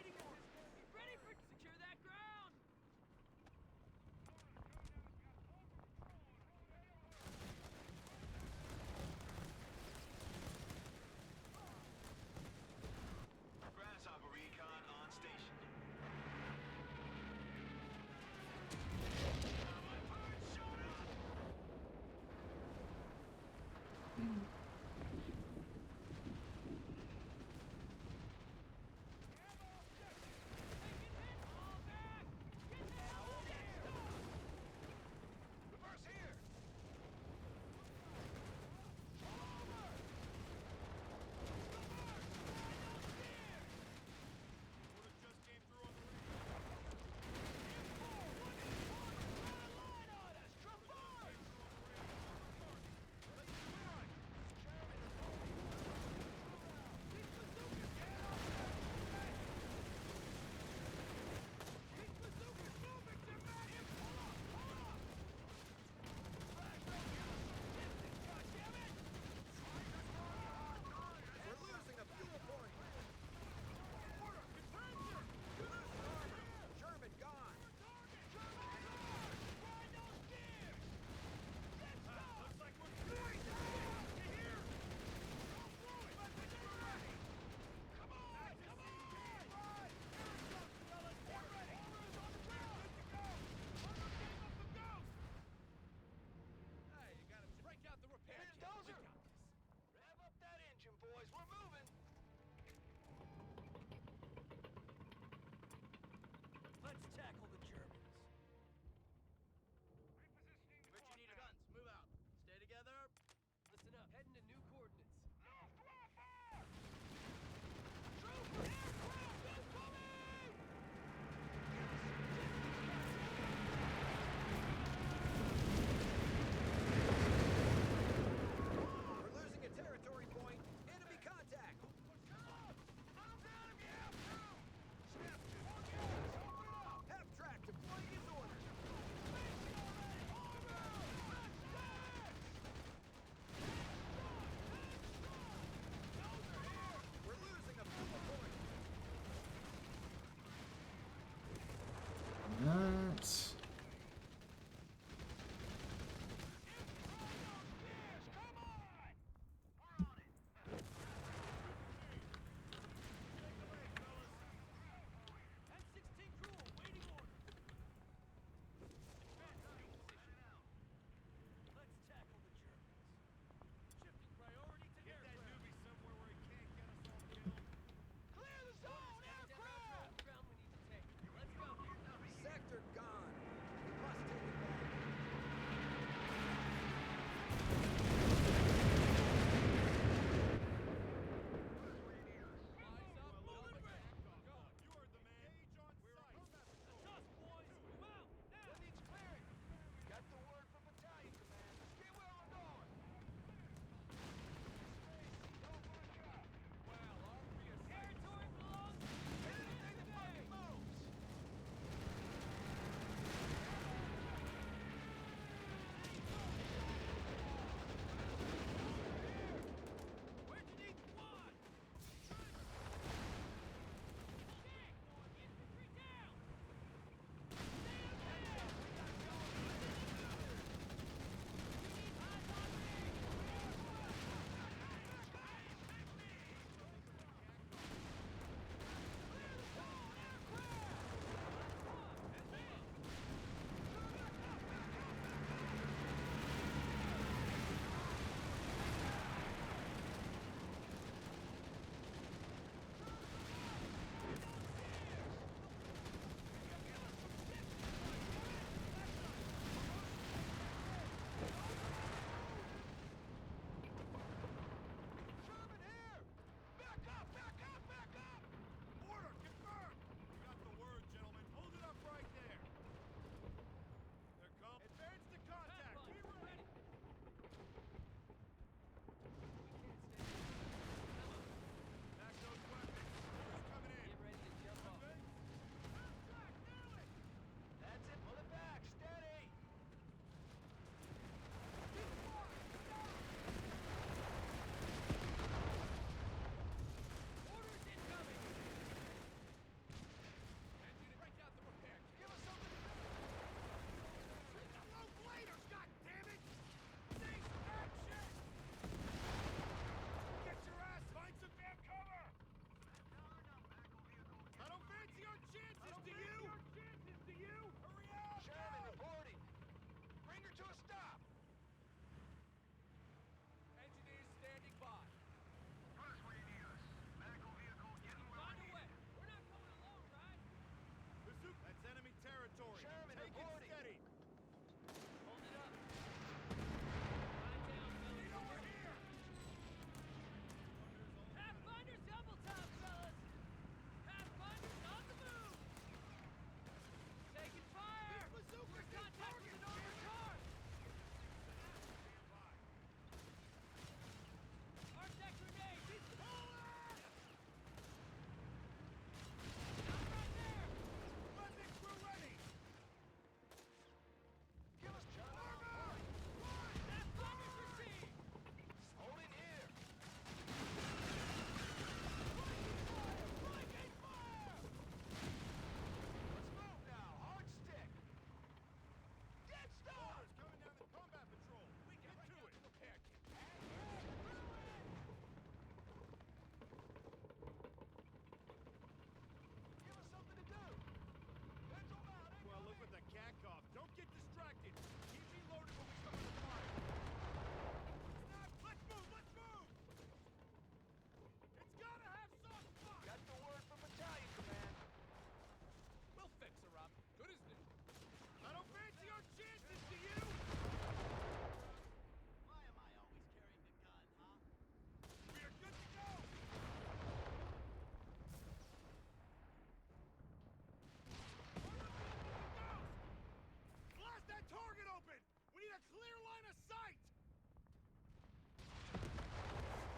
of sight!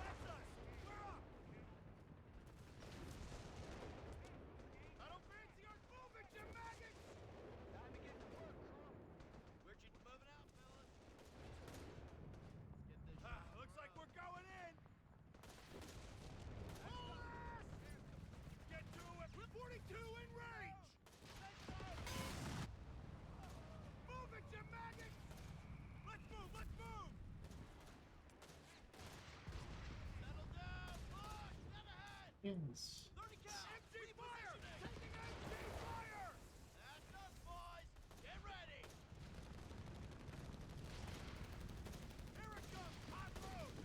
That's us! We're up! I don't fancy our move it, you maggots! Time to get to work, crew. We're just moving out, fellas. Let's get this Looks like we're going in! Full ass! Get to it! 42 in range! Move it, you maggots! Let's move! Let's move! Settle down, push! Never had! Yes. 30 cal! MG fire! Taking MG fire! That's us, boys! Get ready! Here it comes! Hot road!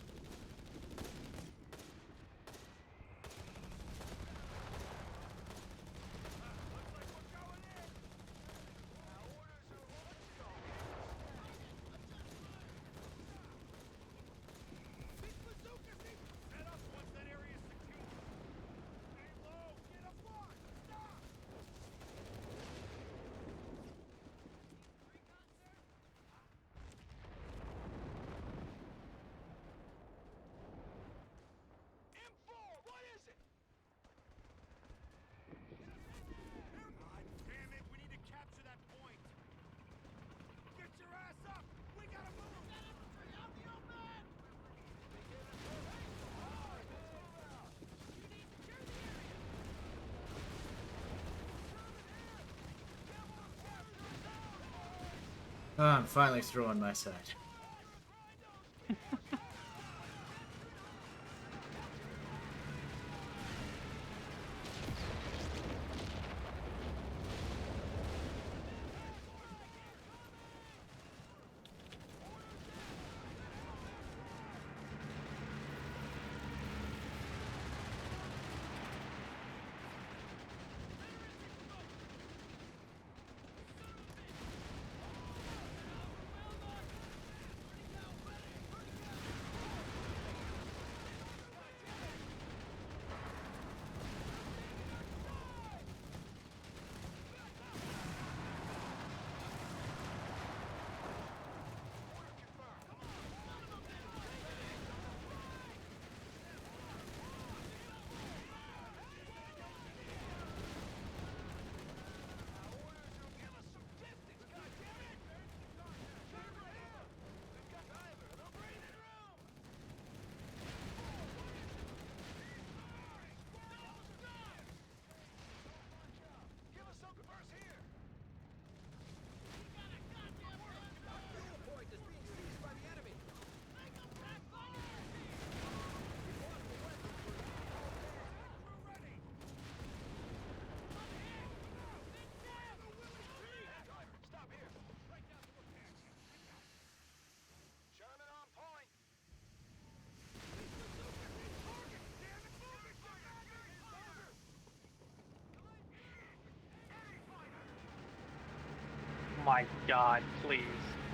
Looks like we're going in! Our orders are let's go! These bazookas need set up once that area is secure. Stay low! Get a block! Stop! M4, what is it? God damn it! We need to capture that point! Get your ass up! We gotta move! That infantry out the open! Oh, I'm finally through on my side. Fuel point is being seized by the enemy. Stop here! Sherman on point! My God, please. I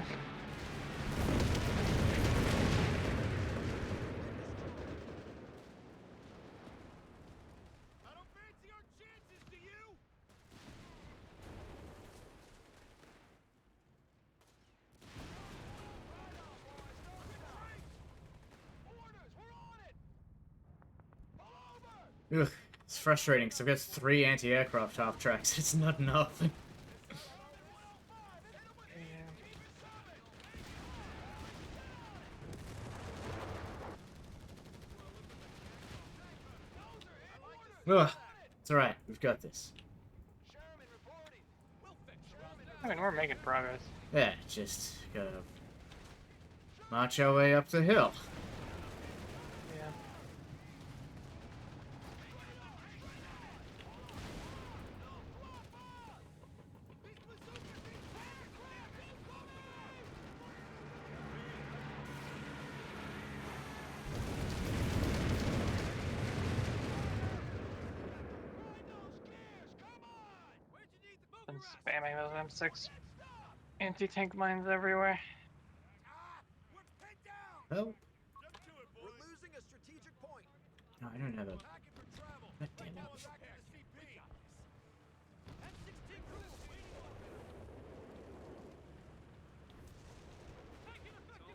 don't fancy our chances, do you? Orders, we're on it! Pull over! Ugh, it's frustrating because I've got 3 anti-aircraft half tracks. It's not enough. Ugh, it's alright. We've got this. Sherman reporting. We'll fix I mean, we're making progress. Yeah, just gotta march our way up the hill. Yeah. Been spamming those M6 anti-tank mines everywhere. We're pinned down! Help. Jump to it, We're boys! losing a strategic point. No, I don't have a... Pack it for travel! God damn it. Now we're back in the CP! M16 crew waiting on me! Taking effective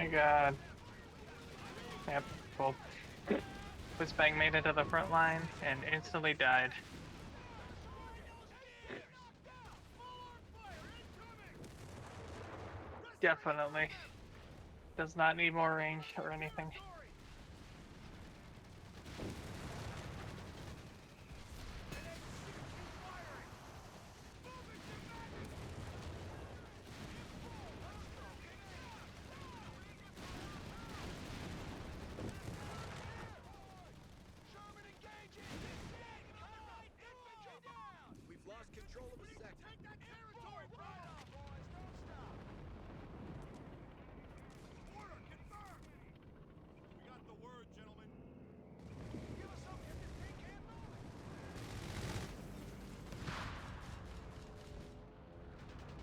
my god. Yep, well, Whizbang made it to the front line and instantly died. Definitely. Does not need more range or anything. Sherman engaging! Infantry down! We've lost control of a sector. Take that territory, right on, boys! Don't stop! Order confirmed! We got the word, gentlemen. Give us something if this thing can't move it!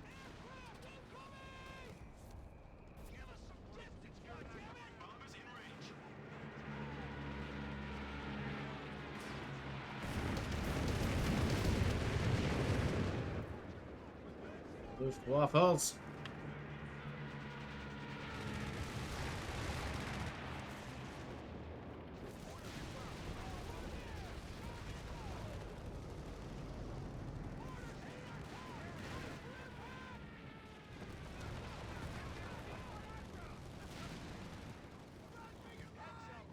Aircraft incoming! Give us some distance, goddammit! Bombers in range. Luftwaffles.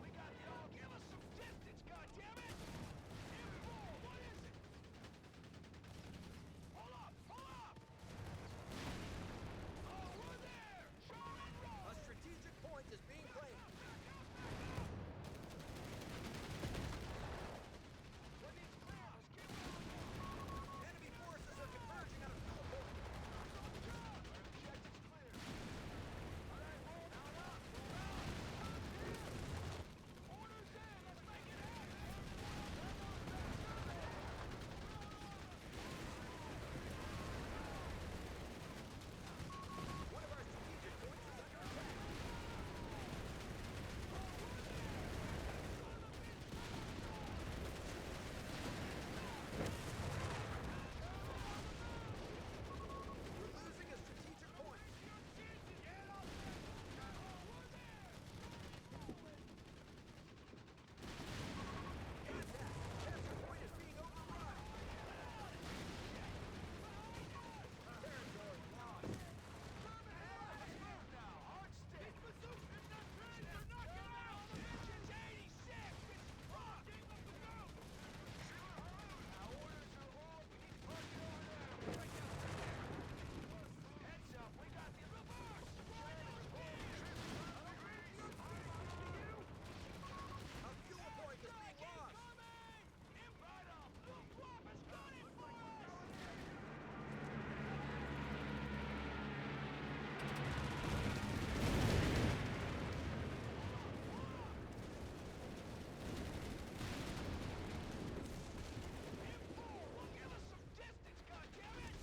We got the all. Give us some distance, goddammit! M4, what is it? Hold up! Hold up! Oh, we're there! Sherman roll! A strategic point is being claimed. What needs clearance? Keep moving! Enemy forces are converging on a fuel point. Our objective's clear. All right, roll out. Roll out. Orders in. Let's make it happen. One of our strategic points is under attack. We're losing a strategic point. Contact. Capture point is being overrun. Territory lost. Hard stick. They're knocking out. Engines 86. It's rocked. Our orders are all. We need to target over there. Heads up. We got the reverse. A fuel point is being lost. Right on. Luftwaffe's got it for us. Give us some distance, goddammit!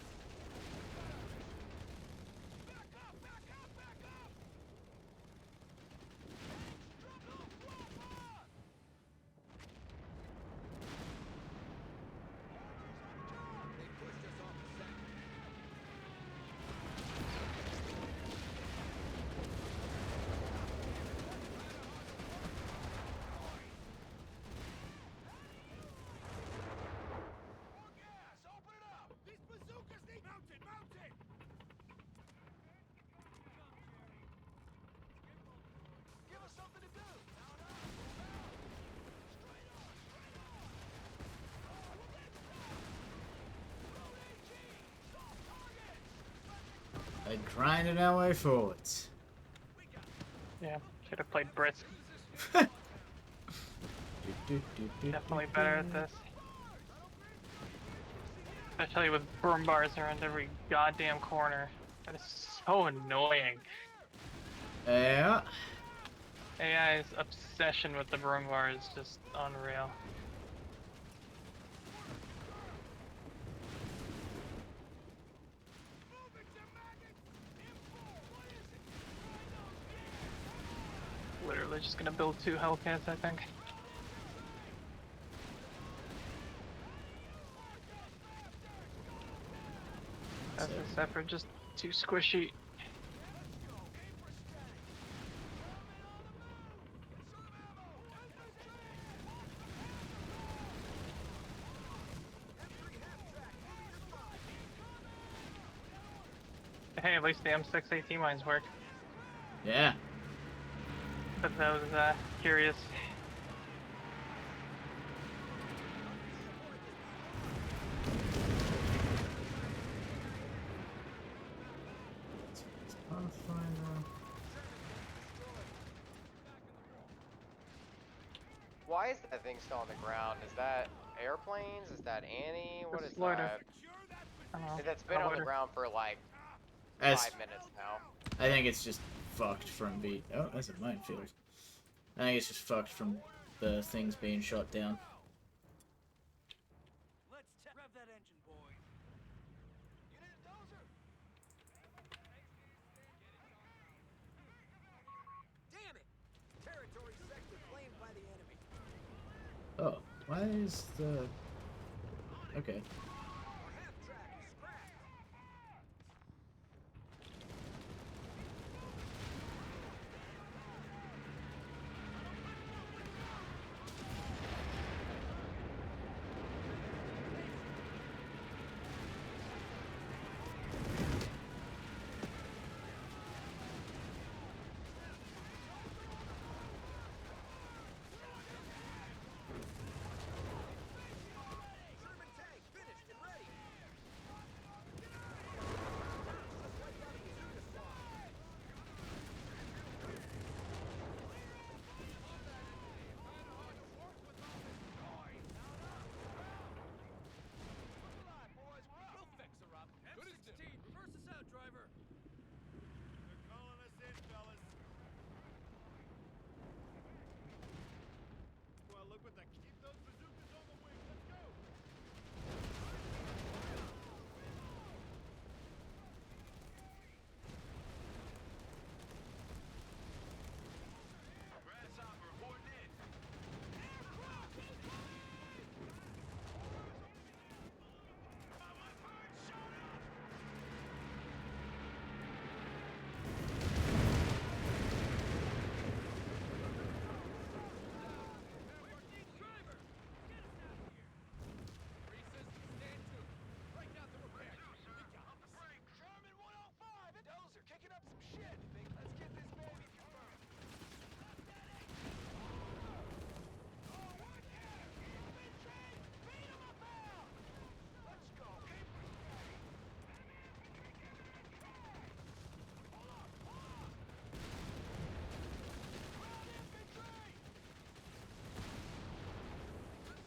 Back up, back up, back up! Luftwaffe! They pushed us off the sector. More gas! Open it up! These bazookas need... Mounted! Mounted! Give us something to do! Mount up! Move out! Straight on! Straight on! Oh, we're getting stuck! Load AG! Soft targets! And grinding our way forwards. Yeah, should have played brisk. Definitely better at this. Especially with broom bars around every goddamn corner. That is so annoying. Yeah. AI's obsession with the broom bar is just unreal. Literally just gonna build 2 Hellcats, I think. That's this effort just too squishy. Hey, at least the M6 AT mines work. Yeah. But that was curious. Pathfinder. Why is that thing still on the ground? Is that airplanes? Is that Annie? What It's is loader. that? I don't know. That's been on the Loader. ground for like That's, 5 minutes now. I think it's just fucked from being. Oh, that's a minefield. I think it's just fucked from the things being shot down. Let's rev that engine, boys. Get in, dozer. Damn it! Territory sector claimed by the enemy. Oh, why is the... Okay. Our half track is scrapped. German tank finished and ready. Just like that bazooka squad. We'll fix her up. M16, reverse us out, driver. They're calling us in, fellas. Well, look what the... Keep those bazookas on the wing. Let's go! Grasshopper reporting in. German 105 and dozer kicking up some shit. Let's get this baby confirmed. Let's go.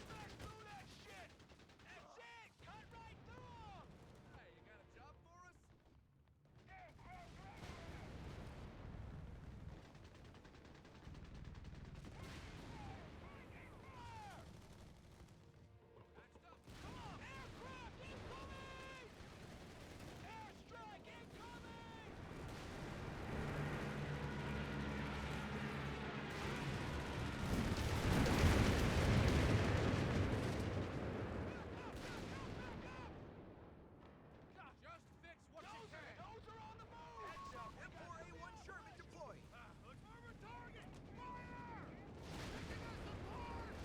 Smash through that shit. That's it. Cut right through 'em. Hey, you got a job for us? Come on. Aircraft incoming! Airstrike incoming! Just fix what you can. Dozer on the move. Heads up. M4A1 Sherman deployed. Look for a target. Fire! Taking us apart.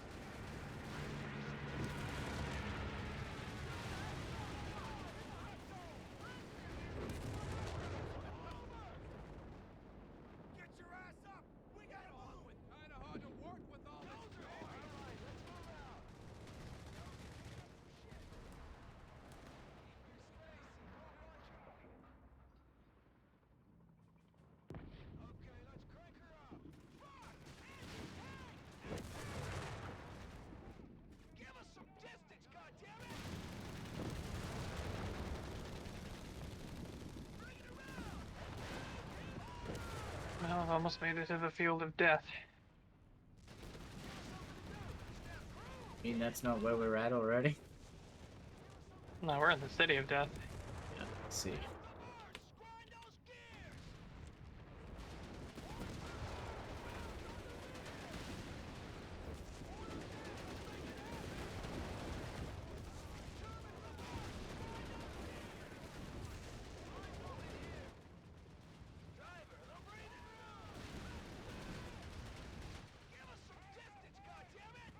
Get your ass up. We gotta move. Kinda hard to work with all this. Dozer. All right, let's move out. Okay, let's crank her up. Fuck! Give us some distance, goddammit! Bring it around! Well, I've almost made it to the field of death. I mean, that's not where we're at already? No, we're in the city of death. Yeah, let's see. Grind those gears! Driver, they're breathing room! Give us some distance, goddammit!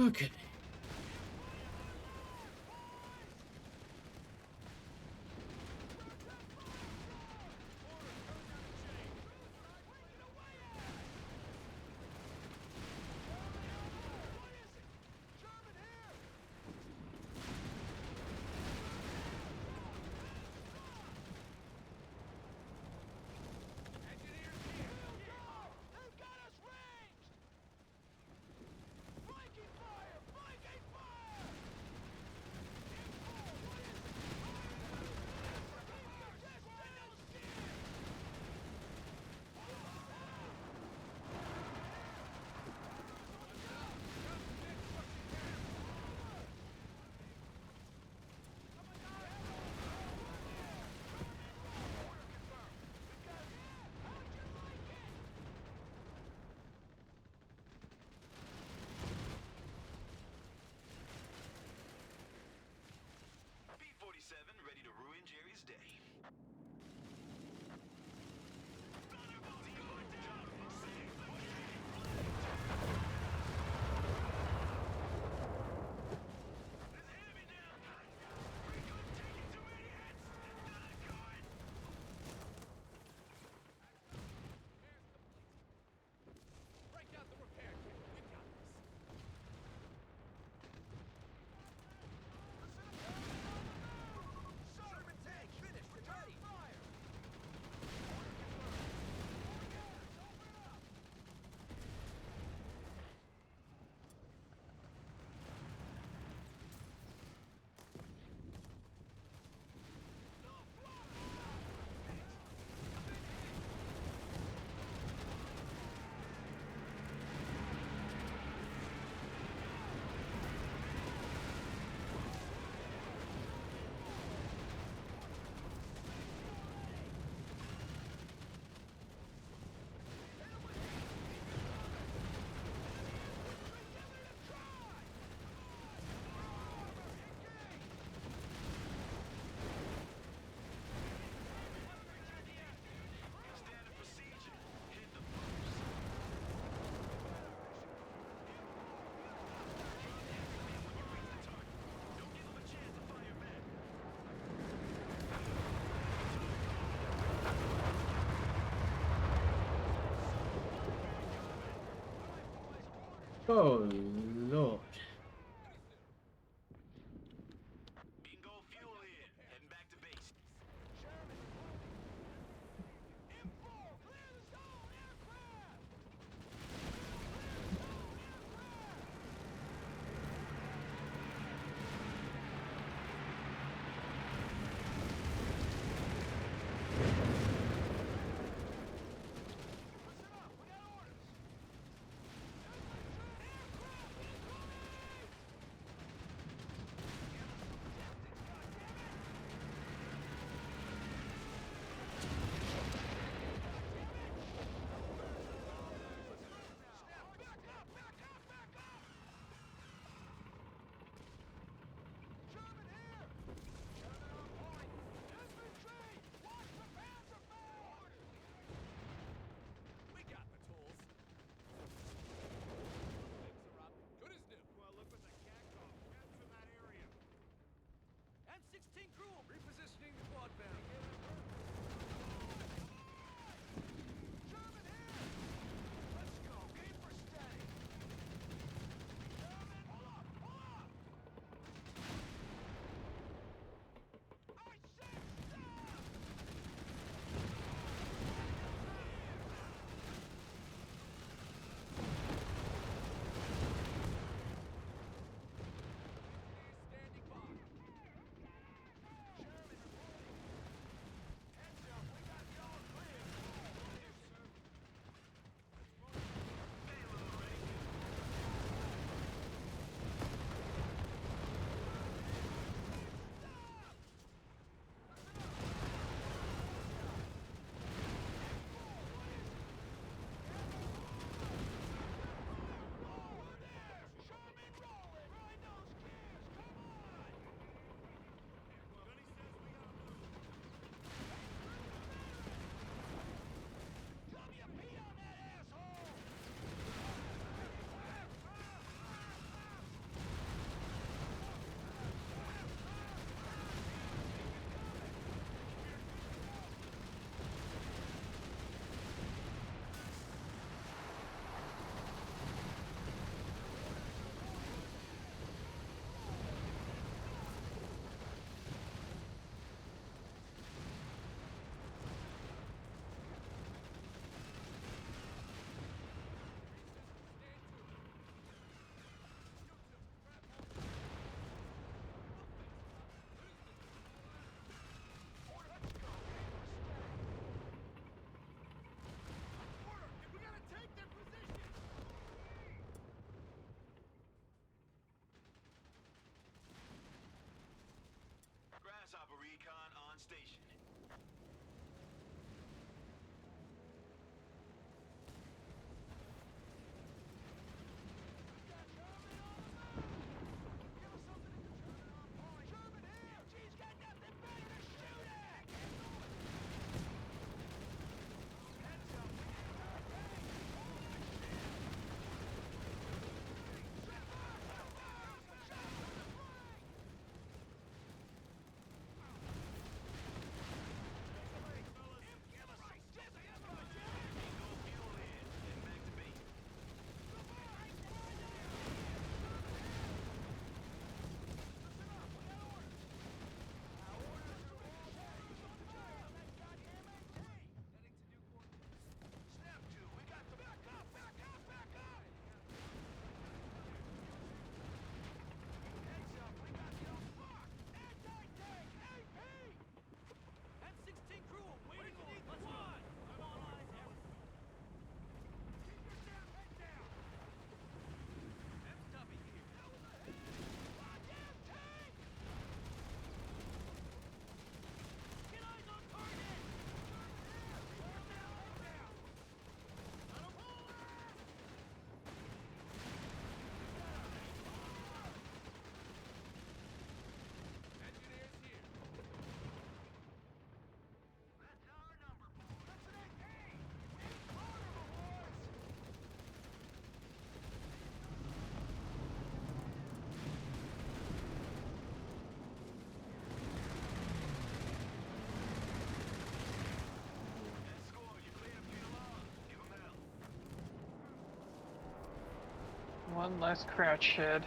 Okay. B-47 ready to ruin Jerry's day. Break out the repair kit. We got this. Sherman tank finished. Return fire. Standard procedure. Hit the post. Don't give them a chance to fire back. Oh, Lord. Bingo fuel in. Heading back to base. One last crouch head.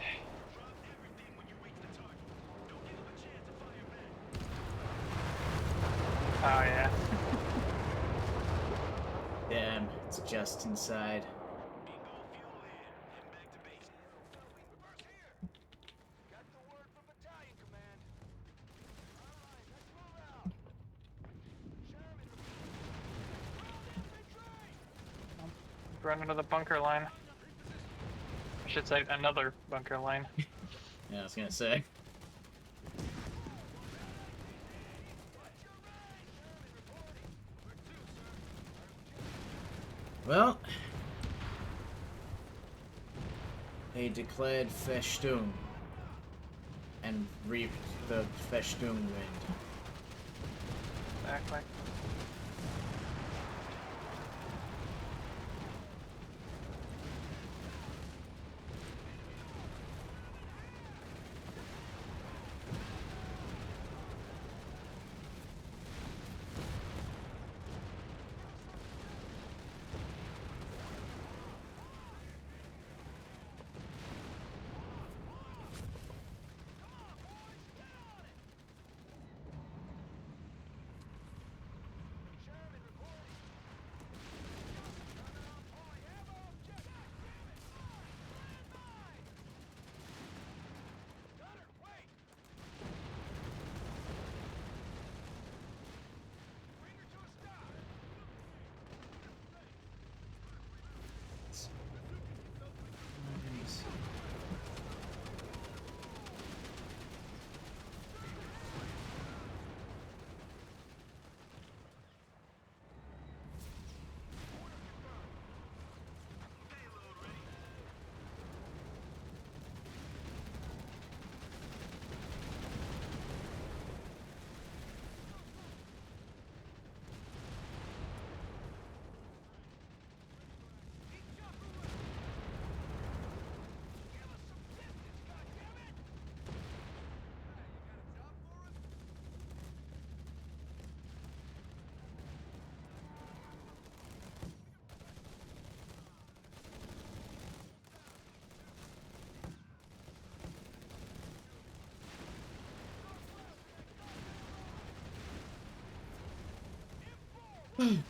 Drop everything when you reach the target. Don't give them a chance to fire back. Oh yeah. Damn, it's just inside. Bingo fuel in. Heading back to base. Reverse here. Got the word from battalion command. All right, let's move out. Sherman. Ground infantry. Run into the bunker line. I should say another bunker line. Yeah, I was gonna say. Well, they declared Festung and reaped the Festung wind. Exactly.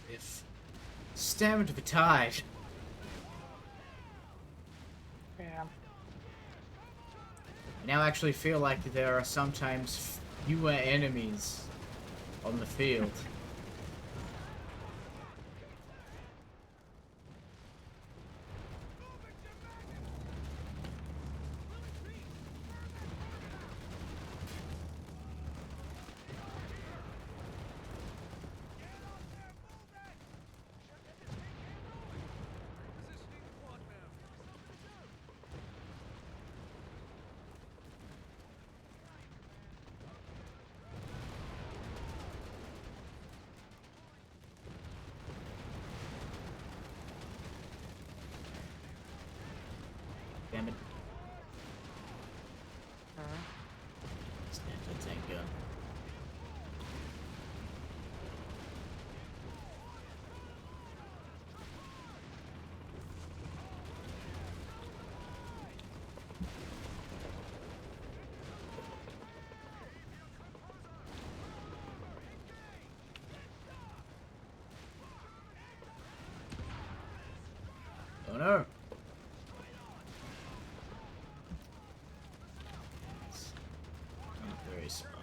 If stemmed the tide. Yeah. I now actually feel like there are sometimes fewer enemies on the field. Positioning quad now. Damn it. Mhm. It's an anti-tank gun. Oh no! It's not very smart.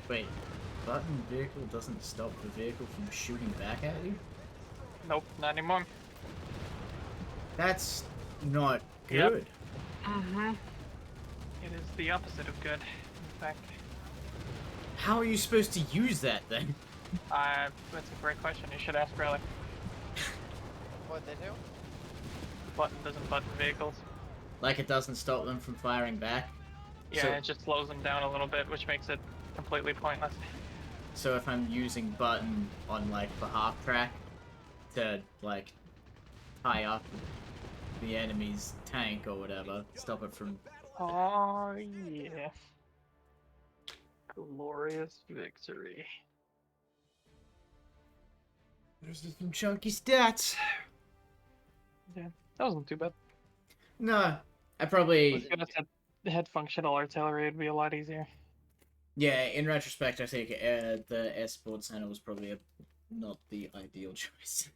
Wait, button vehicle doesn't stop the vehicle from shooting back at you? Nope, not anymore. That's not Yep. good. Mm-hmm. It is the opposite of good, in fact. How are you supposed to use that then? That's a great question. You should ask Riley. What they do? Button doesn't button vehicles. Like it doesn't stop them from firing back? Yeah, So- it just slows them down a little bit, which makes it completely pointless. So if I'm using button on like the half track to like tie up the enemy's tank or whatever, stop it from... Oh, yeah. Glorious victory. There's just some chunky stats. Yeah, that wasn't too bad. No, I If probably... you had functional artillery, it'd be a lot easier. Yeah, in retrospect, I think the S-Sport Center was probably not the ideal choice.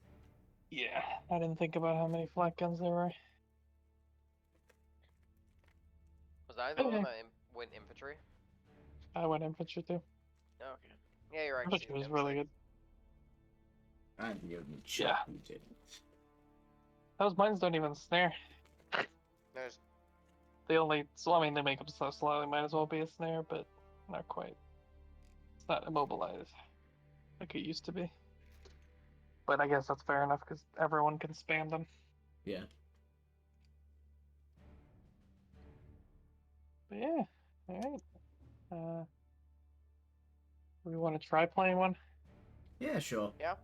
Yeah, I didn't think about how many flak guns there were. Was I the one Okay. that went infantry? I went infantry too. Oh, okay. Yeah, you're right. 'cause Infantry you was didn't really say. good. I'm the only Yeah. chap who didn't. Those mines don't even snare. There's They only, so I mean, they make them so slow, they might as well be a snare, but not quite. It's not immobilized like it used to be. But I guess that's fair enough because everyone can spam them. Yeah. But yeah, alright. We want to try playing one? Yeah, sure. yeah.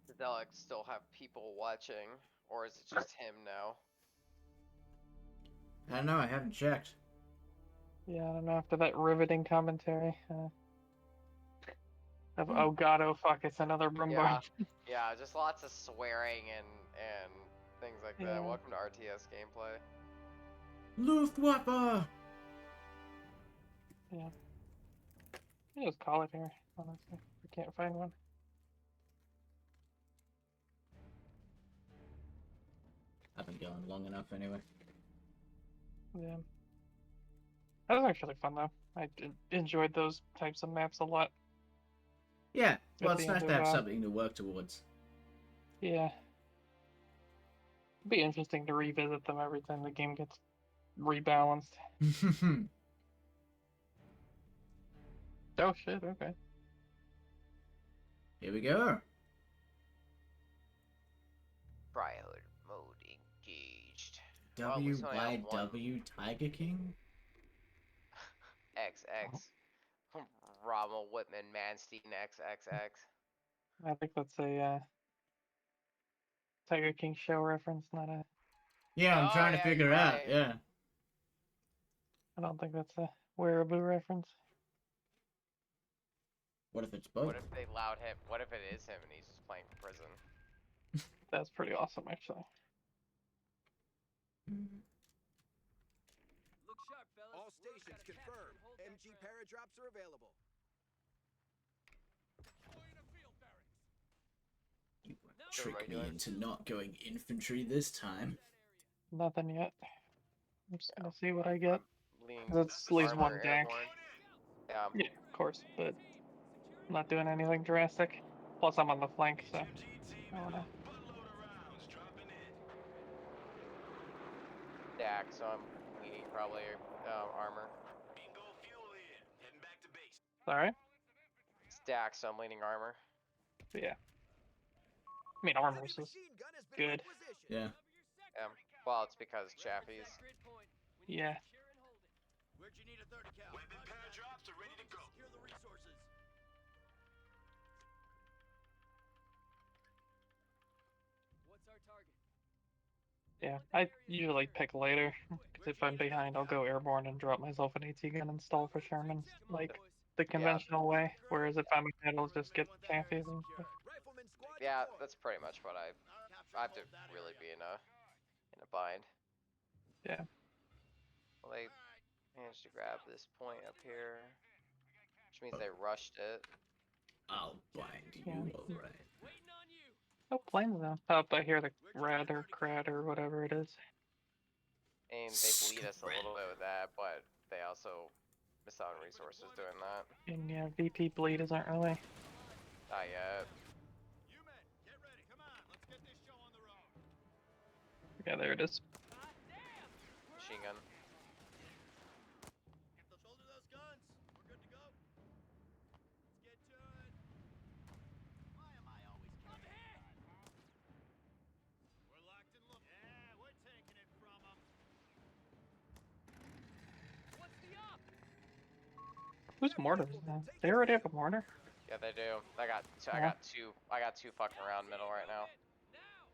Did they like still have people watching, or is it just him now? I don't know, I haven't checked. Yeah, I don't know, after that riveting commentary. Of, oh god, oh fuck, it's another bombard. Yeah, just lots of swearing and things like Yeah. that. Welcome to RTS gameplay. Luftwaffe! Yeah. You just call it here, honestly. We can't find one. I've been going long enough anyway. Yeah. That was actually fun though. I enjoyed those types of maps a lot. Yeah, well, At it's the nice end to of, have something to work towards. Yeah. It'd be interesting to revisit them every time the game gets rebalanced. Oh shit, okay. Here we go. Prior mode engaged. Well, at least I have one. WYW Tiger King? XX. Rommel Whitman Manstein XXX. I think that's a Tiger King show reference, not a. Yeah, I'm Oh, trying to yeah, figure you're out, right. yeah. I don't think that's a Wearaboo reference. What if it's both? What if they allowed him? What if it is him and he's just playing for prison? That's pretty awesome, actually. Look sharp, fellas. All We're stations gonna capture confirmed. and hold that MG target. paradrops are available. You won't No, trick right, me doing? into not going infantry this time. Nothing yet. I'm just gonna see what I get. I'm leaning That's at least one armor tank. airborne. Yeah. Yeah, of course, but I'm not doing anything drastic. Plus, I'm on the flank, so MG team I and wanna. a buttload of rounds dropping in. Dak, so I'm leaning probably armor. Bingo fuel in. Heading back to base. Sorry. Stack, so I'm leaning armor. But yeah. I mean, armor's Heavy is machine gun has been good. requisitioned. Yeah. Well, it's because Chaffee's. Grid point. We need Yeah. to secure and hold it. Where'd you need a 30 cal? Weapon paradrops are ready to go. Secure the resources. What's our target? Yeah, I usually pick later. Because if I'm behind, I'll go airborne and drop myself an AT gun and stall for Shermans, like the conventional way. Whereas if I'm ahead, I'll just get Chaffees and stuff. Rifleman squad Yeah, deployed. that's pretty much what I have to really be in a bind. Yeah. Well, they managed to grab this point up here, which means they rushed it. I'll bind you, Yeah. alright. Waiting on you. Oh, planes though. Oh, I hear the rad or crad or whatever it is. And they bleed us a little bit with that, but they also Miss out on resources doing that. And yeah, VP bleed isn't really. Not yet. You men, get ready. Come on, let's get this show on the road. Yeah, there it is. God damn! Machine gun. Shoulder those guns. We're good to go. Let's get to it. Why am I always I'm hit! We're locked and loaded. Yeah, we're taking it from them. What's the up? Whose mortar is that? They already have a mortar? Yeah, they do. I got two. Yeah. I got two fucking around middle right now. Now!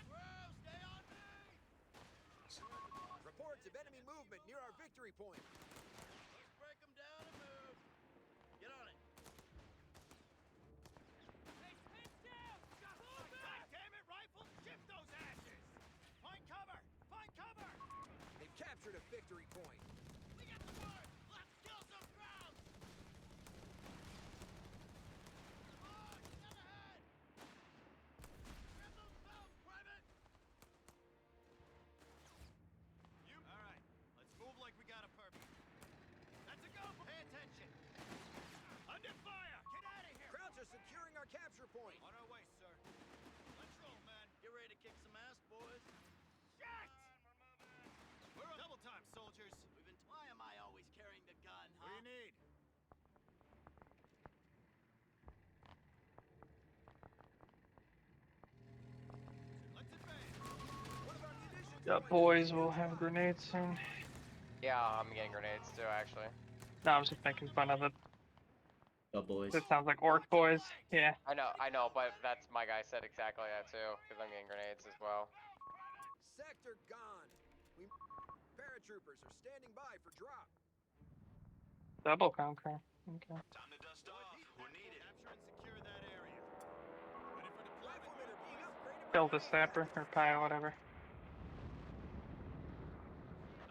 Bro, stay on me! Reports of enemy movement near our victory point. Let's break them down and move. Get on it. Hey, pins down! Move back! God damn it, rifle! Shift those asses! Find cover! Find cover! They've captured a victory point. We got the word. Let's kill some ground. Oh, shut ahead. Grab those bells, Private. You. All right, let's move like we got a purpose. That's a go. Pay attention. Under fire! Get out of here! Krauts are securing our capture point. On our way, sir. Let's roll, man. Get ready to kick some ass, boys. Shit! We're on double time, soldiers. Why am I always carrying the gun, huh? What do you need? Let's advance. One of our munitions The points boys is will nearby. have grenades soon. Yeah, I'm getting grenades too, actually. No, I was just making fun of it. The boys. This sounds like orc boys. Yeah. I know, but that's my guy said exactly that too, because I'm getting grenades as well. Sector gone. We paratroopers are standing by for drop. Double conquer. Okay. Time to dust off. We're needed. Capture and secure that area. Ready for deployment. Riflemen are being upgraded. Kill the sapper or pile, whatever.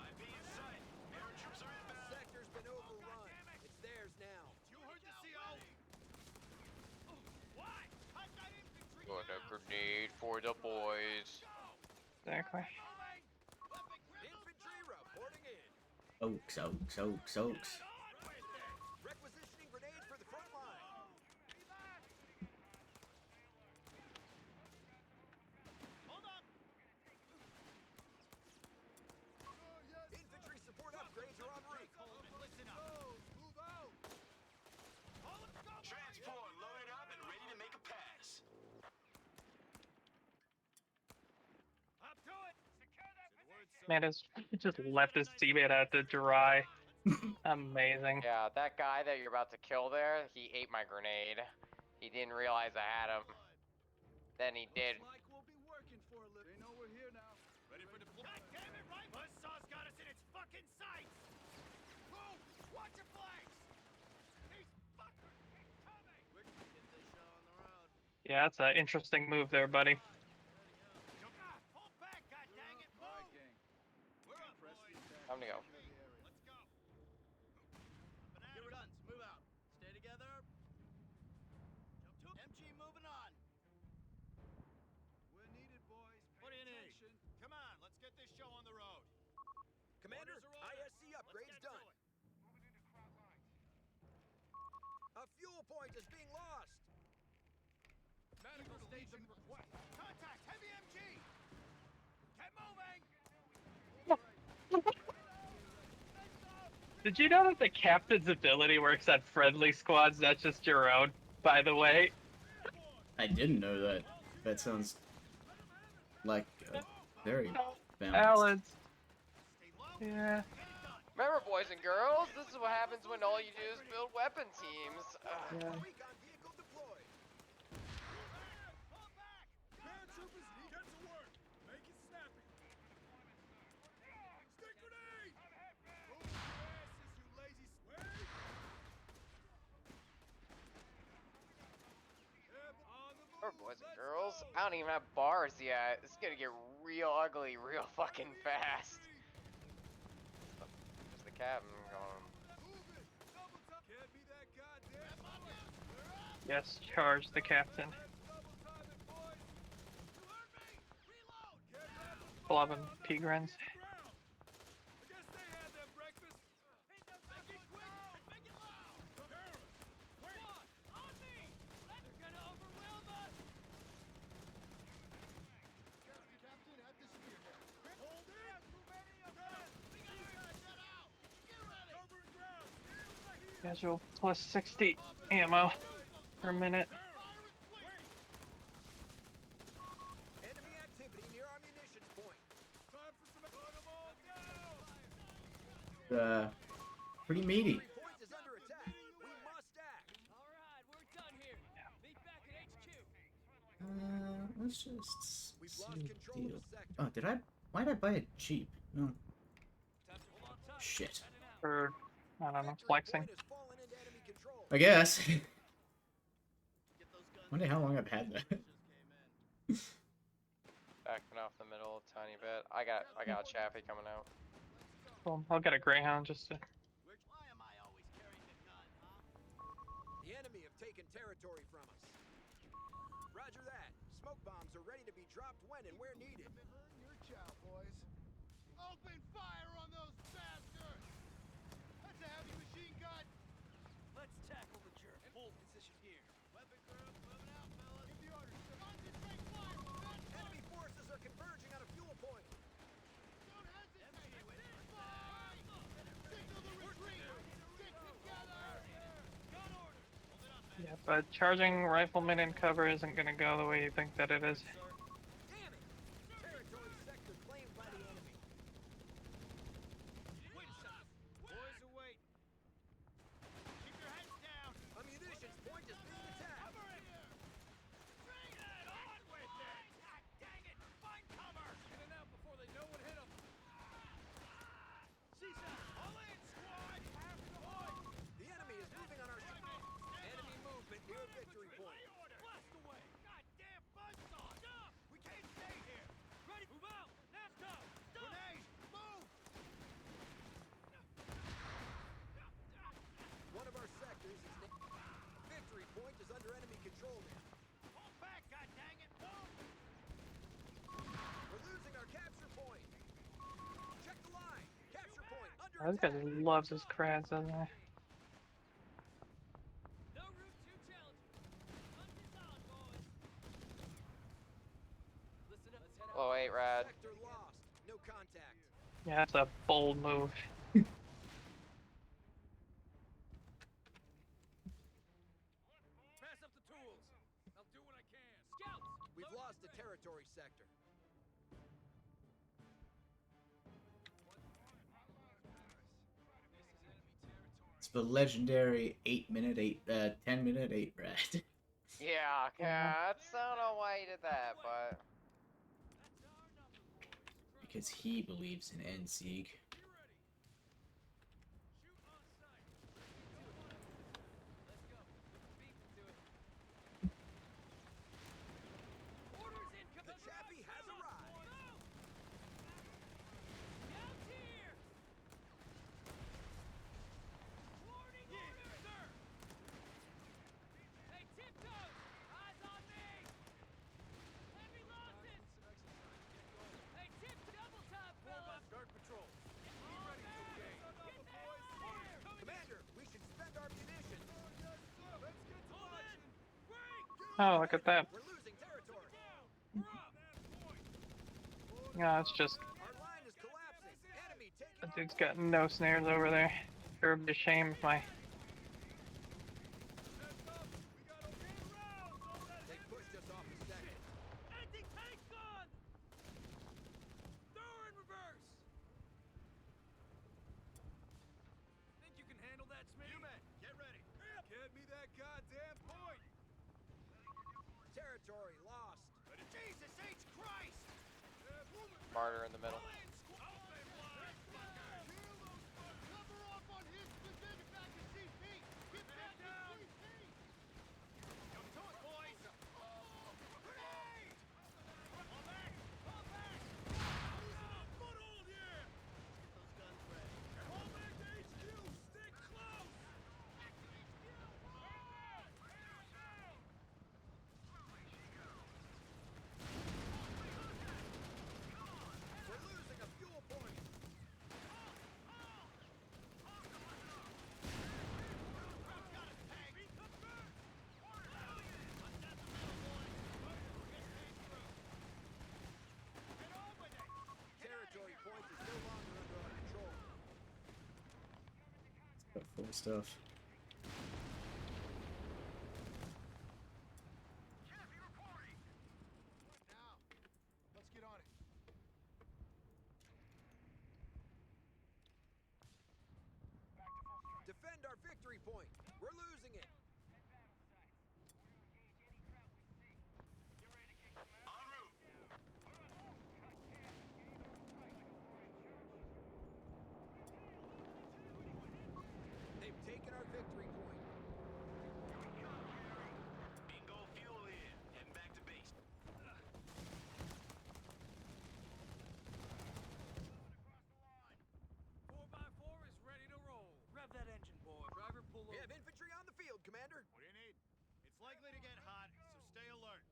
IP in sight. Paratroops are inbound. Sector's been overrun. It's theirs now. You heard the CO. Why? Hunt that infantry Got a down. grenade for the boys. Exactly. Infantry reporting in. Oaks, oaks, oaks, oaks. Requisitioning grenades for the front line. Hold up. Infantry support upgrades are en route. Listen up. Move out. Hold up, go. Transport loaded up and ready to make a pass. Up to it. Secure that position. Man, he just left his teammate out to dry. Amazing. Yeah, that guy that you're about to kill there, he ate my grenade. He didn't realize I had him. Then he did. Like we'll be working for a little. They know we're here now. Ready for deployment. God damn it, right? Buzzsaw's got us in its fucking sights. Move! Watch your flanks. These fuckers keep coming. We're gonna get this show on the road. Yeah, that's an interesting move there, buddy. Pull back, goddammit! Move! We're up, boys. Time to go. Let's go. Get guns, move out. Stay together. Jump to MG moving on. We're needed, boys. What do you need? Attention. Come on, let's get this show on the road. Commander, Orders are orders. ISC upgrades Let's get done. to it. A fuel point is being lost. Medical station request. Contact heavy MG. Get moving. Did you know that the captain's ability works on friendly squads, not just your own, by the way? I didn't know that. That sounds like very balanced. Balance. Stay low. Yeah. Remember, boys and girls, this is what happens when all you do is build weapon teams. Yeah. Recon vehicle deployed. Pull back. Paratroopers, get to work. Make it snappy. Stick grenade. Move your asses, you lazy swag. On the move. Remember, boys and Let's girls, go. I don't even have bars yet. It's gonna get real ugly real fucking fast. There's the captain going. Move it. Double time. Can't be that goddamn. We're up. Yes, charge the captain. Let's double time it, boys. You heard me. Reload. Get down the Blubbing fire on Pigrins. the ground. I guess they had Schedule plus 60 ammo per minute. Enemy activity near our munitions point. Time for some. Put 'em all, go! Pretty meaty. Victory point is under attack. We must act. All right, we're done here. Meet back at HQ. Let's just We've see lost the control deal. of the sector. Oh, did I? Why did I buy a Jeep? No. Time to hold on tight. Shit. Heading out. For, I don't know, Victory flexing. point has fallen into enemy control. I guess. Get those guns. Wonder how long I've had that. Backing off the middle a tiny bit. I got Chaffee coming out. Cool. I'll get a Greyhound just to. Why am I always carrying a gun, huh? The enemy have taken territory from us. Roger that. Smoke bombs are ready to be dropped when and where needed. Earn your chow, boys. Open fire on those bastards! That's a heavy machine gun. Let's tackle the jerk. Full position here. Weapon group, moving out, fellas. Give the orders. Concentrate fire from that side. Enemy forces are converging on a fuel point. Don't hesitate. Fire! Signal the retreat. Stick together. Gun order. Hold it up, man. Yeah, but charging rifleman in cover isn't gonna go the way you think that it is. Damn it! Territory sector claimed by the enemy. Wait a second. Boys are waiting. Keep your heads down. A munitions point is being attacked. Get on with it. God dang it. Find cover. In and out before they know what hit them. Seaside, all in, squad. Half the point. The enemy is moving on our enemy movement near victory point. Blast away. Goddamn buzzsaw. Stop. We can't stay here. Ready? Move out. NASCO. Stop. Grenade, move. One of our sectors is victory point is under enemy control now. Fall back, god dang it. Move. We're losing our capture point. Check the line. Capture point under Oh, this guy attack. just loves his creds, doesn't he? No route too challenging. Hunt is on, boys. Listen up. Let's head out. Low 8 rad. Sector lost. No contact. Yeah, that's a bold move. Pass up the tools. I'll do what I can. Scouts. We've loading lost the ready. territory sector. It's the legendary 10-minute 8 rad. Yeah, that's, I don't know why he did that, but Because he believes in NSEG. Be ready. Shoot on sight. Let's go. Put the beef into it. Orders The incoming. Chappie has arrived. Scouts here. Warning order. Sir. Hey, tiptoes. Eyes on me. Heavy losses. Hey, tip double time, fellas. Start patrol. Be ready to engage. Get that on here. Commander, we should spend our munitions. Let's get to Hold action. in. Break. Oh, look at that. We're losing territory. We're up. Point. Yeah, it's just Our line is collapsing. Enemy taking that our dude's point. got no snares over there. Sure would be ashamed of my. Heads up. We got a good round on that They heavy pushed us off the sector. Anti-tank gun. Throw in reverse. Think you can handle that, Smith? You men, get ready. Get me that goddamn point. Territory lost. Jesus H. Christ! Martyr in the middle. Cover off on his position. Back to CP. Get back to CP. Grenade! Fall back! Fall back! Foothold here! Get those guns ready. Fall back to HQ! Stick close! Back to HQ! We're losing a fuel point. Territory point is no longer under our control. Got full stuff. We're losing it. En route. They've taken our victory point. Bingo fuel in. Heading back to base. 4x4 is ready to roll. Rev that engine, boy. Driver, pull We over. have infantry on the field, Commander. What do you need? It's likely to get hot, so stay alert.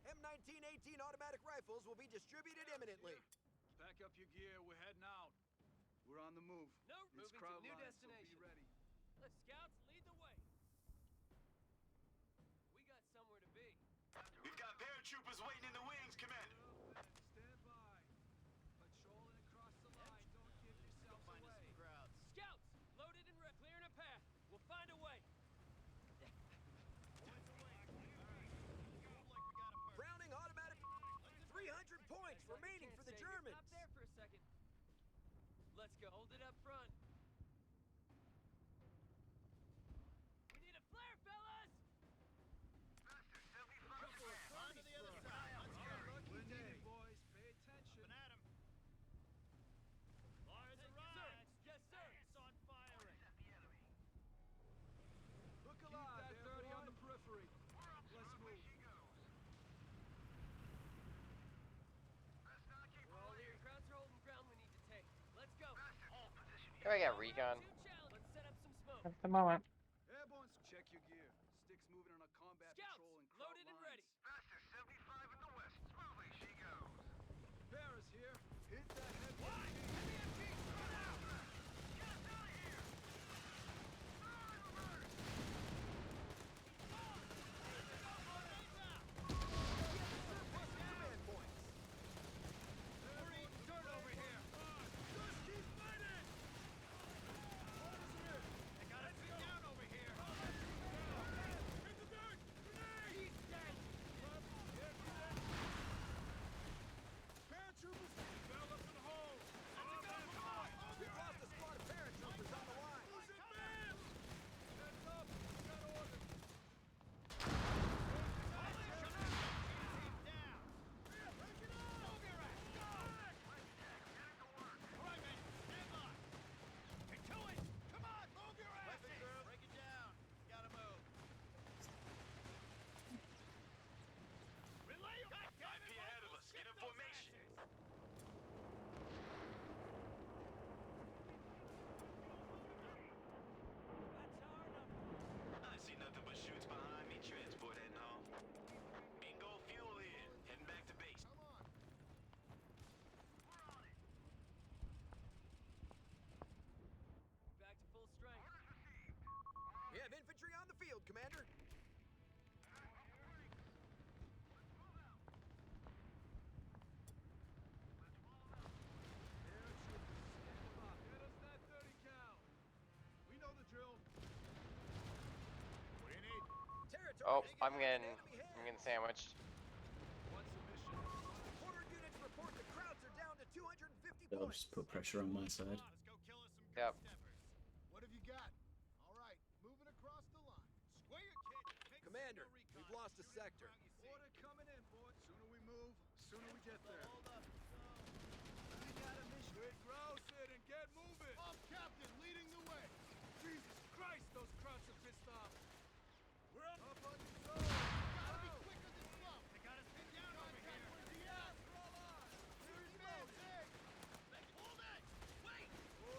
M1918 automatic rifles will be distributed imminently. Pack up your gear. We're heading out. We're on the move. No, It's moving to crowd new line, destination. So be ready. Let's scouts lead the way. We got somewhere to be. We've got paratroopers waiting in the wings, Commander. Stand by. Patrolling across the line. Don't give yourselves away. Scouts, loaded and clearing a path. We'll find a way. Browning automatic. 300 points Looks like we remaining can't for the stay here. Germans. Stop there for a second. Let's go. Hold it up front. We need a flare, fellas! On to the other side. Let's go. Lucky day, boys. Pay attention. Up and at 'em. Fires Sir, yes, sir. It's on firing. Look Keep alive, that 30 on the periphery. Let's move. We're all here. Crowds are holding ground we need to take. Let's go. Can I get recon? Let's set up some smoke. At the moment. Airborne, check your gear. Sticks moving on a combat Scouts, patrol and crowd loaded and lines. ready. Bearers here. Hit that heavy. Command points. We're eating dirt over here. Just keep fighting. They got us pinned down over here. Hit the dirt. Grenade. He's dead. Paratroopers fell up in the hole. We've lost a squad of paratroopers on the line. Who's advanced? Heads up. Got orders. IP ahead of us. Get in formation. I see nothing but chutes behind me. Transport heading home. Bingo fuel in. Heading back to base. Back to full strength. We have infantry on the field, Commander. Get us that 30 cal. We know the drill. What do you need? Territory Oh, is I'm in getting enemy hands. I'm getting sandwiched. What's the mission? Order units report the crowds are down to 250 That'll points. just put pressure on my side. Let's go kill us some Yep. steppers. What have you got? All right, moving across the line. Square your kit. Take Commander, signal recon. we've lost a Shoot sector. every ground you see. Order coming in, boy. Sooner we move, sooner we get there. Hold up. We got a mission. Quit grousing and get moving. I'm captain, leading the way. Jesus Christ, those crowds are pissed off. We're up. Up on your toes. Gotta be quicker than slow. They got us pinned down over here. Here he goes. Hold it. Wait. Go.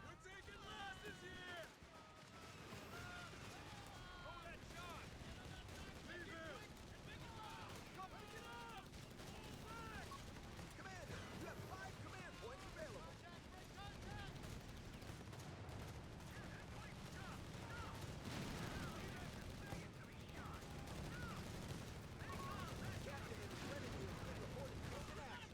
We're taking losses here. Hold that shot. Leave him. Come pick it up. Back. Commander, you have 5 command points available. Captain and his retinue have been reporting taken action.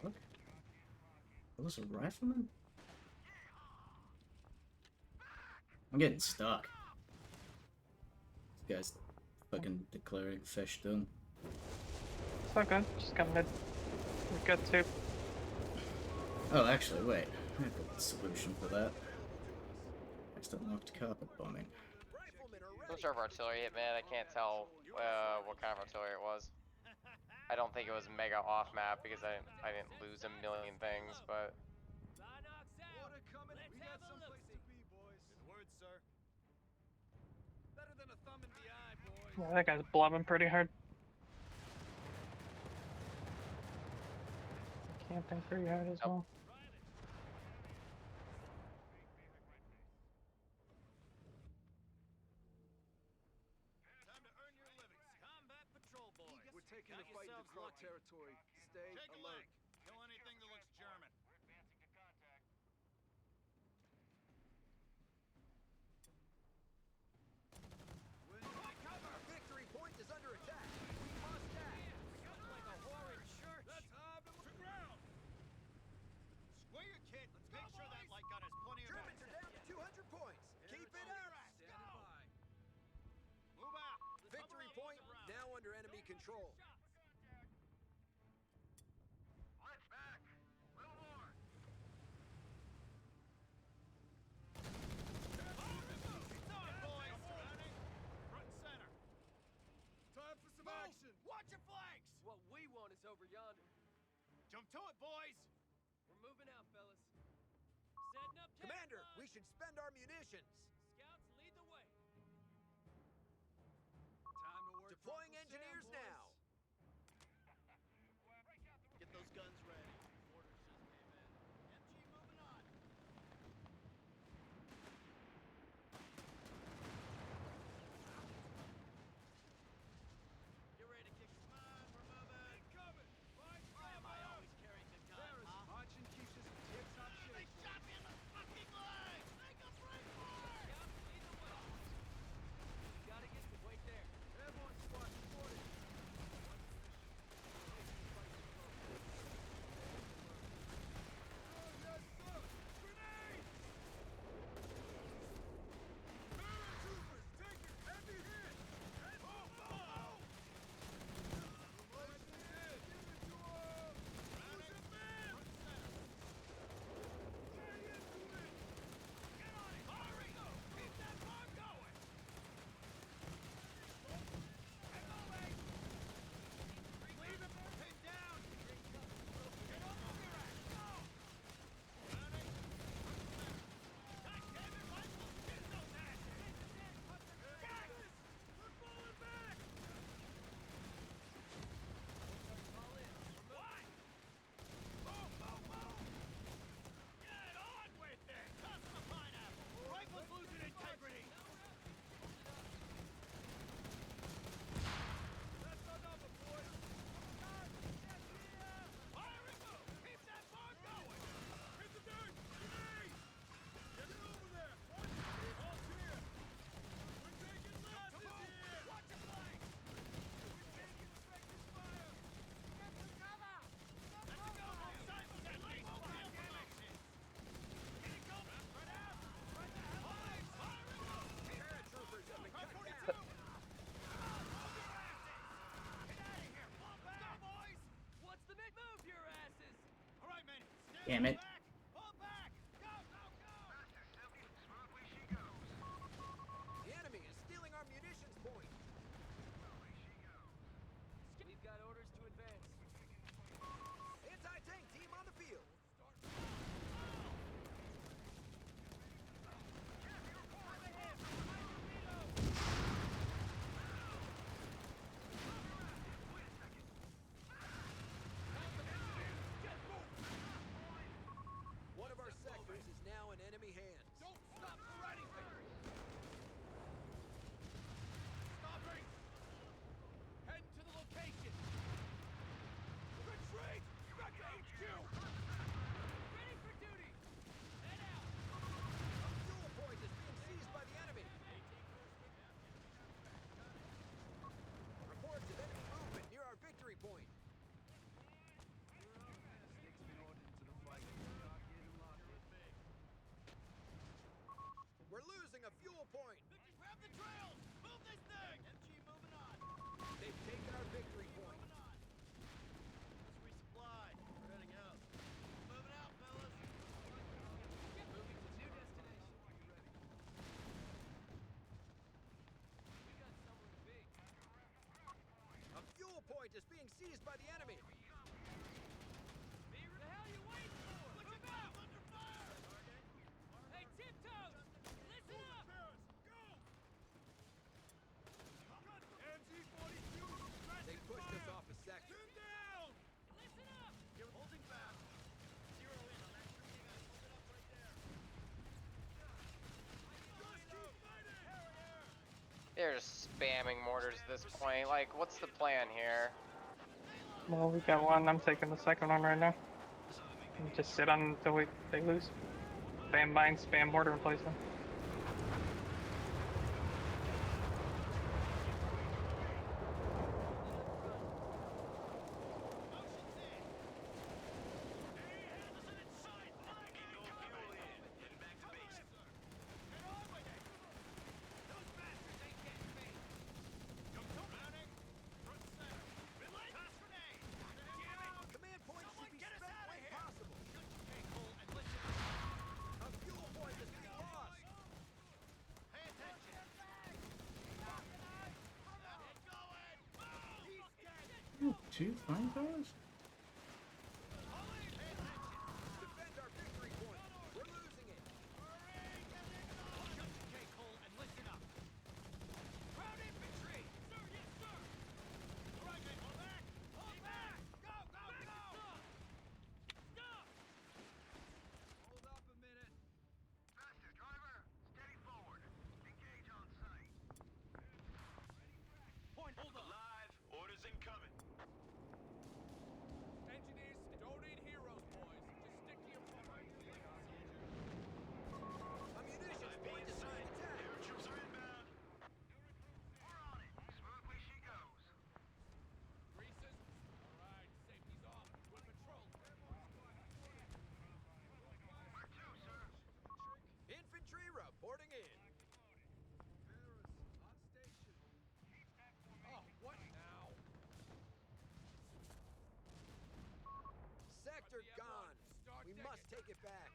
Fuck. That was a rifleman? I'm getting stuck. This guy's Fucking declaring fish done. It's not good. Just got mid. We're good too. Oh, actually, wait. I have a solution for that. Next unlocked carpet bombing. Riflemen are Some ready. sort of artillery hit, man. I can't tell what kind of artillery it was. I don't think it was mega off map because I didn't lose a million things, but Rhinox out. Order coming. Let's We have got a someplace to look-see. be, boys. Good word, sir. Better than a thumb in the eye, boys. Yeah, that guy's blubbing pretty hard. Camping pretty hard as well. Time to earn your livings. Combat patrol, boys. We're taking Got the fight into yourselves Krog lucky. territory. Stay Take a alert. leg. Kill anything that looks German. Our victory point is under attack. We must act. Looks like a horrid church. Let's have them to ground. Square your kit. Make sure that light gun has plenty of Germans are down to 200 points. Keep it up. Move out. Victory point now under enemy control. Let's back. Little more. It's on, boys. Front and center. Time for some action. Watch your flanks. What we want is over yonder. Jump to it, boys. We're moving out, fellas. Setting up Commander, camouflage. we should spend our munitions. Scouts lead the way. Time to work. Deploying engineers now. Get those guns ready. Orders just came in. MG moving on. Get ready to kick some. Come on, we're moving. Incoming. Right. Why am I always carrying the gun, huh? Marching keeps us in tip-top shape. They shot me in the fucking leg. Make a break for it. Scouts lead the way. You gotta get to wait there. Airborne squad reported. Yes, sir. Grenade. Paratroopers taking heavy hits. Oh, oh, oh. Right ahead. Give it to 'em. Who's it, man? Stay into it. Get on it. Hurry. Keep that bomb going. Get moving. Leave him pinned down. Get up on your ass. Go. Ready? God damn it, Michael. Get those asses. Back. We're falling back. All in. What? Move, move, move. Get on with it. Toss the pineapple. Rifle's losing integrity. That's enough, boys. Fire and move. Keep that bomb going. Hit the dirt. Grenade. Get it over there. All clear. We're taking losses here. Watch your flank. We're taking effective fire. Get to cover. Let's go. Simultaneously. Get it going. Spread out. Spread the hell out. Fire and move. Paratroopers have been cut down. Get out of here. Fall back. Go, boys. What's the big move, your asses? All right, men. Stand Damn it. back. Fall back. Go, go, go. Smoothly she goes. The enemy is stealing our munitions point. We've got orders to advance. Anti-tank team on the field. One of our sectors is now in enemy hands. Don't stop for anything. Stopping. Heading to the location. Retreat. Back to HQ. Ready for duty. Head out. A fuel point is being seized by the enemy. Reports of enemy movement near our victory point. Sticks been ordered to the fight. Start getting locked in. is being seized by the enemy. The hell you waiting for? Move out! Under fire! Hey, tiptoes! Listen up! They pushed us off a sector. Down! Listen up! You're holding fast. Zero in on that tree. You guys hold it up right there. Just keep fighting! They're just spamming mortars at this point. Like, what's the plan here? Well, we got one. I'm taking the second one right now. And just sit on until they lose. Spam mine, spam mortar replacement. Command point should be spent when possible. A fuel point is being lost. Pay attention. Ooh, 2 flamethrowers? Defend our victory point. We're losing it. Okay, Cole, and listen up. Ground infantry! Sir, yes, sir! All right, men, hold back! Hold back! Go, go, go! Stop! Hold up a minute. Faster, driver. Steady forward. Engage on sight. Point, hold up. Live. Orders incoming. Engineers, don't need heroes, boys. Just stick to your point. A munitions point is being attacked. Air troops are inbound. We're on it. Smoothly she goes. Greases? All right, safety's off. We're patrol. Where to, sir? Infantry reporting in. On station. Oh, what now? Sector The M1, gone. start We digging. must take it back.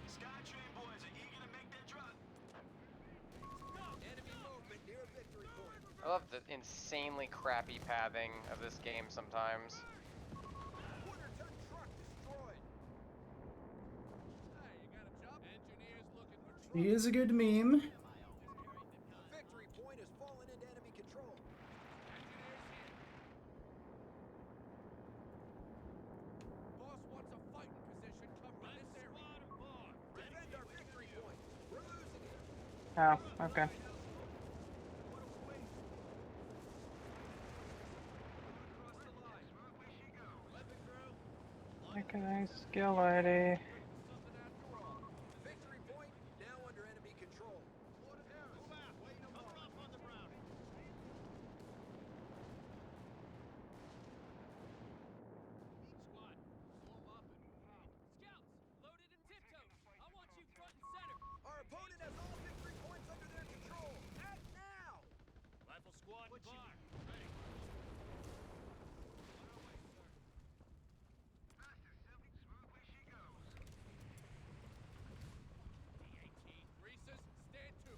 Skytrain boys are eager to make their drop. Enemy movement near victory point. I love the insanely crappy pathing of this game sometimes. Quarter-ton truck destroyed. Hey, you got a job? Engineers looking for trouble. Here's a good meme. Victory point has fallen into enemy control. Engineers here. Boss wants a fighting position covering this area. Defend our victory point. We're losing it. Oh, okay. Across the line. Smoothly she goes. Weapon crew. Mechanized skill lady. Something after all. Victory point now under enemy control. Move out. Wait no more. Up on the ground. Each squad, slow up and move out. Scouts, loaded and tiptoes. I want you front and center. Our opponent has all victory points under their control. Act now! Rifle squad, What you bar. need? Ready. Faster, Sylvie. Smoothly she goes. D-18. Greases, stand to.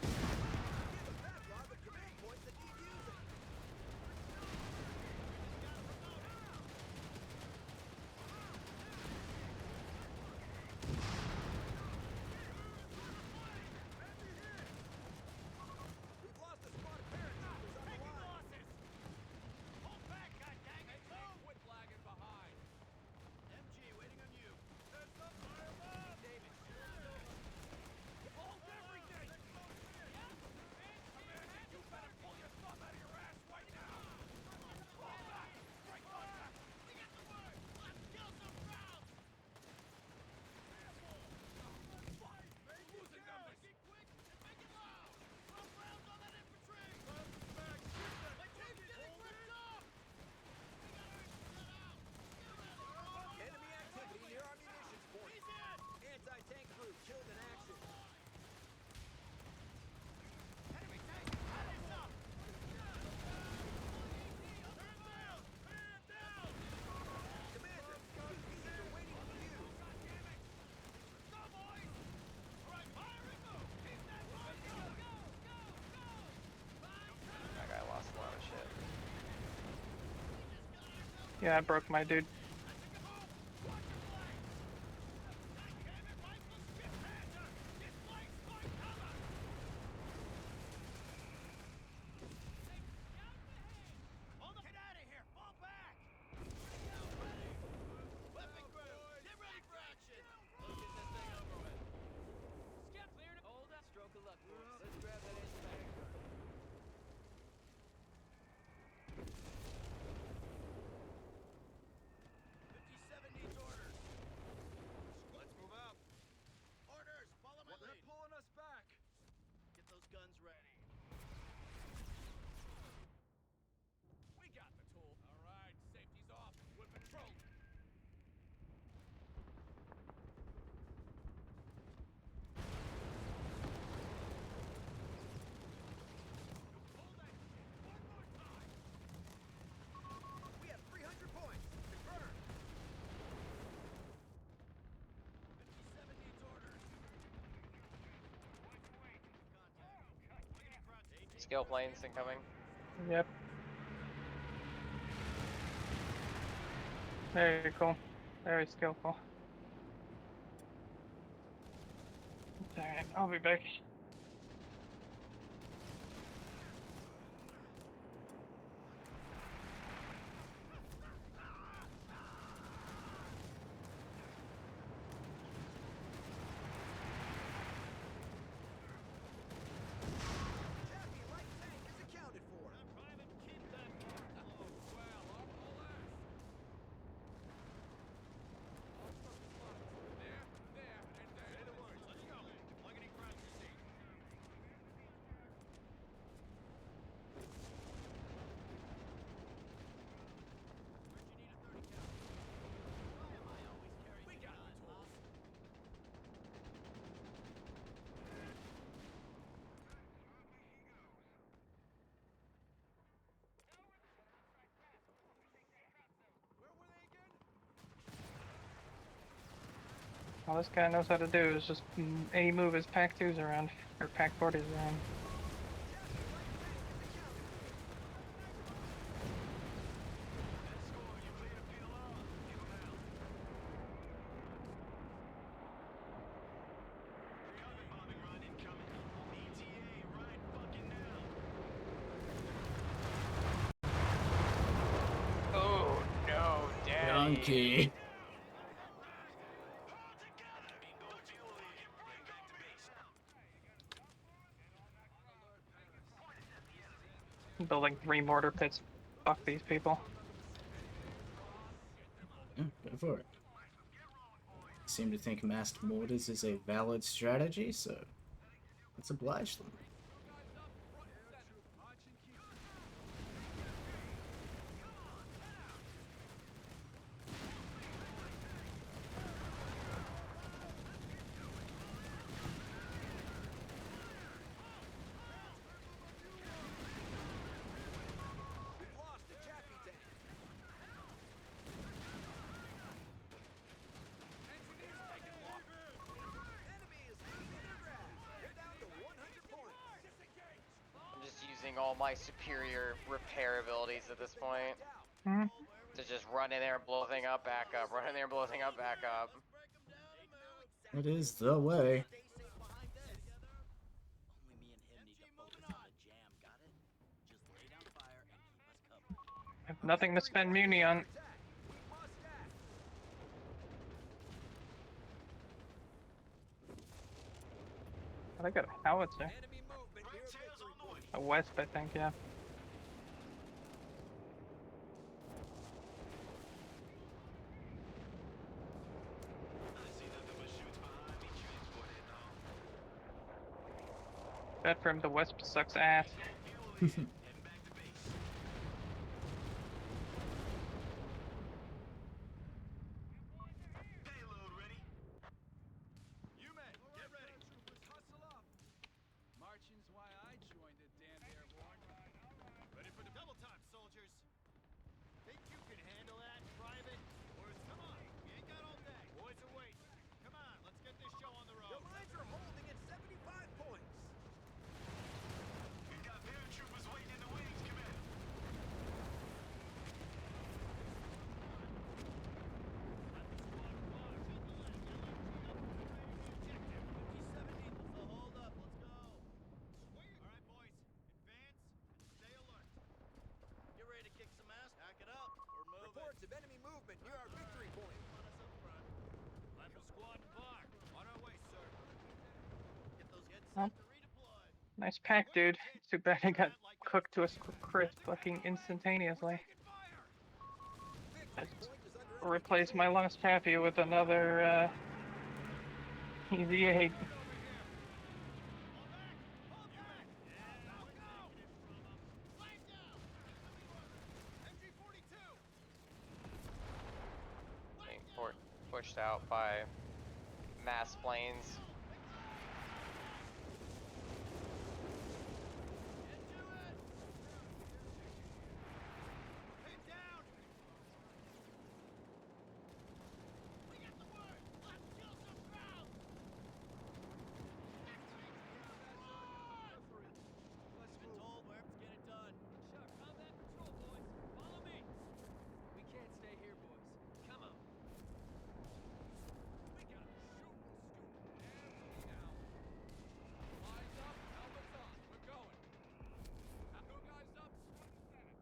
We have a backlog of command points that need using. Yeah, I broke my dude. Hold on! Get out of here! Fall back! Weapon group! Get ready for action! Let's get this thing over with. Scout cleared. Hold up. Stroke of luck, boys. Let's grab that anti-mag gun. 57 needs orders. Let's move out. Orders! Follow my lead. They're pulling us back. Get those guns ready. We got the tool. All right, safety's off. Weapon roll. Hold that shit. One more time. We have 300 points. Confirm. 57 needs orders. Contact. Skill planes incoming. Yep. Very cool. Very skillful. Alright, I'll be back. Chappie, light tank is accounted for. Private, keep that mark low. Well, all ass. There, and there. Say the words. Let's go. Plugging in crime scene. Where'd you need a 30 cal? Why am I always carrying we got the tools. Where were they again? All this guy knows how to do is just move his pack 2s around, or pack 40s around. Bombing run incoming. ETA right fucking now. Oh no, daddy. Donkey. Bingo fuel in. Getting back to base. Building 3 mortar pits. Fuck these people. Yeah, go for it. Seem to think masked mortars is a valid strategy, so let's oblige them. We've lost the Chappie tank. Engineers taking lock. Enemy is taking their grab. They're down to 100 points. Disengage. I'm just using all my superior repair abilities at this point Hmm? to just run in there and blow thing up, back up, run in there and blow thing up, back up. It is the way. Stay safe behind this. Only me and him need to focus on the jam, got it? Just lay down fire and keep us covered. I have nothing to spend muni on. We must act. I got a howitzer. Enemy movement near victory point. A Wesp, I think, yeah. I see nothing but shoots behind me. Transport it now. Bad for him, the Wesp sucks ass. Fuel in. Heading back to base. Payload ready. You men, get ready. Hustle up. Marching's why I joined the damned airborne. Ready for the double time, soldiers. Think you can handle that, Private? Boys, come on. We ain't got all day. Boys are waiting. Come on, let's get this show on the road. The lines are holding at 75 points. We've got paratroopers waiting in of enemy movement near our victory point. Rifle squad embarked. On our way, sir. Get those heads Oh. set to redeploy. Nice pack, dude. Too bad I got cooked to a crit fucking instantaneously. Victory point is under enemy Replace my control. last happy with another easy 8. Being pushed out by mass planes. Been told where to get it done. Sure, combat patrol, boys. Follow me. We can't stay here, boys. Come on. We gotta shoot and scoot. Hands down. Lines up, helmets on. We're going. Two guys up, one to center.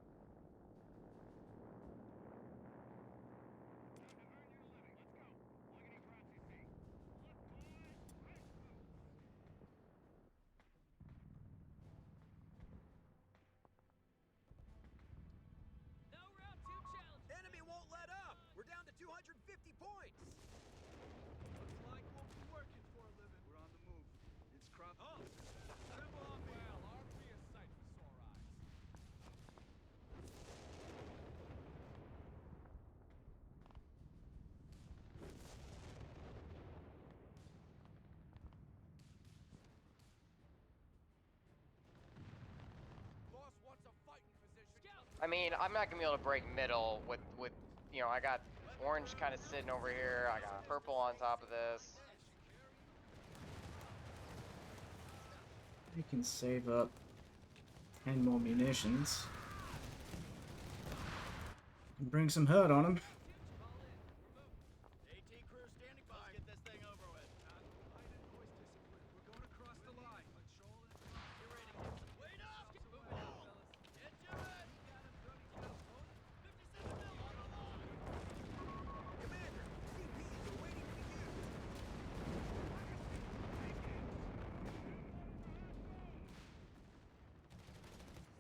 No round 2 challenge. Enemy won't let up. We're down to 250 points. Looks like what we're working for a living. We're on the move. It's crop. Oh! Symbol on me. Well, armed be a sight for sore eyes. Boss wants a fighting position. Scout. I mean, I'm not gonna be able to break middle with you know, I got orange kind of sitting over here. I got purple on top of this. You can save up 10 more munitions. And bring some hurt on him. AT crew standing by. Let's get this thing over with. Light and noise discipline. We're going across the line. Patrol and get ready. Wait up! Move it out, fellas. Get to it! You got him, 30 cal phone. 57 mil on the line. Commander, CPs are waiting to be used.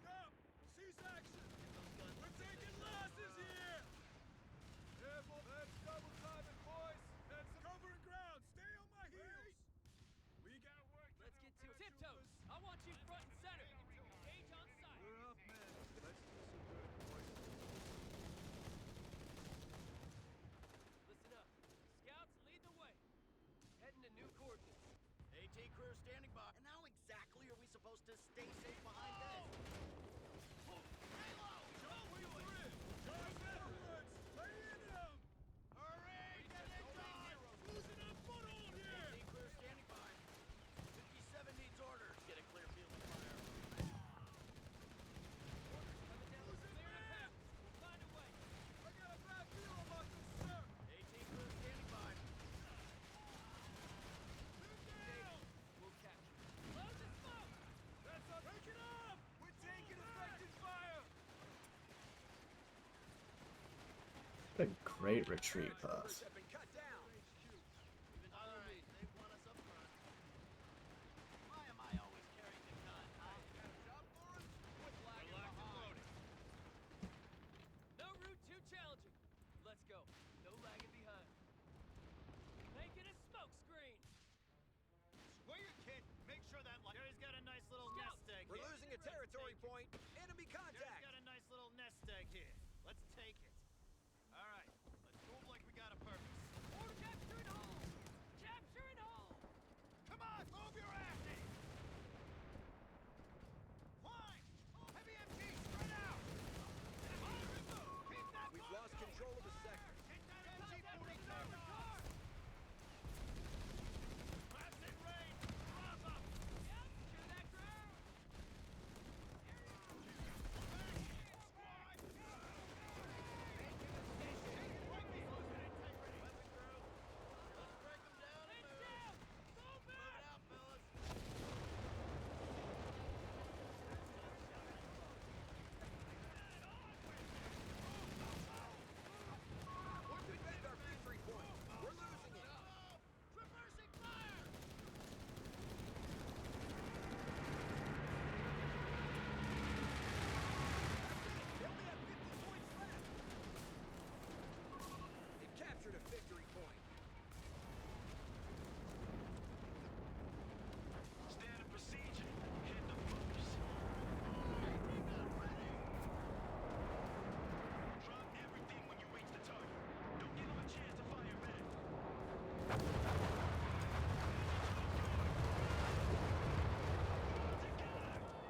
Stop! Cease action! We're taking losses here! Careful, that's double timing, boys. That's covering ground! Stay on my heels! We got work to Let's do, get to it. paratroopers. Tiptoes. I want you front and center. Engage on sight. We're up, man. Let's do some good, boys. Listen up. Scouts, lead the way. Heading to new coordinates. AT crew standing by. And how exactly are we supposed to stay safe behind this? Charge afterwards! Lay into them! Hurry! Get it done! Losing a foothold here! AT crew standing by. 57 needs orders. Get a clear field of fire. Coming down. Clear the path. We'll find a way. I got a bad feel about this, sir! AT crew standing by. Sit down! We'll capture. Load the smoke. That's up! Take it up! We're taking effective fire! What a great retreat Troopers path. have been cut down. All right, they want us up front. Why am I always carrying the gun? Got a job for us? What's lagging behind? No route too challenging. Let's go. No lagging behind. Make it a smoke screen. Where you kid? Make sure that light. Jerry's got a nice little Scout. nest egg We're here. losing a territory point. Enemy Jerry's contact. got a nice little nest egg here. Let's take it. All right, let's move like we got a purpose. Order capture and hold. Capture and hold. Come on, move your asses! Climb! Heavy MG, spread out! Keep that We've mark lost going. control of the sector. Hit that MG-42! Blast in range! Bravo! Yep, secure that ground.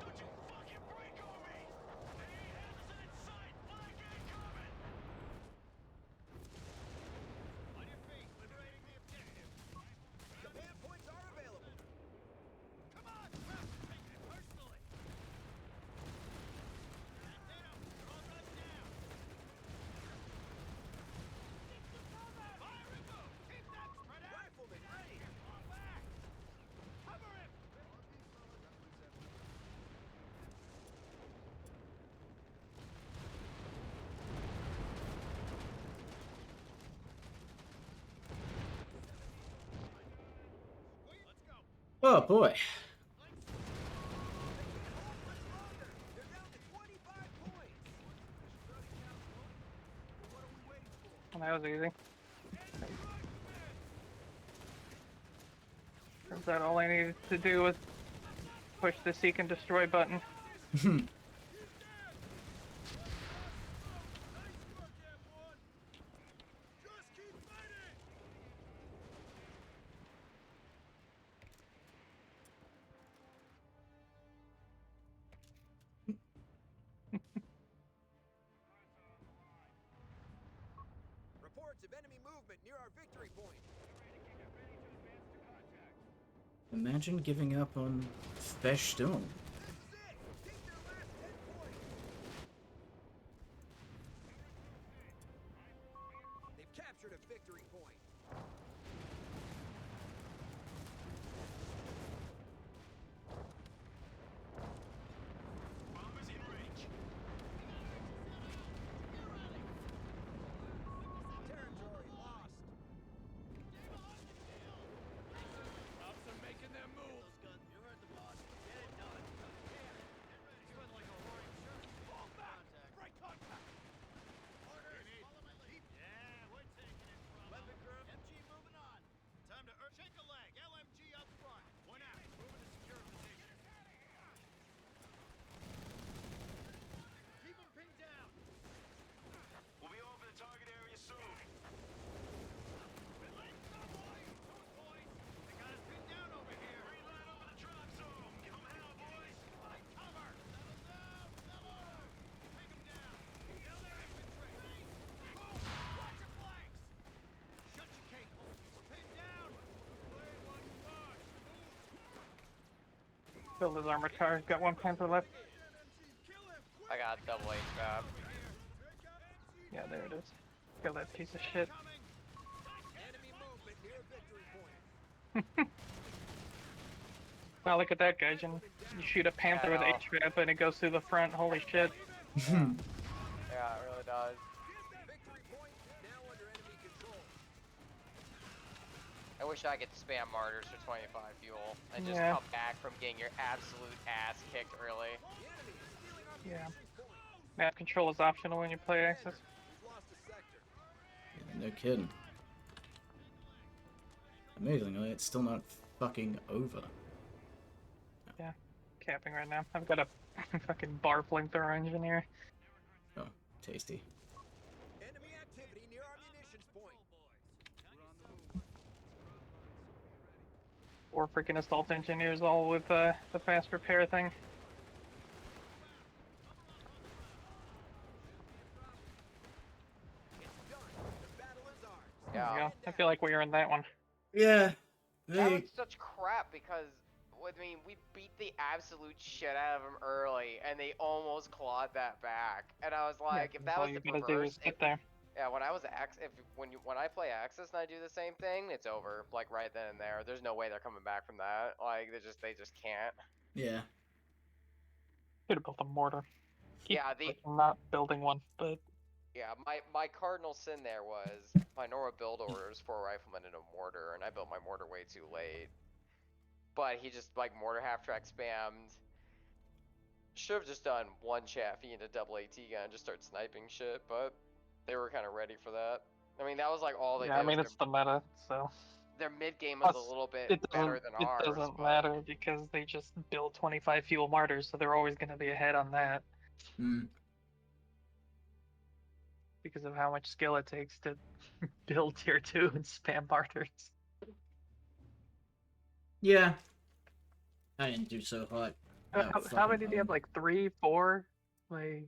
Don't you fucking break on me! Enemy Henderson in sight! Flank incoming! On your feet, liberating the objective. Command points are available. Come on, Trump, taking it personally. That's it, they're all guns down. Fire and move! Keep that spread out! Rifleman, ready! Fall back! Cover him! Let's go. Oh boy. They're down to 25 points. What are we waiting for? That was easy. Turns out all I needed to do was push the seek and destroy button. He's dead. Nice work, Airborne. Just keep fighting. Reports of enemy movement near our victory point. Imagine giving up on Verstone. This is it. Take their last 10 points. They've captured a victory point. Bombers in range. Territory lost. Ops are making their move. You heard the boss. Get it done. Sweat like a roaring shark. Fall back. Break contact. Orders. Follow my lead. Yeah, we're taking it from weapon group. MG moving on. Time to shake a leg. LMG up front. One out. Moving to secure position. Keep them pinned down. We'll be over the target area soon. They got us pinned down over here. Green light over the drop zone. Give 'em hell, boys. Find cover. Settle down. Settle. Take them down. Kill their infantry. Move. Watch your flanks. Shut your cable. We're pinned down. Play one rush. Move. Build his armored car. He's got one panther left. Kill him. I got double HVAP. Yeah, there it is. Kill that piece of shit. Coming. Enemy movement near victory point. Now look at that, Gaijin. You shoot a panther with Yeah. HVAP and it goes through the front. Holy shit. Yeah, it really does. Victory point now under enemy control. I wish I could spam martyrs for 25 fuel and just Yeah. come back from getting your absolute ass kicked early. The enemy is stealing our Yeah. munitions point. Map control is optional when you play Access. We've lost a sector. No kidding. Amazingly, it's still not fucking over. Capping right now. I've got a fucking bar flamethrower engineer. Oh, tasty. Enemy activity near our munitions point. Four freaking assault engineers all with the fast repair thing. It's done. The battle is ours. There Yeah. we go. I feel like we were in that one. Yeah. That was such crap because, I mean, we beat the absolute shit out of them early, and they almost clawed that back. And I was like, if that all was you the gotta do reverse, is get there. yeah, when I was when I play Axis and I do the same thing, it's over. Like right then and there. There's no way they're coming back from that. Like they just can't. Yeah. Should have built a mortar. Keep Yeah, the not building one, but yeah, my cardinal sin there was my normal build order is 4 riflemen and a mortar, and I built my mortar way too late. But he just like mortar half track spammed. Should have just done one chaffee and a double AT gun and just start sniping shit, but they were kind of ready for that. I mean, that was like all they yeah, I did. mean Was it's the meta, so their mid game was Plus, a little bit it better doesn't than it ours. doesn't but- matter because they just build 25 fuel martyrs, so they're always gonna be ahead on that Mm. because of how much skill it takes to build tier 2 and spam martyrs. Yeah. I didn't do so hot. How many do you have? Like 3, 4? Like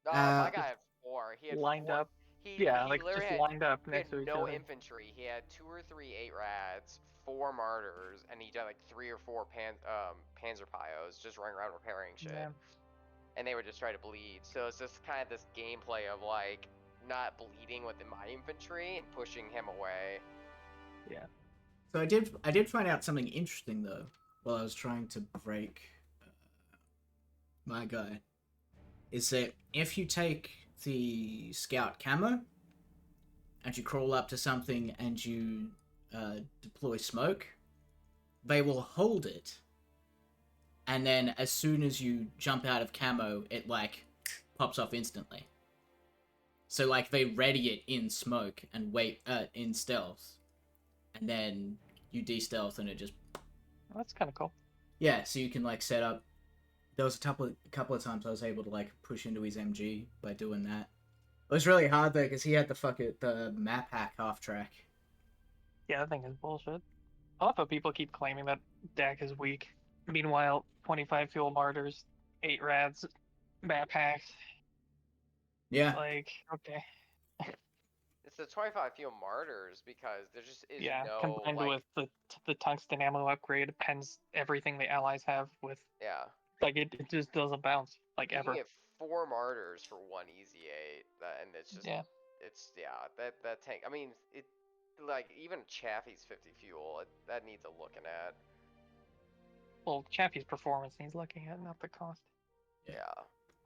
No, Uh, my guy had 4. He had lined 4. up? He Yeah, he like literally just had lined up he had next to each no other. infantry. He had 2 or 3 8 rads, 4 martyrs, and he had like 3 or 4 panzer pios just running around repairing shit. Yeah. And they would just try to bleed. So it's just kind of this gameplay of like not bleeding with my infantry and pushing him away. Yeah. So I did find out something interesting though while I was trying to break my guy. Is that if you take the scout camo and you crawl up to something and you deploy smoke, they will hold it, and then as soon as you jump out of camo, it like pops off instantly. So like they ready it in smoke and wait in stealth, and then you de-stealth and it just Well, that's kind of cool. yeah. So you can like set up. There was a couple of times I was able to like push into his MG by doing that. It was really hard though because he had the map hack half track. Yeah, that thing is bullshit. I love how people keep claiming that deck is weak. Meanwhile, 25 fuel martyrs, 8 rads, map hacks. Yeah. Like, okay. It's the 25 fuel martyrs because there just is Yeah, no combined like with the tungsten ammo upgrade, pens everything the allies have with, yeah. like, it just doesn't bounce, like, You can ever. get 4 martyrs for 1 easy 8, and it's just Yeah. it's yeah that tank. I mean it like even Chaffee's 50 fuel that needs a looking at. Well, Chaffee's performance needs looking at, not the cost. Yeah.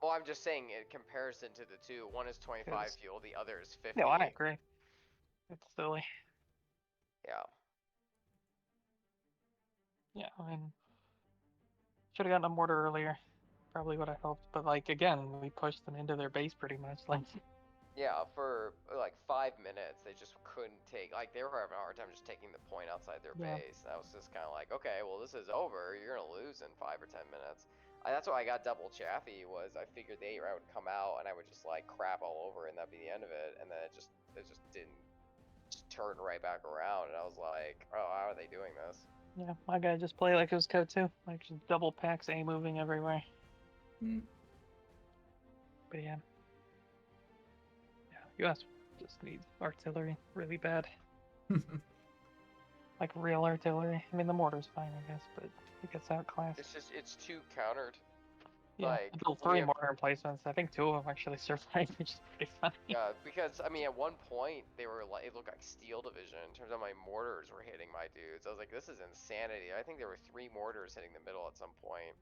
Well, I'm just saying in comparison to the two, one is 25 'Cause- fuel, the other is 50. No, I agree. It's silly. Yeah. Yeah, I mean, should have gotten a mortar earlier. Probably would have helped. But, like, again, we pushed them into their base pretty much. Like, Yeah, for like 5 minutes, they just couldn't take. Like they were having a hard time just taking the point outside their Yeah. base. That was just kind of like, okay, well this is over. You're gonna lose in 5 or 10 minutes. That's why I got double Chaffee. Was I figured the 8 round would come out and I would just like crap all over and that'd be the end of it. And then it just didn't just turn right back around. And I was like, oh, how are they doing this? yeah, my guy just play like it was code 2. Like, just double packs, A moving everywhere. Mm. But yeah. Yeah, US just needs artillery really bad. Like, real artillery. I mean, the mortar's fine, I guess, but it gets outclassed. It's too countered. Yeah, Like I built we 3 have- mortar emplacements. I think 2 of them actually survived, which is pretty funny. Yeah, because I mean, at one point they were like, it looked like Steel Division in terms of my mortars were hitting my dudes. I was like, this is insanity. I think there were 3 mortars hitting the middle at some point.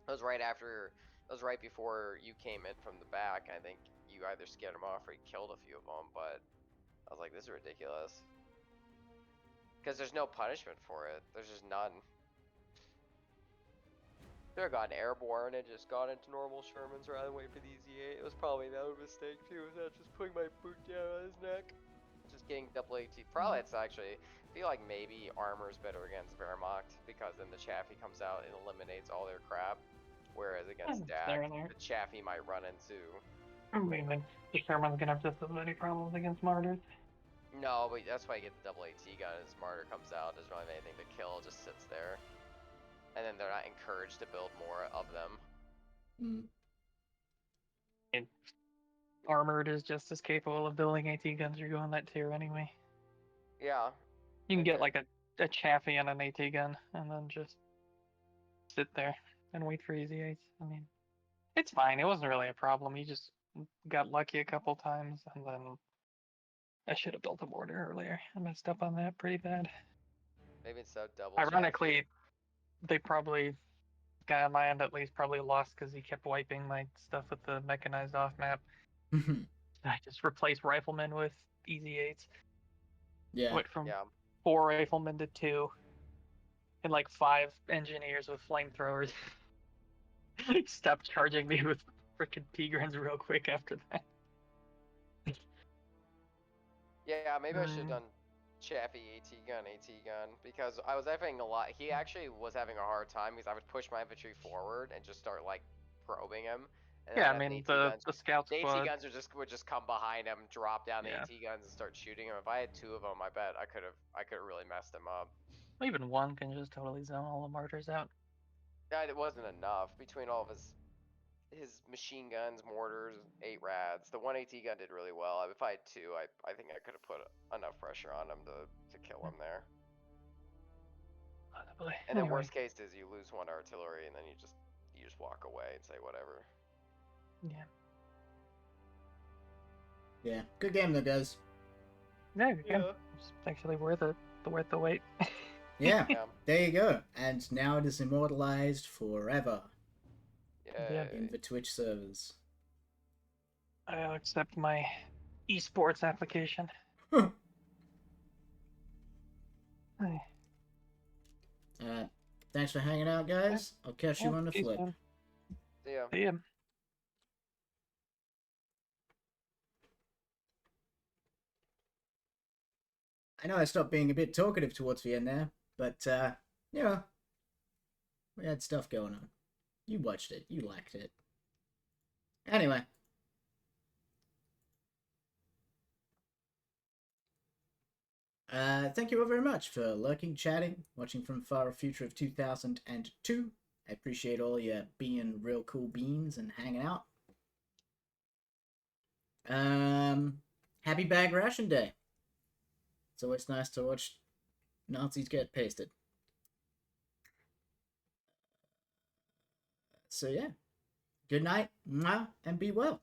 That was right after. That was right before you came in from the back. I think you either scared them off or you killed a few of them. But I was like, this is ridiculous. Because there's no punishment for it. There's just none. Should have gone airborne and just gone into normal Shermans rather than wait for the EZ8. It was probably that a mistake too, was not just putting my boot down on his neck. Just getting double AT. Probably it's actually, I feel like maybe armor's better against Wehrmacht because then the Chaffee comes out and eliminates all their crap. Whereas against There DAC, and there. the Chaffee might run into. I mean, the Sherman's gonna have just as many problems against martyrs. No, but that's why you get the double AT gun. His Martyr comes out, doesn't really have anything to kill, just sits there. And then they're not encouraged to build more of them. Mm. And armored is just as capable of building AT guns. You're going that tier anyway. Yeah. You can get Okay. like a Chaffee and an AT gun, and then just sit there and wait for easy 8s. I mean, it's fine. It wasn't really a problem. He just got lucky a couple times, and then I should have built a mortar earlier. I messed up on that pretty bad. Maybe instead of double Ironically, they probably, guy on my end at least, probably lost because he kept wiping my stuff with the mechanized off map. I just replaced riflemen with easy 8s. Yeah. Went from Yeah. 4 riflemen to 2. And like 5 engineers with flamethrowers. Stopped charging me with frickin' P-grins real quick after that. Yeah, maybe I should have done Chaffee AT gun, because I was having a lot. He actually was having a hard time because I would push my infantry forward and just start like probing him, And Yeah, I then have mean AT guns. the scout The AT squad. guns would just come behind him, drop down the Yeah. AT guns, and start shooting him. If I had 2 of them, I bet I could have really messed him up. Even one can just totally zone all the martyrs out. It wasn't enough between all of his machine guns, mortars, 8 rads. The one AT gun did really well. If I had 2, I think I could have put enough pressure on him to kill him there. Possibly. And then Anyway, worst case is you lose 1 artillery and then you just walk away and say whatever. yeah. Yeah, good game though, guys. Yeah, it's actually worth it. Worth the wait. Yeah, Yeah. there you go. And now it is immortalized forever Yeah. in the Twitch servers. I'll accept my esports application. Hey. Thanks for hanging out, guys. I'll catch you on the Peace, flip. man. See ya. See ya. I know I stopped being a bit talkative towards the end there, but, you know, we had stuff going on. You watched it. You liked it. Anyway. Thank you all very much for lurking, chatting, watching from far future of 2002. I appreciate all you being real cool beans and hanging out. Happy Bagration Day. It's always nice to watch Nazis get pasted. So yeah, good night, and be well.